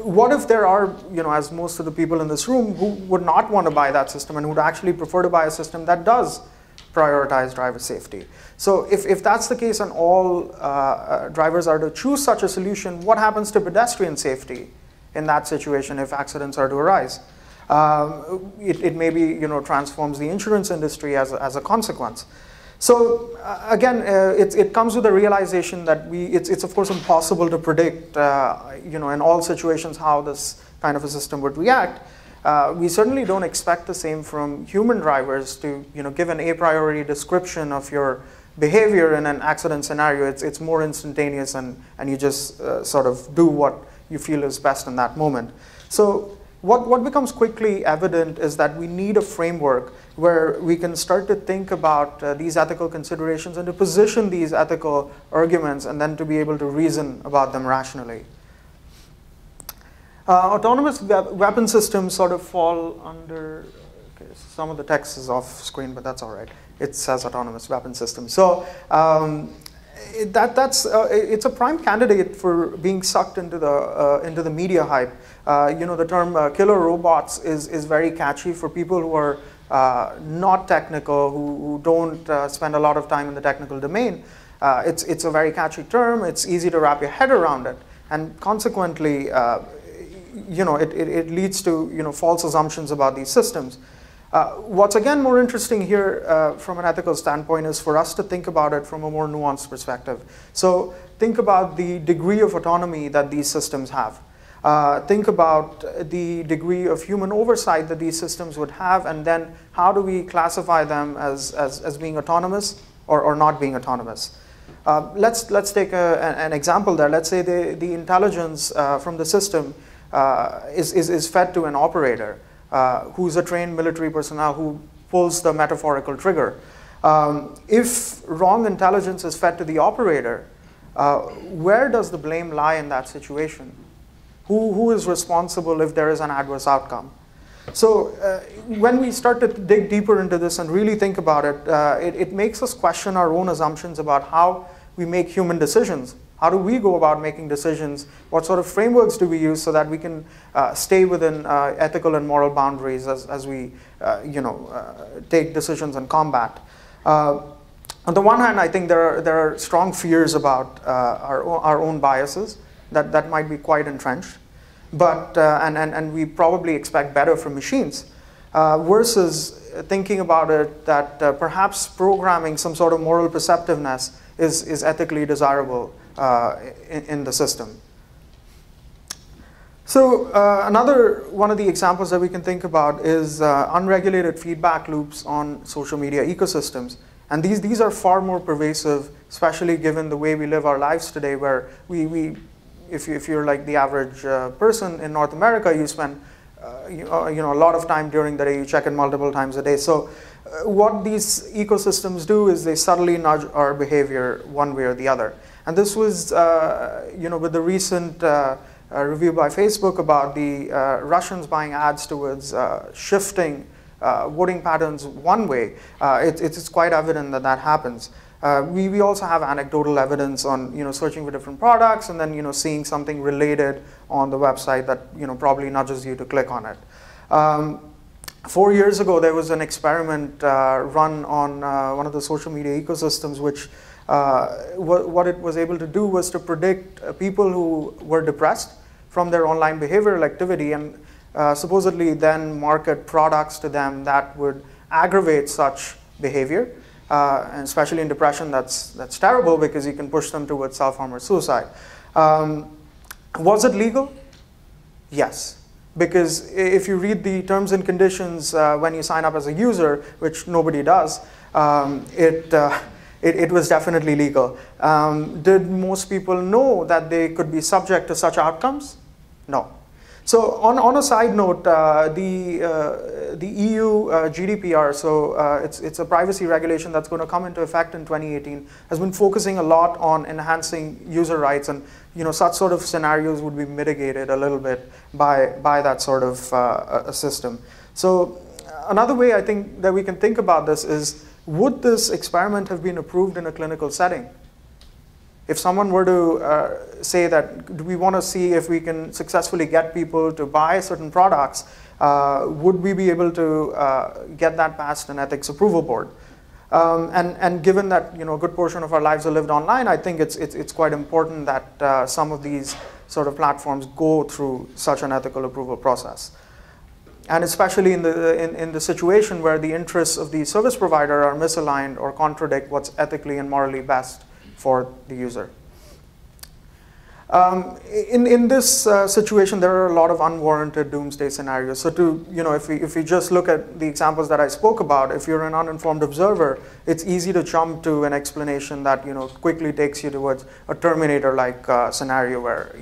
S: what if there are, as most of the people in this room who would not want to buy that system and would actually prefer to buy a system that does prioritize driver safety? So if that's the case and all drivers are to choose such a solution, what happens to pedestrian safety in that situation if accidents are to arise? It maybe transforms the insurance industry as a consequence. So again, it comes with the realization that it's of course impossible to predict in all situations how this kind of a system would react. We certainly don't expect the same from human drivers to give an a priori description of your behavior in an accident scenario. It's more instantaneous and you just sort of do what you feel is best in that moment. So what becomes quickly evident is that we need a framework where we can start to think about these ethical considerations and to position these ethical arguments and then to be able to reason about them rationally. Autonomous weapon systems sort of fall under, okay, some of the text is off screen, but that's all right. It says autonomous weapon system. So it's a prime candidate for being sucked into the media hype. The term killer robots is very catchy for people who are not technical, who don't spend a lot of time in the technical domain. It's a very catchy term. It's easy to wrap your head around it, and consequently, it leads to false assumptions about these systems. What's again more interesting here from an ethical standpoint is for us to think about it from a more nuanced perspective. So think about the degree of autonomy that these systems have. Think about the degree of human oversight that these systems would have, and then how do we classify them as being autonomous or not being autonomous. Let's take an example there. Let's say the intelligence from the system is fed to an operator who's a trained military personnel who pulls the metaphorical trigger. If wrong intelligence is fed to the operator, where does the blame lie in that situation? Who is responsible if there is an adverse outcome? So when we start to dig deeper into this and really think about it, it makes us question our own assumptions about how we make human decisions. How do we go about making decisions? What sort of frameworks do we use so that we can stay within ethical and moral boundaries as we take decisions in combat? On the one hand, I think there are strong fears about our own biases that might be quite entrenched, but and we probably expect better from machines, versus thinking about it that perhaps programming some sort of moral perceptiveness is ethically desirable in the system. So another one of the examples that we can think about is unregulated feedback loops on social media ecosystems. And these are far more pervasive, especially given the way we live our lives today, where if you're like the average person in North America, you spend a lot of time during the day, you check it multiple times a day. So what these ecosystems do is they subtly nudge our behavior one way or the other. And this was, with the recent review by Facebook about the Russians buying ads towards shifting voting patterns one way, it's quite evident that that happens. We also have anecdotal evidence on searching for different products and then seeing something related on the website that probably nudges you to click on it. 4 years ago, there was an experiment run on one of the social media ecosystems, which what it was able to do was to predict people who were depressed from their online behavioral activity and supposedly then market products to them that would aggravate such behavior. And especially in depression, that's terrible because you can push them towards self-harm or suicide. Was it legal? Yes. Because if you read the terms and conditions when you sign up as a user, which nobody does, it was definitely legal. Did most people know that they could be subject to such outcomes? No. So on a side note, the EU GDPR, so it's a privacy regulation that's going to come into effect in 2018, has been focusing a lot on enhancing user rights, and such sort of scenarios would be mitigated a little bit by that sort of a system. So another way I think that we can think about this is, would this experiment have been approved in a clinical setting? If someone were to say that, do we want to see if we can successfully get people to buy certain products, would we be able to get that past an ethics approval board? And given that a good portion of our lives are lived online, I think it's quite important that some of these sort of platforms go through such an ethical approval process. And especially in the situation where the interests of the service provider are misaligned or contradict what's ethically and morally best for the user. In this situation, there are a lot of unwarranted doomsday scenarios. So if we just look at the examples that I spoke about, if you're an uninformed observer, it's easy to jump to an explanation that quickly takes you towards a Terminator-like scenario where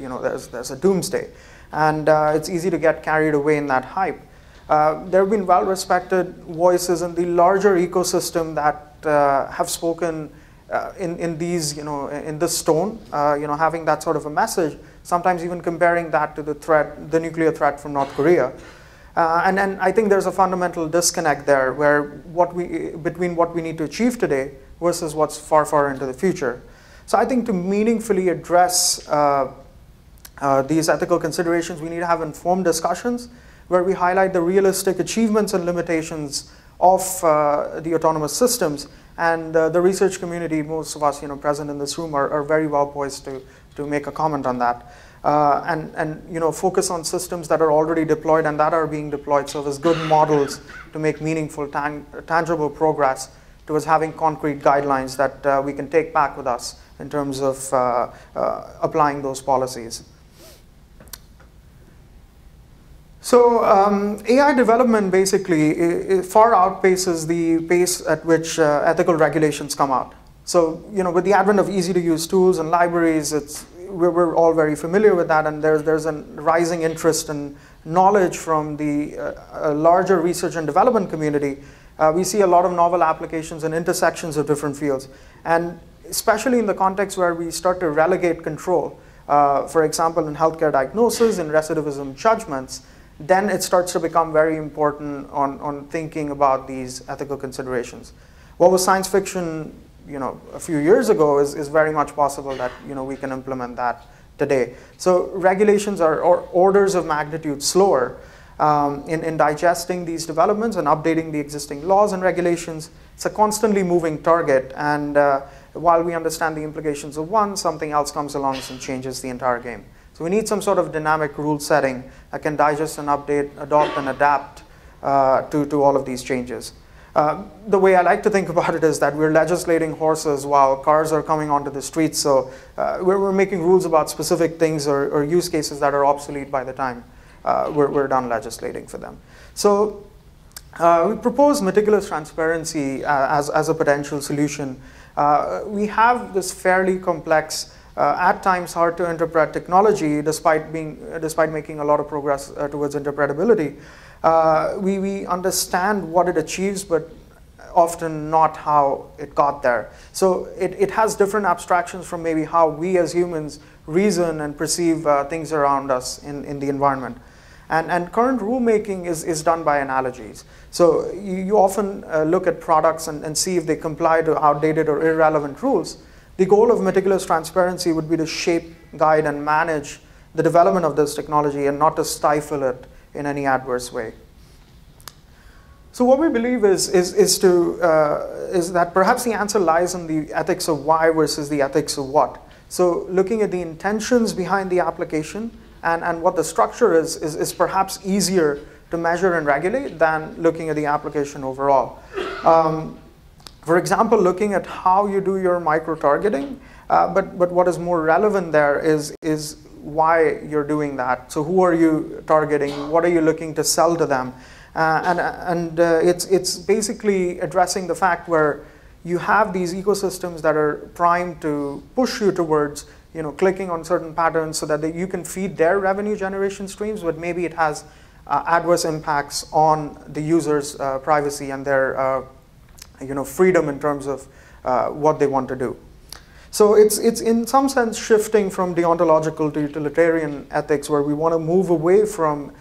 S: there's a doomsday, and it's easy to get carried away in that hype. There have been well-respected voices in the larger ecosystem that have spoken in this tone, having that sort of a message, sometimes even comparing that to the nuclear threat from North Korea. And I think there's a fundamental disconnect there between what we need to achieve today versus what's far, far into the future. So I think to meaningfully address these ethical considerations, we need to have informed discussions where we highlight the realistic achievements and limitations of the autonomous systems. And the research community, most of us present in this room, are very well poised to make a comment on that. And focus on systems that are already deployed and that are being deployed, so as good models to make meaningful, tangible progress towards having concrete guidelines that we can take back with us in terms of applying those policies. So AI development basically far outpaces the pace at which ethical regulations come out. So with the advent of easy-to-use tools and libraries, we're all very familiar with that, and there's a rising interest and knowledge from the larger research and development community. We see a lot of novel applications and intersections of different fields, and especially in the context where we start to relegate control, for example, in healthcare diagnosis and recidivism judgments, then it starts to become very important on thinking about these ethical considerations. What was science fiction a few years ago is very much possible that we can implement that today. So regulations are orders of magnitude slower in digesting these developments and updating the existing laws and regulations. It's a constantly moving target, and while we understand the implications of one, something else comes along and changes the entire game. So we need some sort of dynamic rule setting that can digest and update, adopt and adapt to all of these changes. The way I like to think about it is that we're legislating horses while cars are coming onto the streets. So we're making rules about specific things or use cases that are obsolete by the time we're done legislating for them. So we propose meticulous transparency as a potential solution. We have this fairly complex, at times hard to interpret technology, despite making a lot of progress towards interpretability. We understand what it achieves, but often not how it got there. So it has different abstractions from maybe how we as humans reason and perceive things around us in the environment. And current rulemaking is done by analogies. So you often look at products and see if they comply to outdated or irrelevant rules. The goal of meticulous transparency would be to shape, guide, and manage the development of this technology and not to stifle it in any adverse way. So what we believe is that perhaps the answer lies in the ethics of why versus the ethics of what. So looking at the intentions behind the application and what the structure is perhaps easier to measure and regulate than looking at the application overall. For example, looking at how you do your micro-targeting, but what is more relevant there is why you're doing that. So who are you targeting? What are you looking to sell to them? It's basically addressing the fact where you have these ecosystems that are primed to push you towards clicking on certain patterns so that you can feed their revenue generation streams, but maybe it has adverse impacts on the user's privacy and their freedom in terms of what they want to do. So it's in some sense shifting from deontological to utilitarian ethics, where we want to move away from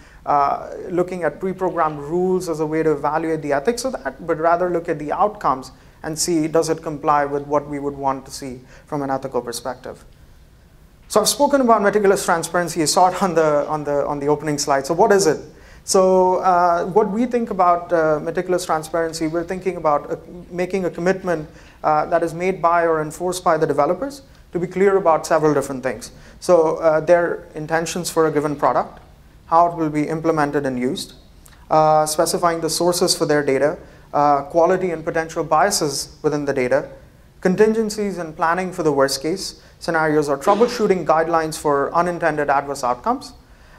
S: looking at pre-programmed rules as a way to evaluate the ethics of that, but rather look at the outcomes and see, does it comply with what we would want to see from an ethical perspective. So I've spoken about meticulous transparency. You saw it on the opening slide. So what is it? So what we think about meticulous transparency, we're thinking about making a commitment that is made by or enforced by the developers to be clear about several different things. So their intentions for a given product, how it will be implemented and used, specifying the sources for their data, quality and potential biases within the data, contingencies and planning for the worst case scenarios, or troubleshooting guidelines for unintended adverse outcomes,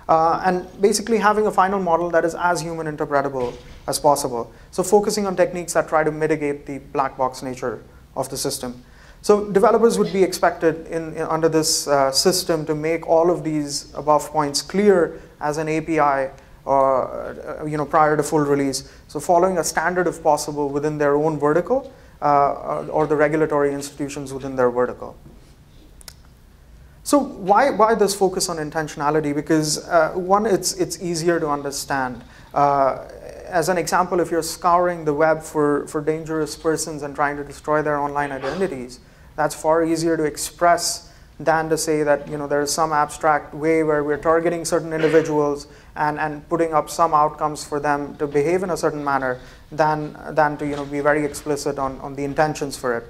S: and basically having a final model that is as human interpretable as possible. So focusing on techniques that try to mitigate the black box nature of the system. So developers would be expected under this system to make all of these above points clear as an API or prior to full release. So following a standard if possible within their own vertical or the regulatory institutions within their vertical. So why this focus on intentionality? Because one, it's easier to understand. As an example, if you're scouring the web for dangerous persons and trying to destroy their online identities, that's far easier to express than to say that there's some abstract way where we're targeting certain individuals and putting up some outcomes for them to behave in a certain manner than to be very explicit on the intentions for it.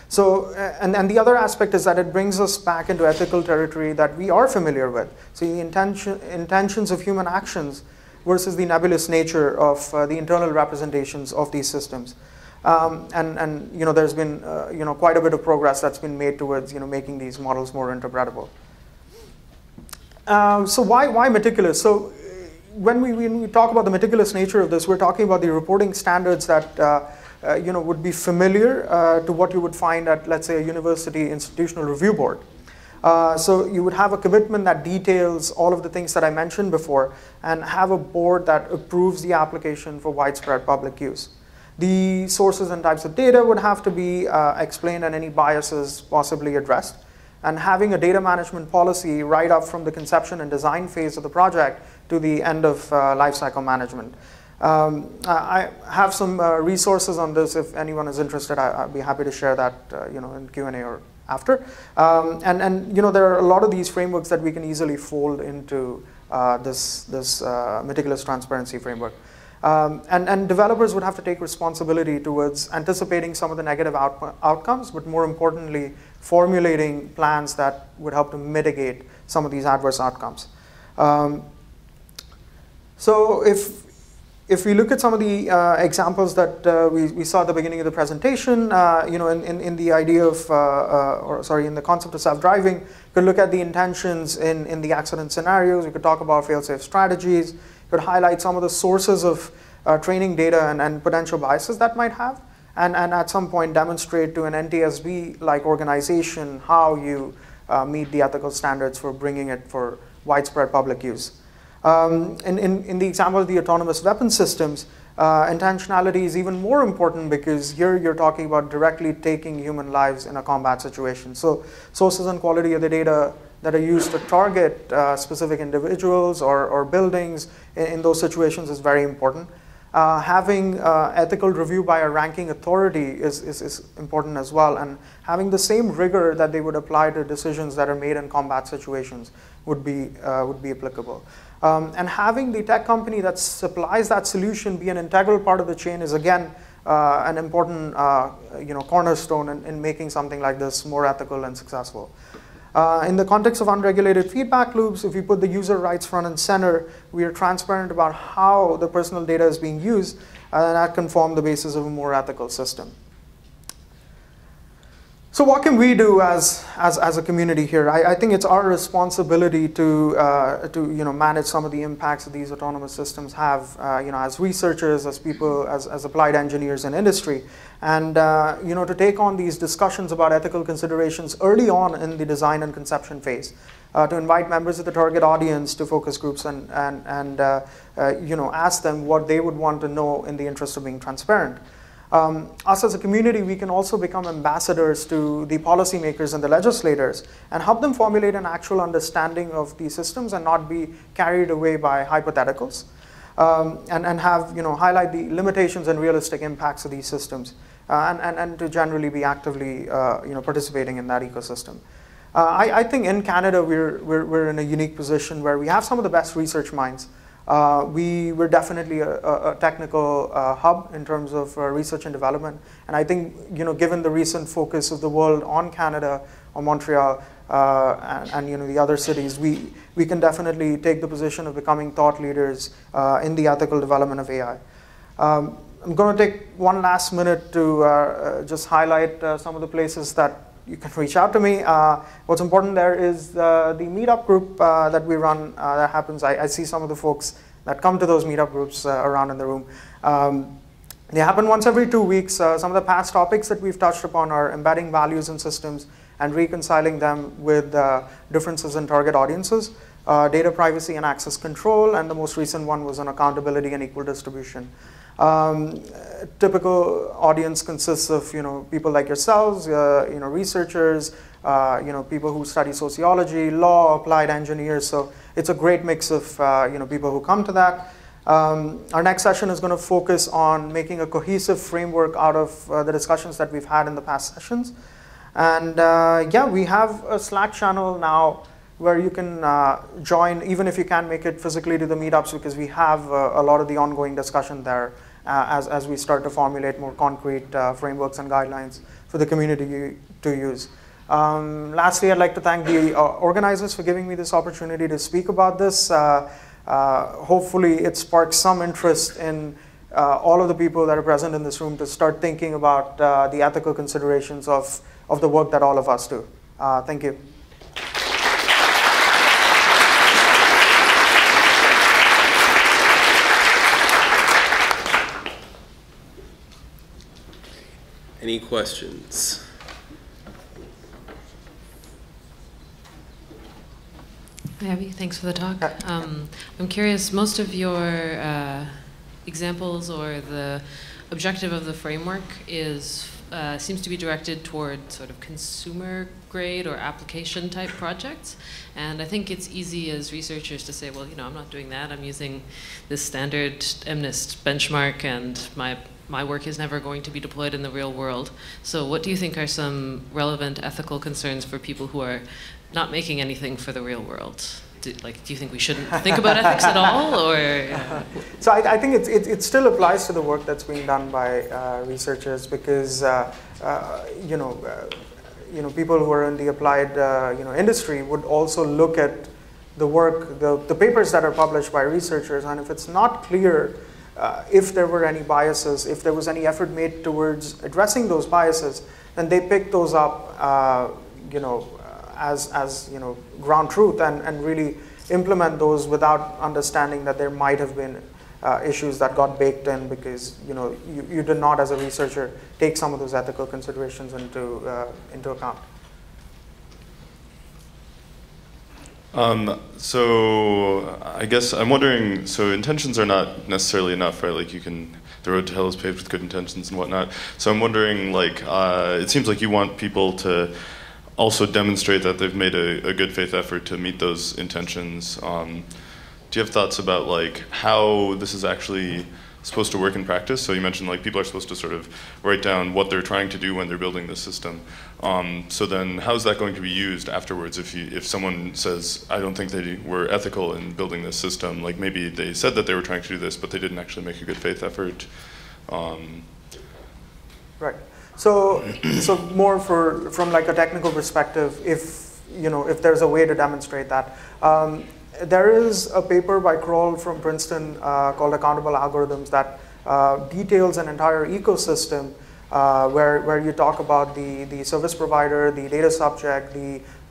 S: So, and the other aspect is that it brings us back into ethical territory that we are familiar with. So the intentions of human actions versus the nebulous nature of the internal representations of these systems. There's been quite a bit of progress that's been made towards making these models more interpretable. So why meticulous? So when we talk about the meticulous nature of this, we're talking about the reporting standards that would be familiar to what you would find at, let's say, a university institutional review board. So you would have a commitment that details all of the things that I mentioned before and have a board that approves the application for widespread public use. The sources and types of data would have to be explained and any biases possibly addressed. And having a data management policy right up from the conception and design phase of the project to the end of lifecycle management. I have some resources on this. If anyone is interested, I'd be happy to share that in Q&A or after. There are a lot of these frameworks that we can easily fold into this meticulous transparency framework. And developers would have to take responsibility towards anticipating some of the negative outcomes, but more importantly, formulating plans that would help to mitigate some of these adverse outcomes. So if we look at some of the examples that we saw at the beginning of the presentation, in the idea of, in the concept of self-driving, you could look at the intentions in the accident scenarios. We could talk about fail-safe strategies. Could highlight some of the sources of training data and potential biases that might have, and at some point demonstrate to an NTSB-like organization how you meet the ethical standards for bringing it for widespread public use. In the example of the autonomous weapon systems, intentionality is even more important because here you're talking about directly taking human lives in a combat situation. So sources and quality of the data that are used to target specific individuals or buildings in those situations is very important. Having ethical review by a ranking authority is important as well, and having the same rigor that they would apply to decisions that are made in combat situations would be applicable. And having the tech company that supplies that solution be an integral part of the chain is again an important cornerstone in making something like this more ethical and successful. In the context of unregulated feedback loops, if we put the user rights front and center, we are transparent about how the personal data is being used, and that can form the basis of a more ethical system. So what can we do as a community here? I think it's our responsibility to manage some of the impacts that these autonomous systems have, as researchers, as people, as applied engineers in industry, and to take on these discussions about ethical considerations early on in the design and conception phase, to invite members of the target audience to focus groups and ask them what they would want to know in the interest of being transparent. Us as a community, we can also become ambassadors to the policymakers and the legislators and help them formulate an actual understanding of these systems and not be carried away by hypotheticals, and have, highlight the limitations and realistic impacts of these systems, and to generally be actively, participating in that ecosystem. I think in Canada, we're in a unique position where we have some of the best research minds. We're definitely a technical hub in terms of research and development, and I think given the recent focus of the world on Canada, on Montreal, and the other cities, we can definitely take the position of becoming thought leaders in the ethical development of AI. I'm going to take one last minute to just highlight some of the places that you can reach out to me. What's important there is the meetup group that we run that happens. I see some of the folks that come to those meetup groups around in the room. They happen once every 2 weeks. Some of the past topics that we've touched upon are embedding values in systems and reconciling them with differences in target audiences, data privacy and access control, and the most recent one was on accountability and equal distribution. Typical audience consists of people like yourselves, researchers, people who study sociology, law, applied engineers. So it's a great mix of people who come to that. Our next session is going to focus on making a cohesive framework out of the discussions that we've had in the past sessions. And we have a Slack channel now where you can join, even if you can't make it physically to the meetups, because we have a lot of the ongoing discussion there as we start to formulate more concrete frameworks and guidelines for the community to use. Lastly, I'd like to thank the organizers for giving me this opportunity to speak about this. Hopefully it sparks some interest in all of the people that are present in this room to start thinking about the ethical considerations of the work that all of us do. Thank you.
H: Any questions?
M: Hi, Abby. Thanks for the talk. I'm curious, most of your examples or the objective of the framework seems to be directed toward sort of consumer grade or application type projects. And I think it's easy as researchers to say, well, I'm not doing that. I'm using this standard MNIST benchmark, and my work is never going to be deployed in the real world. So what do you think are some relevant ethical concerns for people who are not making anything for the real world? Do you think we shouldn't think about ethics at all, or?
S: So I think it still applies to the work that's being done by researchers, because people who are in the applied industry would also look at the work, the papers that are published by researchers, and if it's not clear if there were any biases, if there was any effort made towards addressing those biases, then they pick those up, as ground truth, and really implement those without understanding that there might have been issues that got baked in because you did not, as a researcher, take some of those ethical considerations into account.
P: So I guess I'm wondering, so intentions are not necessarily enough, right? Like the road to hell is paved with good intentions and whatnot. So I'm wondering, it seems like you want people to also demonstrate that they've made a good faith effort to meet those intentions. Do you have thoughts about like how this is actually supposed to work in practice? So you mentioned like people are supposed to sort of write down what they're trying to do when they're building this system. So then how's that going to be used afterwards if someone says, I don't think they were ethical in building this system, like maybe they said that they were trying to do this, but they didn't actually make a good faith effort.
S: Right. So more from like a technical perspective, if there's a way to demonstrate that. There is a paper by Kroll from Princeton called Accountable Algorithms that details an entire ecosystem where you talk about the service provider, the data subject,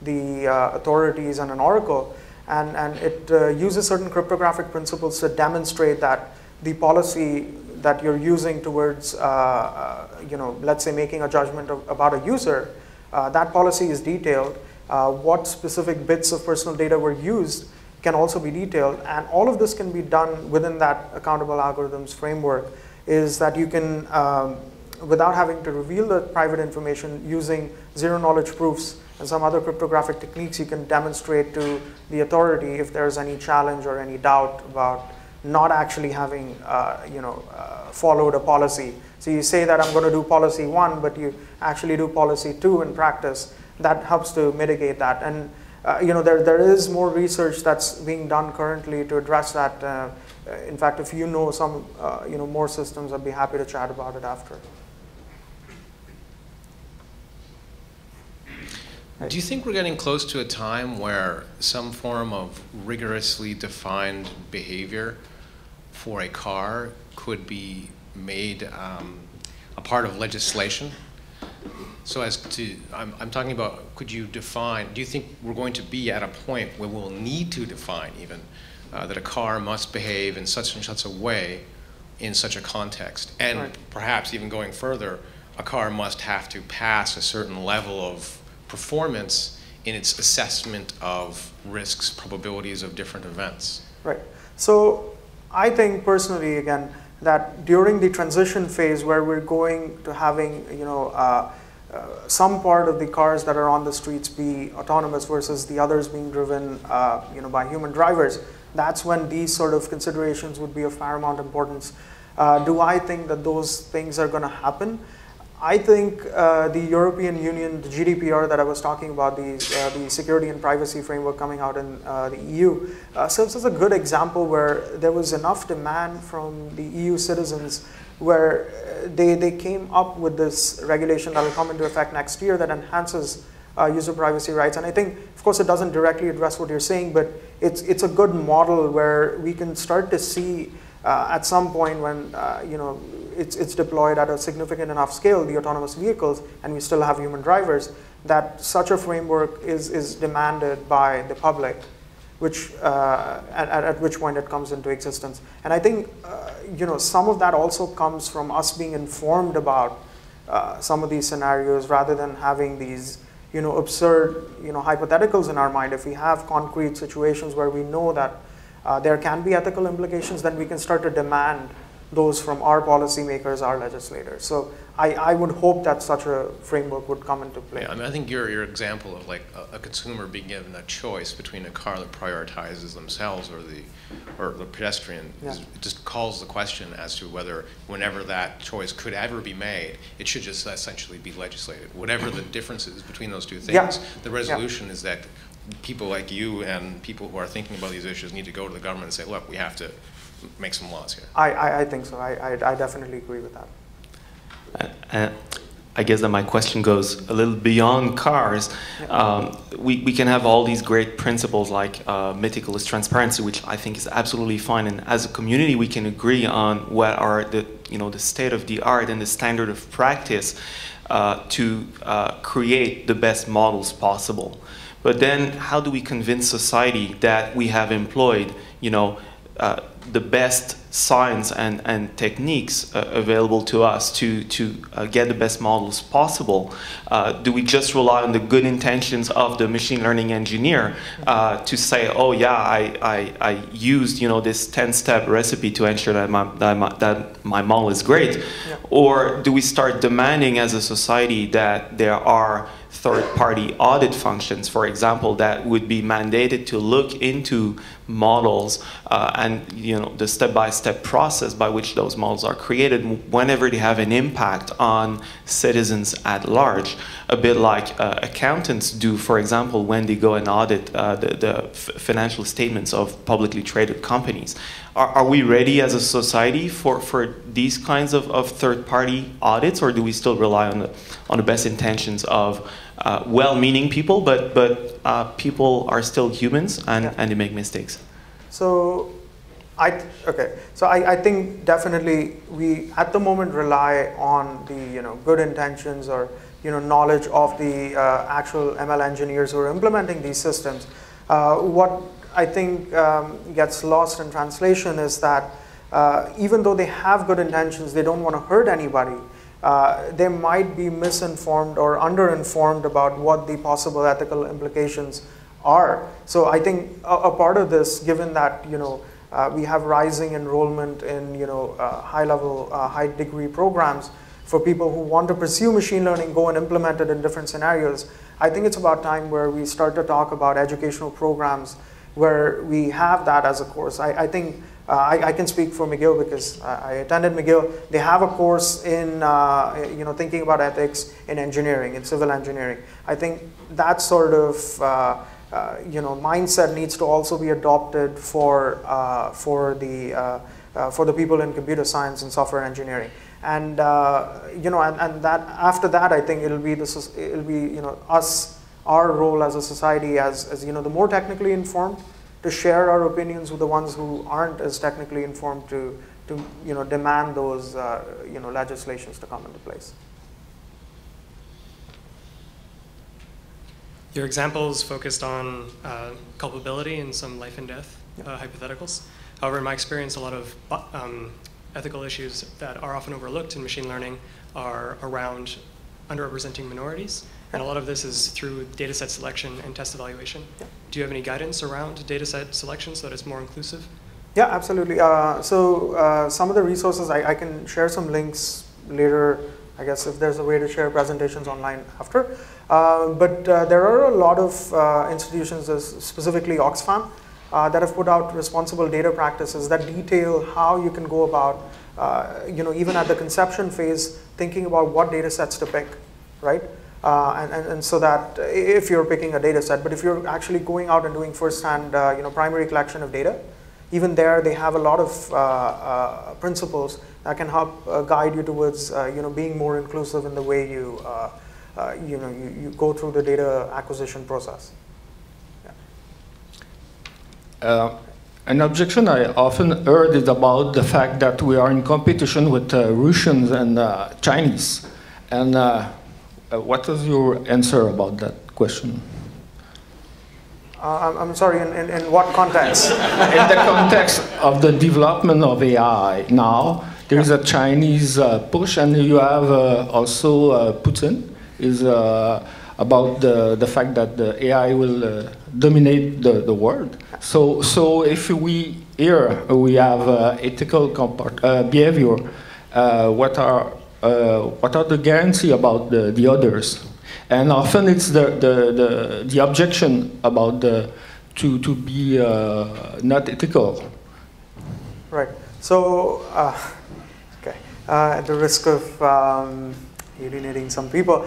S: the authorities, and an oracle. And it uses certain cryptographic principles to demonstrate that the policy that you're using towards, let's say making a judgment about a user, that policy is detailed. What specific bits of personal data were used can also be detailed, and all of this can be done within that accountable algorithms framework, is that you can, without having to reveal the private information, using zero knowledge proofs and some other cryptographic techniques, you can demonstrate to the authority if there's any challenge or any doubt about not actually having followed a policy. So you say that I'm going to do policy 1, but you actually do policy 2 in practice. That helps to mitigate that. And there is more research that's being done currently to address that. In fact, if you know some more systems, I'd be happy to chat about it after.
J: Do you think we're getting close to a time where some form of rigorously defined behavior for a car could be made a part of legislation? So as to, I'm talking about, could you define, do you think we're going to be at a point where we'll need to define even that a car must behave in such and such a way in such a context? And right. Perhaps even going further, a car must have to pass a certain level of performance in its assessment of risks, probabilities of different events.
S: Right. So I think personally, again, that during the transition phase where we're going to having, some part of the cars that are on the streets be autonomous versus the others being driven, by human drivers, that's when these sort of considerations would be of paramount importance. Do I think that those things are going to happen? I think the European Union, the GDPR that I was talking about, the security and privacy framework coming out in the EU, serves as a good example where there was enough demand from the EU citizens where they came up with this regulation that will come into effect next year that enhances user privacy rights. And I think, of course, it doesn't directly address what you're saying, but it's a good model where we can start to see at some point when it's deployed at a significant enough scale, the autonomous vehicles, and we still have human drivers, that such a framework is demanded by the public, which at which point it comes into existence. And I think some of that also comes from us being informed about some of these scenarios rather than having these absurd hypotheticals in our mind. If we have concrete situations where we know that there can be ethical implications, then we can start to demand those from our policymakers, our legislators. So I would hope that such a framework would come into play.
J: Yeah, I mean, I think your example of like a consumer being given a choice between a car that prioritizes themselves or the pedestrian, it just calls the question as to whether whenever that choice could ever be made, it should just essentially be legislated. Whatever the differences between those two things, the resolution is that people like you and people who are thinking about these issues need to go to the government and say, look, we have to make some laws here.
S: I think so. I definitely agree with that.
T: I guess that my question goes a little beyond cars. We can have all these great principles like meticulous transparency, which I think is absolutely fine. And as a community, we can agree on what are the state of the art and the standard of practice to create the best models possible. But then, how do we convince society that we have employed, the best science and techniques available to us to get the best models possible? Do we just rely on the good intentions of the machine learning engineer to say, oh yeah, I used this 10-step recipe to ensure that my model is great? Yeah. Or do we start demanding as a society that there are third-party audit functions, for example, that would be mandated to look into models and the step-by-step process by which those models are created whenever they have an impact on citizens at large, a bit like accountants do, for example, when they go and audit the financial statements of publicly traded companies. Are we ready as a society for these kinds of third-party audits, or do we still rely on the best intentions of well-meaning people, but people are still humans and they make mistakes?
S: So, I think definitely we at the moment rely on the good intentions or knowledge of the actual ML engineers who are implementing these systems. What I think gets lost in translation is that even though they have good intentions, they don't want to hurt anybody. They might be misinformed or underinformed about what the possible ethical implications are. So I think a part of this, given that we have rising enrollment in high-level, high-degree programs for people who want to pursue machine learning, go and implement it in different scenarios, I think it's about time where we start to talk about educational programs where we have that as a course. I think I can speak for McGill because I attended McGill. They have a course in thinking about ethics in engineering, in civil engineering. I think that sort of mindset needs to also be adopted for the people in computer science and software engineering. And and that after that, I think it'll be us, our role as a society, as the more technically informed, to share our opinions with the ones who aren't as technically informed, to demand those legislations to come into place.
U: Your examples focused on culpability and some life and death hypotheticals. However, in my experience, a lot of ethical issues that are often overlooked in machine learning are around underrepresenting minorities. And a lot of this is through data set selection and test evaluation. Yeah. Do you have any guidance around data set selection so that it's more inclusive?
S: Yeah, absolutely. Some of the resources, I can share some links later, I guess, if there's a way to share presentations online after. But there are a lot of institutions, specifically Oxfam, that have put out responsible data practices that detail how you can go about, even at the conception phase, thinking about what data sets to pick, right? And so that if you're picking a data set, but if you're actually going out and doing first-hand, primary collection of data, even there they have a lot of principles that can help guide you towards, being more inclusive in the way you, you go through the data acquisition process.
V: An objection I often heard is about the fact that we are in competition with Russians and Chinese. And what is your answer about that question?
S: I'm sorry, in what context?
V: In the context of the development of AI now, there is a Chinese push, and you have also Putin is about the fact that the AI will dominate the world. So if we have ethical behavior, what are the guarantee about the others? And often it's the objection about to be not ethical.
S: Right. So, okay. At the risk of alienating some people,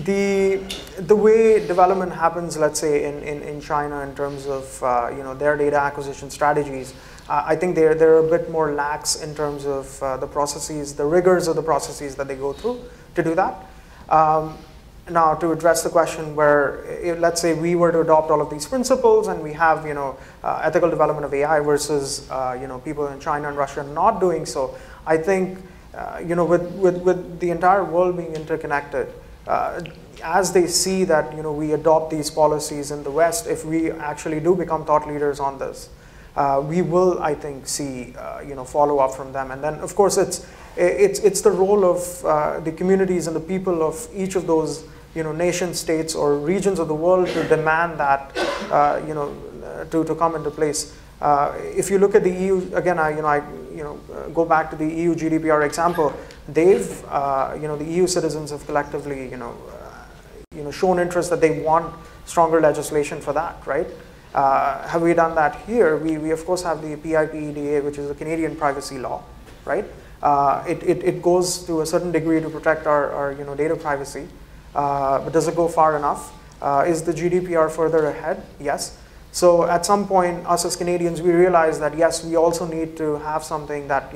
S: the way development happens, let's say in China, in terms of their data acquisition strategies, I think they're a bit more lax in terms of the processes, the rigors of the processes that they go through to do that. Now, to address the question where, let's say we were to adopt all of these principles and we have, ethical development of AI versus, people in China and Russia not doing so, I think, with the entire world being interconnected, as they see that, we adopt these policies in the West, if we actually do become thought leaders on this, we will, I think, see, follow up from them. And then, of course, it's the role of the communities and the people of each of those, nation states or regions of the world to demand that, to come into place. If you look at the EU, again, I go back to the EU GDPR example. They've, the EU citizens have collectively, shown interest that they want stronger legislation for that, right? Have we done that here? We of course have the PIPEDA, which is a Canadian privacy law, right? It goes to a certain degree to protect our data privacy, but does it go far enough? Is the GDPR further ahead? Yes. So at some point, us as Canadians, we realize that yes, we also need to have something that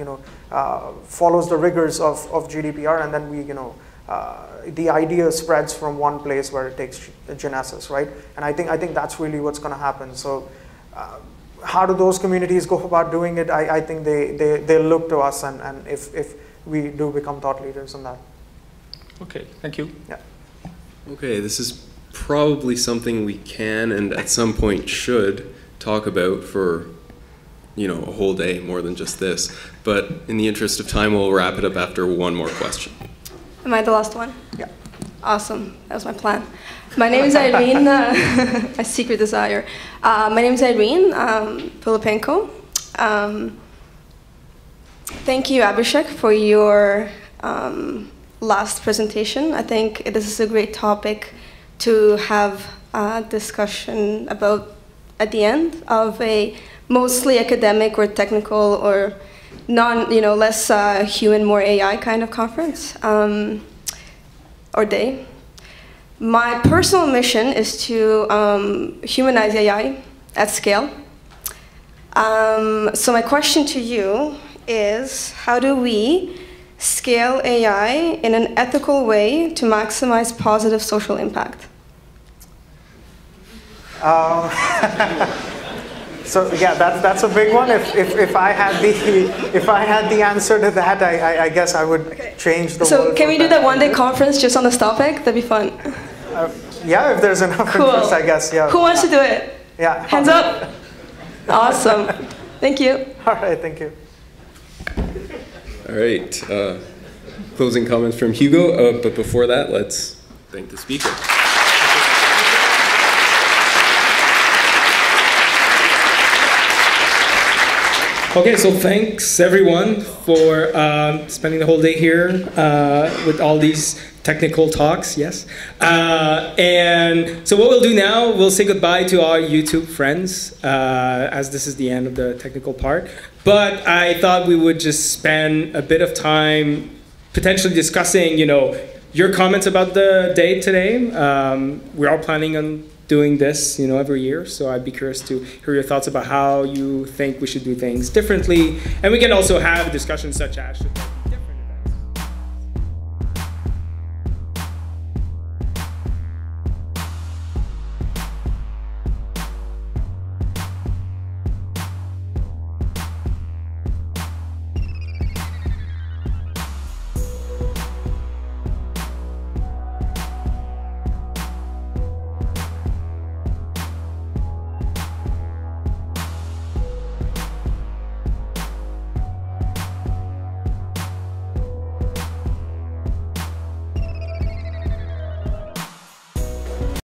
S: follows the rigors of GDPR, and then we the idea spreads from one place where it takes genesis, right? And I think that's really what's going to happen. So how do those communities go about doing it? I think they look to us, and if we do become thought leaders on that.
O: Okay, thank you.
S: Yeah.
H: Okay, this is probably something we can and at some point should talk about for a whole day, more than just this. But in the interest of time, we'll wrap it up after one more question.
D: Am I the last one?
S: Yeah.
D: Awesome. That was my plan. My name is Irene. A secret desire. My name is Irene Filipenko. Thank you, Abhishek, for your last presentation. I think this is a great topic to have a discussion about at the end of a mostly academic or technical or less human, more AI kind of conference or day. My personal mission is to humanize AI at scale. So my question to you is, how do we scale AI in an ethical way to maximize positive social impact?
S: So yeah, that's a big one. If I had the answer to that, I guess I would change the.
D: So can we do that one-day conference just on this topic? That'd be fun.
S: Yeah, if there's enough interest, I guess. Yeah.
D: Who wants to do it?
S: Yeah.
D: Hands up. Awesome. Thank you.
S: All right. Thank you.
H: All right. Closing comments from Hugo. But before that, let's thank the speaker.
E: Okay, so thanks everyone for spending the whole day here with all these technical talks, yes. And so what we'll do now, we'll say goodbye to our YouTube friends, as this is the end of the technical part. But I thought we would just spend a bit of time potentially discussing, your comments about the day today. We're all planning on doing this, every year. So I'd be curious to hear your thoughts about how you think we should do things differently. And we can also have discussions such as